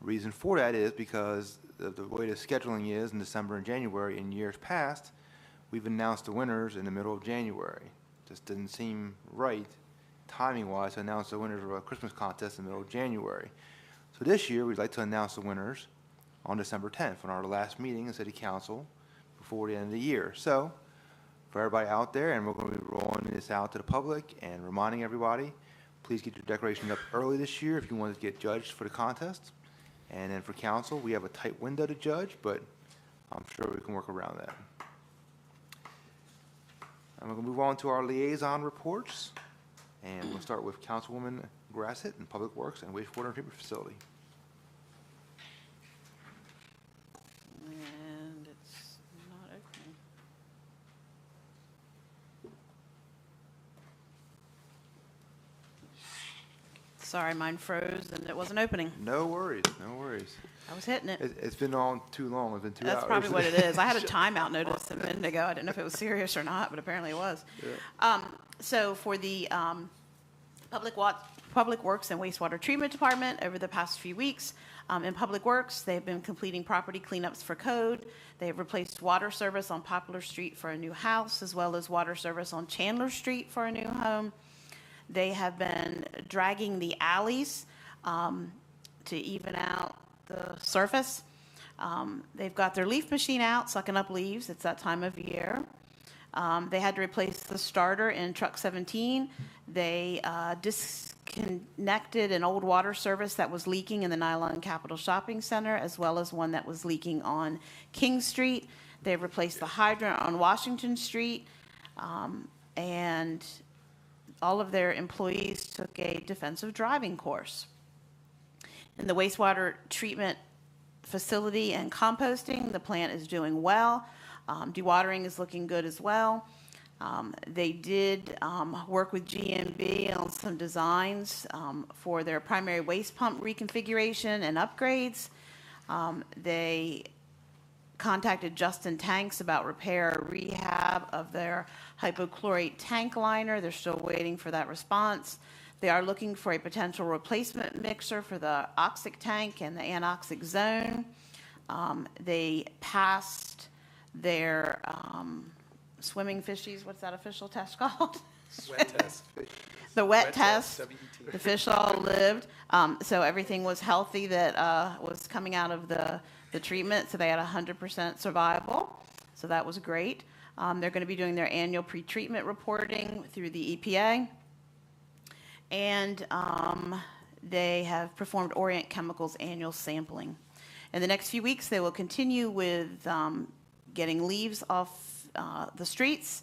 Reason for that is because of the way the scheduling is in December and January. In years past, we've announced the winners in the middle of January. Just didn't seem right timing-wise to announce the winners of a Christmas contest in the middle of January. So this year, we'd like to announce the winners on December 10th, on our last meeting in City Council before the end of the year. So for everybody out there, and we're going to be rolling this out to the public and reminding everybody, please get your decorations up early this year if you want to get judged for the contest. And then for council, we have a tight window to judge, but I'm sure we can work around that. I'm going to move on to our liaison reports. And we'll start with Councilwoman Grassett in Public Works and Wastewater Treatment Facility. And it's not opening. Sorry, mine froze and it wasn't opening. No worries, no worries. I was hitting it. It's been on too long. It's been 2 hours. That's probably what it is. I had a timeout notice a minute ago. I didn't know if it was serious or not, but apparently it was. Yeah. So for the Public Works and Wastewater Treatment Department, over the past few weeks, in Public Works, they've been completing property cleanups for code. They have replaced water service on Poplar Street for a new house, as well as water service on Chandler Street for a new home. They have been dragging the alleys to even out the surface. They've got their leaf machine out, sucking up leaves. It's that time of year. They had to replace the starter in truck 17. They disconnected an old water service that was leaking in the Nylon Capital Shopping Center, as well as one that was leaking on King Street. They've replaced the hydrant on Washington Street, and all of their employees took a defensive driving course. In the wastewater treatment facility and composting, the plant is doing well. Dewatering is looking good as well. They did work with GMB on some designs for their primary waste pump reconfiguration and upgrades. They contacted Justin Tanks about repair or rehab of their hypochlorite tank liner. They're still waiting for that response. They are looking for a potential replacement mixer for the oxic tank and the anoxic zone. They passed their swimming fishies, what's that official test called? Wet test. The wet test. WET. The fish all lived. So everything was healthy that was coming out of the treatment. So they had 100% survival. So that was great. They're going to be doing their annual pre-treatment reporting through the EPA. And they have performed Orient Chemicals annual sampling. In the next few weeks, they will continue with getting leaves off the streets.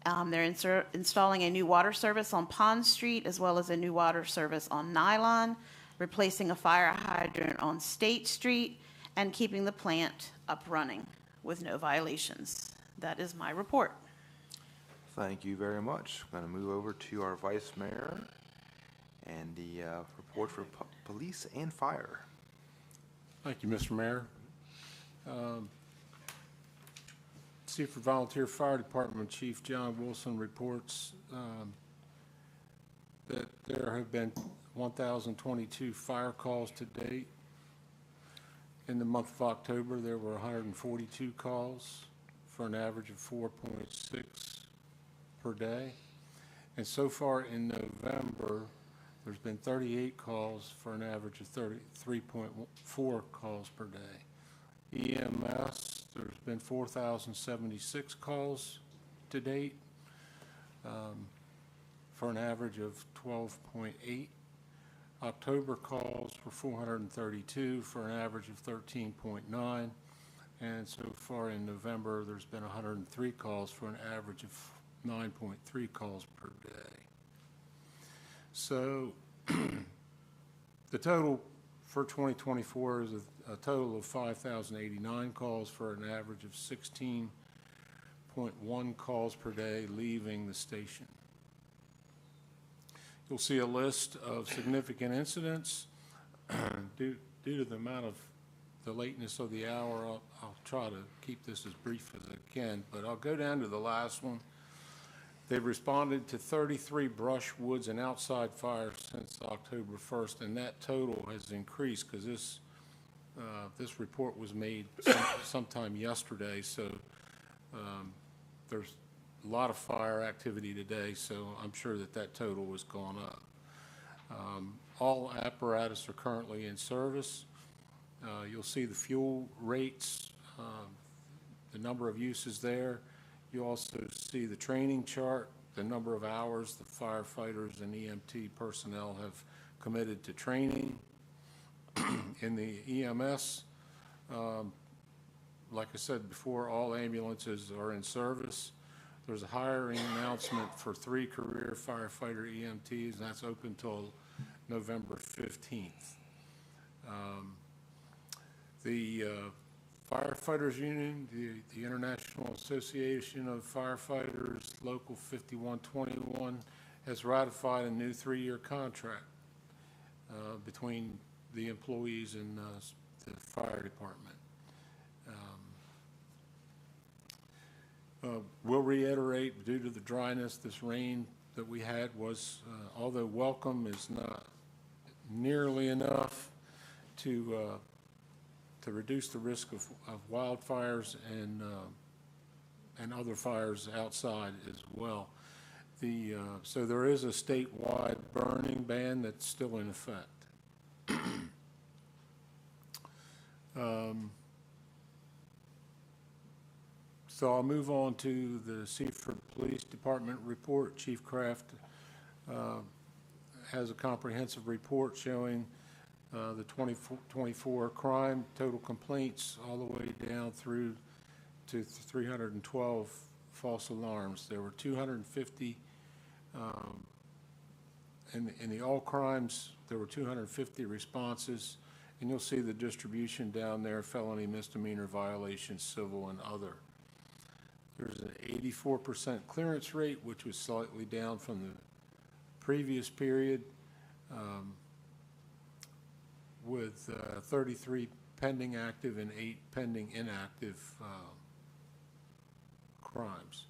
They're installing a new water service on Pond Street, as well as a new water service on Nylon, replacing a fire hydrant on State Street, and keeping the plant up running with no violations. That is my report. Thank you very much. I'm going to move over to our Vice Mayor and the report for police and fire. Thank you, Mr. Mayor. Seaford Volunteer Fire Department Chief John Wilson reports that there have been 1,022 fire calls to date. In the month of October, there were 142 calls for an average of 4.6 per day. And so far in November, there's been 38 calls for an average of 33.4 calls per day. EMS, there's been 4,076 calls to date for an average of 12.8. October calls were 432 for an average of 13.9. And so far in November, there's been 103 calls for an average of 9.3 calls per day. So the total for 2024 is a total of 5,089 calls for an average of 16.1 calls per day leaving the station. You'll see a list of significant incidents. Due to the amount of the lateness of the hour, I'll try to keep this as brief as I can, but I'll go down to the last one. They've responded to 33 brush, woods, and outside fires since October 1st, and that total has increased because this report was made sometime yesterday, so there's a lot of fire activity today, so I'm sure that total has gone up. All apparatus are currently in service. You'll see the fuel rates, the number of uses there. You also see the training chart, the number of hours the firefighters and EMT personnel have committed to training. In the EMS, like I said before, all ambulances are in service. there's a hiring announcement for 3 career firefighter EMTs, and that's open till November 15th. The Firefighters Union, the International Association of Firefighters, Local 5121, has ratified a new 3-year contract between the employees and the fire department. We'll reiterate, due to the dryness, this rain that we had was, although welcome, is not nearly enough to reduce the risk of wildfires and other fires outside as well. So there is a statewide burning ban that's still in effect. So I'll move on to the Seaford Police Department report. Chief Kraft has a comprehensive report showing the 2024 crime total complaints all the way down through to 312 false alarms. There were 250 in the all crimes. There were 250 responses, and you'll see the distribution down there: felony, misdemeanor, violations, civil, and other. There's an 84% clearance rate, which was slightly down from the previous period, with 33 pending active and 8 pending inactive crimes.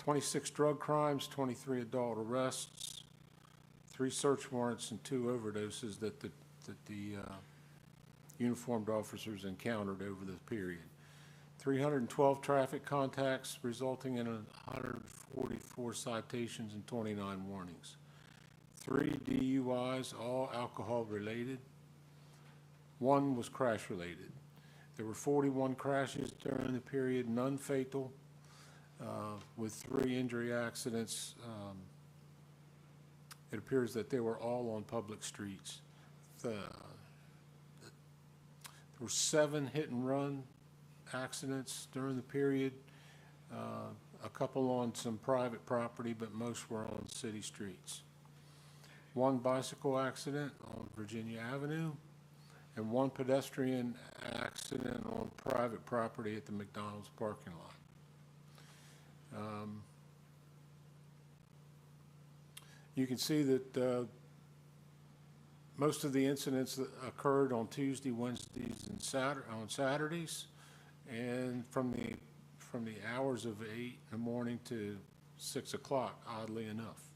26 drug crimes, 23 adult arrests, 3 search warrants, and 2 overdoses that the uniformed officers encountered over the period. 312 traffic contacts, resulting in 144 citations and 29 warnings. 3 DUIs, all alcohol related. 1 was crash related. There were 41 crashes during the period, none fatal, with 3 injury accidents. It appears that they were all on public streets. There were 7 hit and run accidents during the period, a couple on some private property, but most were on city streets. 1 bicycle accident on Virginia Avenue, and 1 pedestrian accident on private property at the McDonald's parking lot. You can see that most of the incidents that occurred on Tuesday, Wednesdays, and Saturdays, and from the hours of 8 in the morning to 6 o'clock, oddly enough.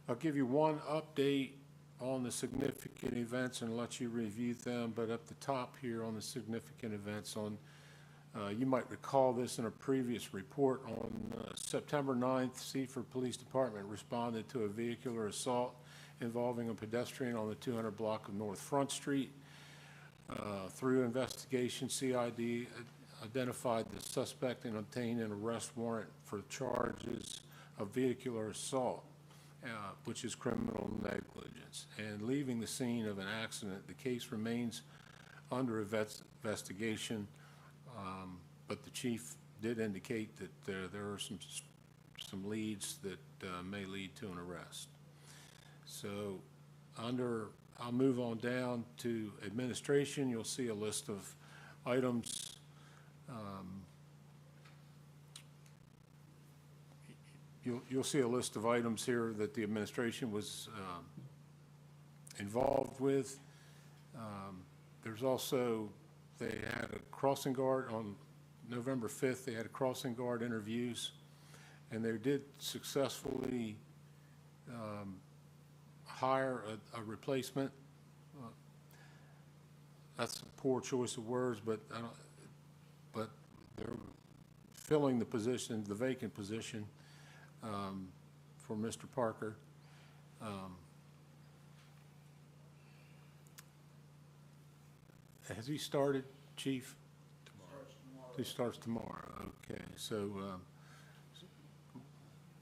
I'll give you one update on the significant events and let you review them, but up the top here on the significant events, you might recall this in a previous report. On September 9th, Seaford Police Department responded to a vehicular assault involving a pedestrian on the 200 block of North Front Street. Through investigation, CID identified the suspect and obtained an arrest warrant for charges of vehicular assault, which is criminal negligence, and leaving the scene of an accident. The case remains under investigation, but the chief did indicate that there are some leads that may lead to an arrest. So I'll move on down to administration. You'll see a list of items. You'll see a list of items here that the administration was involved with. There's also, they had a crossing guard on November 5th. They had a crossing guard interviews, and they did successfully hire a replacement. That's a poor choice of words, but they're filling the position, the vacant position, for Mr. Parker. Has he started, Chief? He starts tomorrow. Okay, so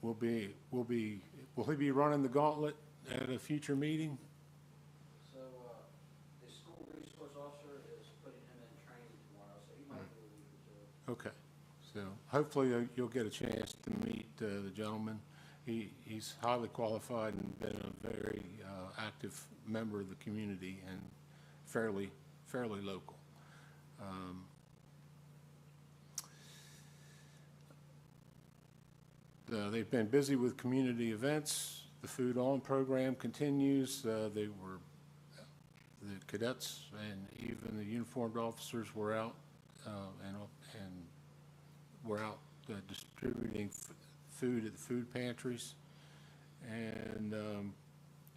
will he be running the gauntlet at a future meeting? So the school resource officer is putting him in training tomorrow, so he might be able to. Okay, so hopefully you'll get a chance to meet the gentleman. He's highly qualified and been a very active member of the community and fairly local. They've been busy with community events. The Food On program continues. The cadets and even the uniformed officers were out and were out distributing food at the food pantries, and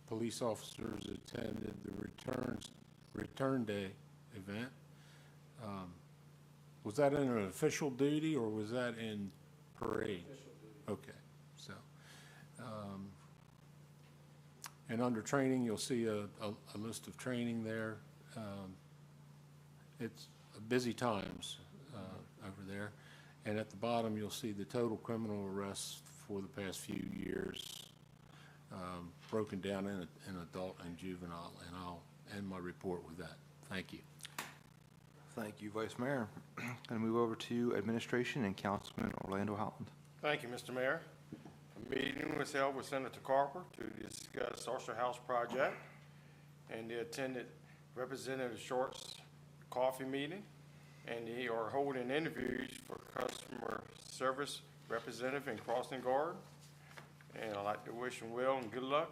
police officers attended the return day event. Was that in an official duty or was that in parade? Okay, so, and under training, you'll see a list of training there. It's busy times over there. And at the bottom, you'll see the total criminal arrests for the past few years, broken down in adult and juvenile, and I'll end my report with that. Thank you. Thank you, Vice Mayor. Going to move over to Administration and Councilman Orlando Holland. Thank you, Mr. Mayor. A meeting was held with Senator Carper to discuss Ulster House project, and they attended Representative Short's coffee meeting, and they are holding interviews for customer service representative and crossing guard. And I'd like to wish them well and good luck.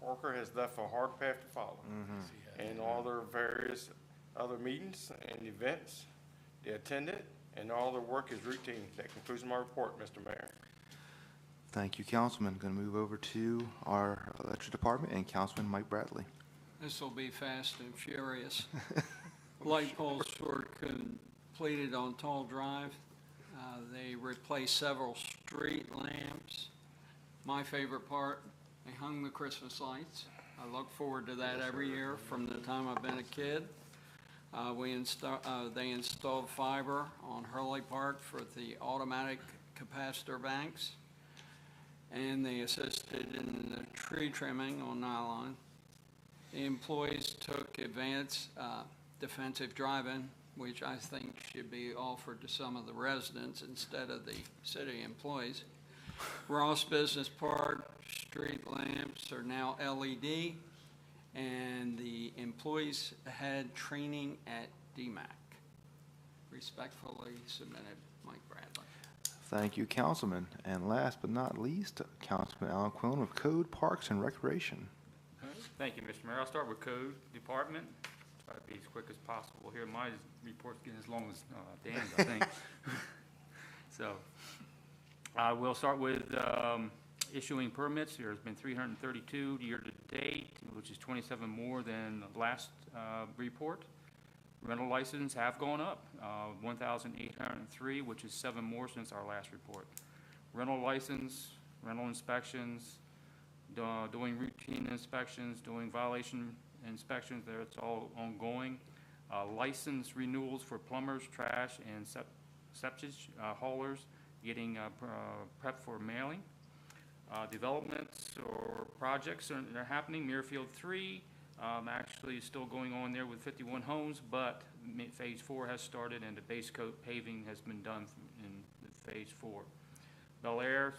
Parker has left a hard path to follow. And all their various other meetings and events they attended, and all their work is routine. That concludes my report, Mr. Mayor. Thank you, Councilman. Going to move over to our Electric Department and Councilman Mike Bradley. This will be fast and furious. Light poles were completed on Tall Drive. They replaced several street lamps. My favorite part, they hung the Christmas lights. I look forward to that every year from the time I've been a kid. They installed fiber on Hurley Park for the automatic capacitor banks, and they assisted in the tree trimming on nylon. The employees took advanced defensive driving, which I think should be offered to some of the residents instead of the city employees. Ross Business Park street lamps are now LED, and the employees had training at DMAC. Respectfully submitted, Mike Bradley. Thank you, Councilman. And last but not least, Councilman Alan Quillen of Code, Parks, and Recreation. Thank you, Mr. Mayor. I'll start with Code Department. Try to be as quick as possible here. My report's getting as long as Dan's, I think. So I will start with issuing permits. There's been 332 year to date, which is 27 more than the last report. Rental licenses have gone up, 1,803, which is 7 more since our last report. Rental license, rental inspections, doing routine inspections, doing violation inspections, there it's all ongoing. License renewals for plumbers, trash, and septic haulers, getting prepped for mailing. Developments or projects are happening. Muirfield 3 actually still going on there with 51 homes, but phase 4 has started and the base coat paving has been done in phase 4. Bel Air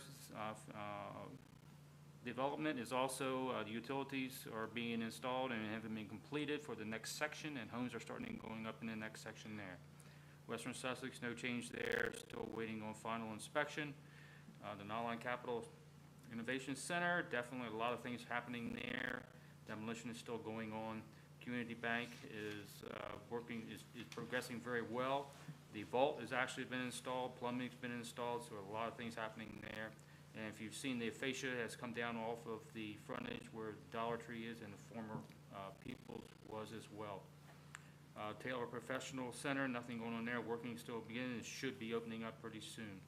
development is also, the utilities are being installed and haven't been completed for the next section, and homes are starting going up in the next section there. Western Sussex, no change there, still waiting on final inspection. The Nylon Capital Innovation Center, definitely a lot of things happening there. Demolition is still going on. Community Bank is is progressing very well. The vault has actually been installed, plumbing's been installed, so a lot of things happening there. And if you've seen, the fascia has come down off of the frontage where Dollar Tree is and the former People's was as well. Taylor Professional Center, nothing going on there, working still beginning, it should be opening up pretty soon.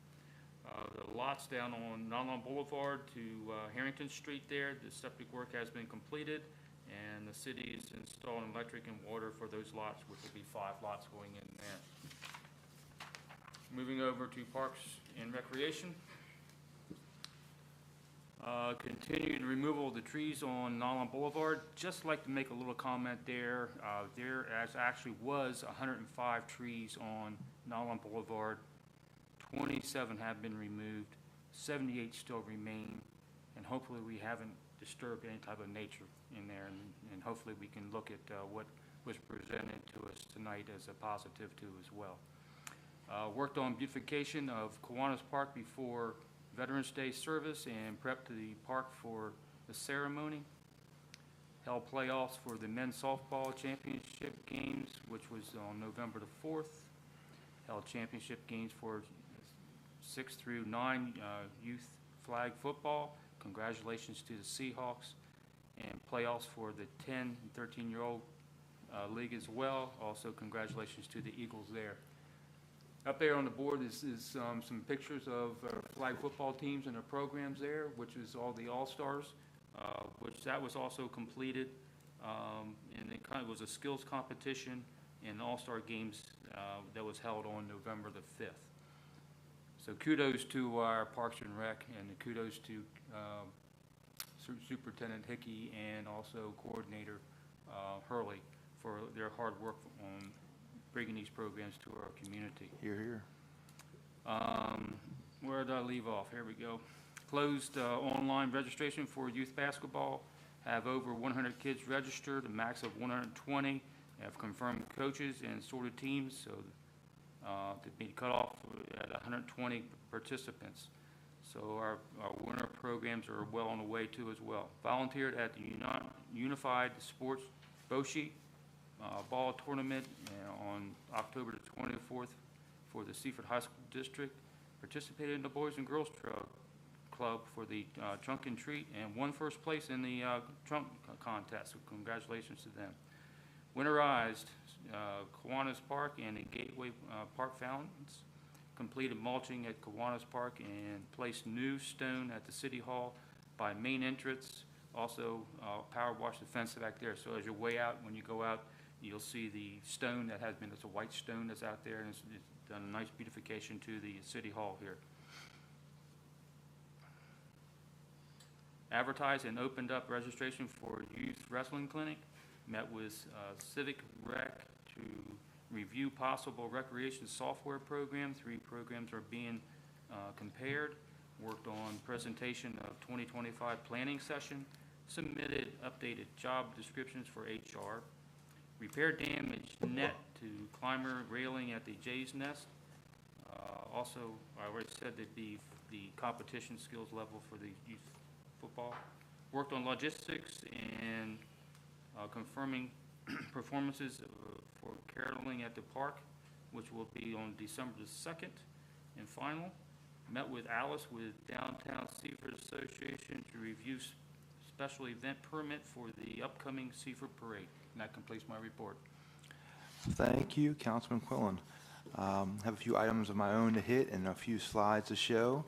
The lots down on Nylon Boulevard to Harrington Street there, the septic work has been completed, and the city is installing electric and water for those lots, which will be 5 lots going in there. Moving over to Parks and Recreation. Continued removal of the trees on Nylon Boulevard. Just like to make a little comment there. There actually was 105 trees on Nylon Boulevard. 27 have been removed, 78 still remain, and hopefully we haven't disturbed any type of nature in there, and hopefully we can look at what was presented to us tonight as a positive too as well. Worked on beautification of Kiwanis Park before Veterans Day service and prepped the park for the ceremony. Held playoffs for the men's softball championship games, which was on November the 4th. Held championship games for 6 through 9 youth flag football. Congratulations to the Seahawks. And playoffs for the 10 and 13-year-old league as well. Also, congratulations to the Eagles there. Up there on the board is some pictures of flag football teams and their programs there, which is all the All-Stars, which that was also completed. And it kind of was a skills competition and All-Star games that was held on November the 5th. So kudos to our Parks and Rec, and kudos to Superintendent Hickey and also Coordinator Hurley for their hard work on bringing these programs to our community. Here, here. Where did I leave off? Here we go. Closed online registration for youth basketball. Have over 100 kids registered, a max of 120. Have confirmed coaches and sorted teams, so to be cut off at 120 participants. So our winter programs are well on the way too as well. Volunteered at the Unified Sports Boshi ball tournament on October the 24th for the Seaford High School District. Participated in the Boys and Girls Club for the trunk and treat and won first place in the trunk contest. So congratulations to them. Winterized Kiwanis Park and the Gateway Park fountains. Completed mulching at Kiwanis Park and placed new stone at the City Hall by main entrance. Also power washed the fence back there. So as your way out, when you go out, you'll see the stone that has been, it's a white stone that's out there, and it's done a nice beautification to the City Hall here. Advertised and opened up registration for youth wrestling clinic. Met with Civic Rec to review possible recreation software program. 3 programs are being compared. Worked on presentation of 2025 planning session. Submitted updated job descriptions for HR. Repair damaged net to climber railing at the Jay's Nest. Also, I already said that the competition skills level for the youth football. Worked on logistics and confirming performances for caroling at the park, which will be on December the 2nd. And final, met with Alice with Downtown Seaford Association to review special event permit for the upcoming Seaford Parade. And that completes my report. Thank you, Councilman Quillen. Have a few items of my own to hit and a few slides to show.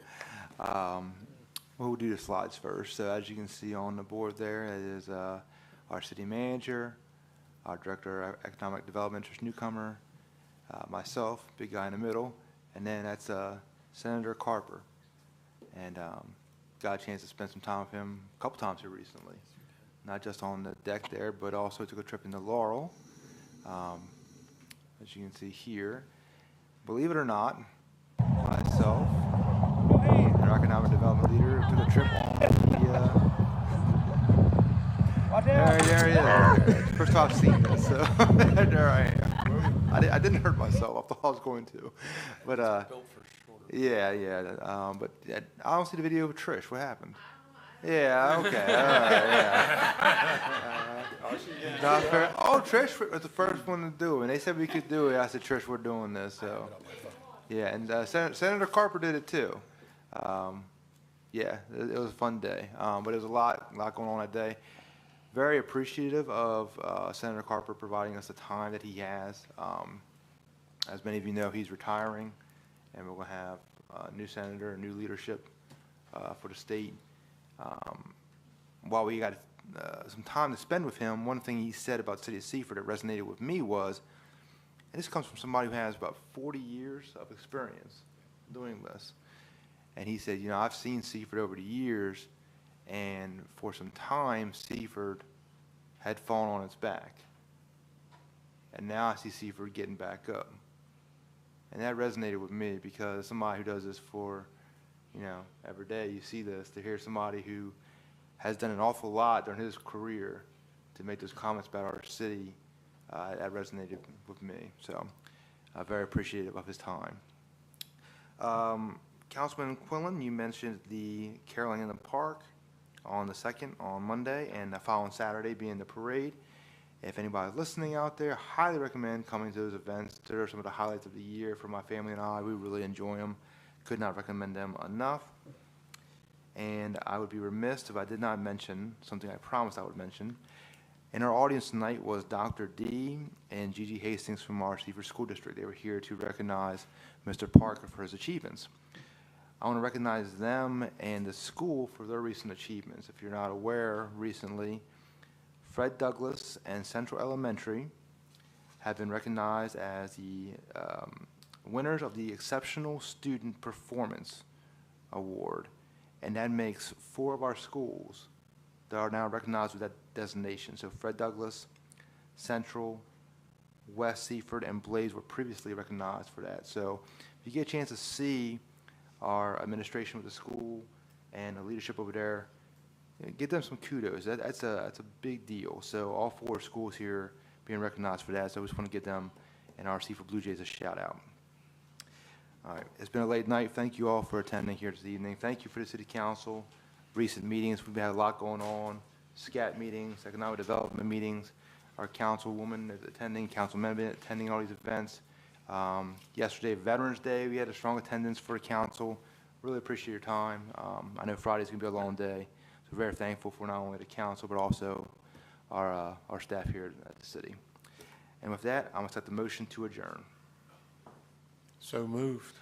We'll do the slides first. So as you can see on the board there, it is our city manager, our director of economic development, just newcomer, myself, big guy in the middle, and then that's Senator Carper. And got a chance to spend some time with him a couple times here recently, not just on the deck there, but also took a trip into Laurel. As you can see here, believe it or not, myself, our economic development leader, took a trip on the there he is. First time I've seen this, so there I am. I didn't hurt myself. I thought I was going to, but yeah. But I don't see the video of Trish. What happened? Yeah. Okay. All right. Not fair. Oh, Trish was the first one to do it, and they said we could do it. I said, Trish, we're doing this. So yeah, and Senator Carper did it too. Yeah, it was a fun day, but it was a lot going on that day. Very appreciative of Senator Carper providing us the time that he has. As many of you know, he's retiring, and we're going to have a new senator, a new leadership for the state. While we got some time to spend with him, one thing he said about the city of Seaford that resonated with me was, and this comes from somebody who has about 40 years of experience doing this, and he said, you know, I've seen Seaford over the years, and for some time, Seaford had fallen on its back. And now I see Seaford getting back up. And that resonated with me because somebody who does this for, you know, every day, you see this, to hear somebody who has done an awful lot during his career to make those comments about our city, that resonated with me. So very appreciative of his time. Councilman Quillen, you mentioned the caroling in the park on the 2nd, on Monday, and the following Saturday being the parade. If anybody's listening out there, highly recommend coming to those events. They're some of the highlights of the year for my family and I. We really enjoy them. Could not recommend them enough. And I would be remiss if I did not mention something I promised I would mention. In our audience tonight was Dr. D and Gigi Hastings from our Seaford School District. They were here to recognize Mr. Parker for his achievements. I want to recognize them and the school for their recent achievements. If you're not aware, recently, Fred Douglass and Central Elementary have been recognized as the winners of the Exceptional Student Performance Award, and that makes 4 of our schools that are now recognized with that designation. So Fred Douglass, Central, West Seaford, and Blaze were previously recognized for that. So if you get a chance to see our administration with the school and the leadership over there, give them some kudos. That's a big deal. So all 4 schools here being recognized for that. So I just want to give them and our Seaford Blue Jays a shout out. All right, it's been a late night. Thank you all for attending here this evening. Thank you for the City Council recent meetings. We've had a lot going on. SCAT meetings, economic development meetings. Our councilwoman is attending, councilman attending all these events. Yesterday, Veterans Day, we had a strong attendance for the council. Really appreciate your time. I know Friday's gonna be a long day. So very thankful for not only the council, but also our staff here at the city. And with that, I'm gonna set the motion to adjourn. So moved.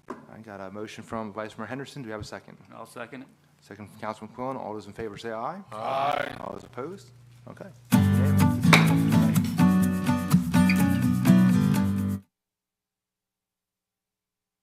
I got a motion from Vice Mayor Henderson. Do we have a second? I'll second it. Second from Councilman Quillen. All those in favor say aye. Aye. All those opposed? Okay.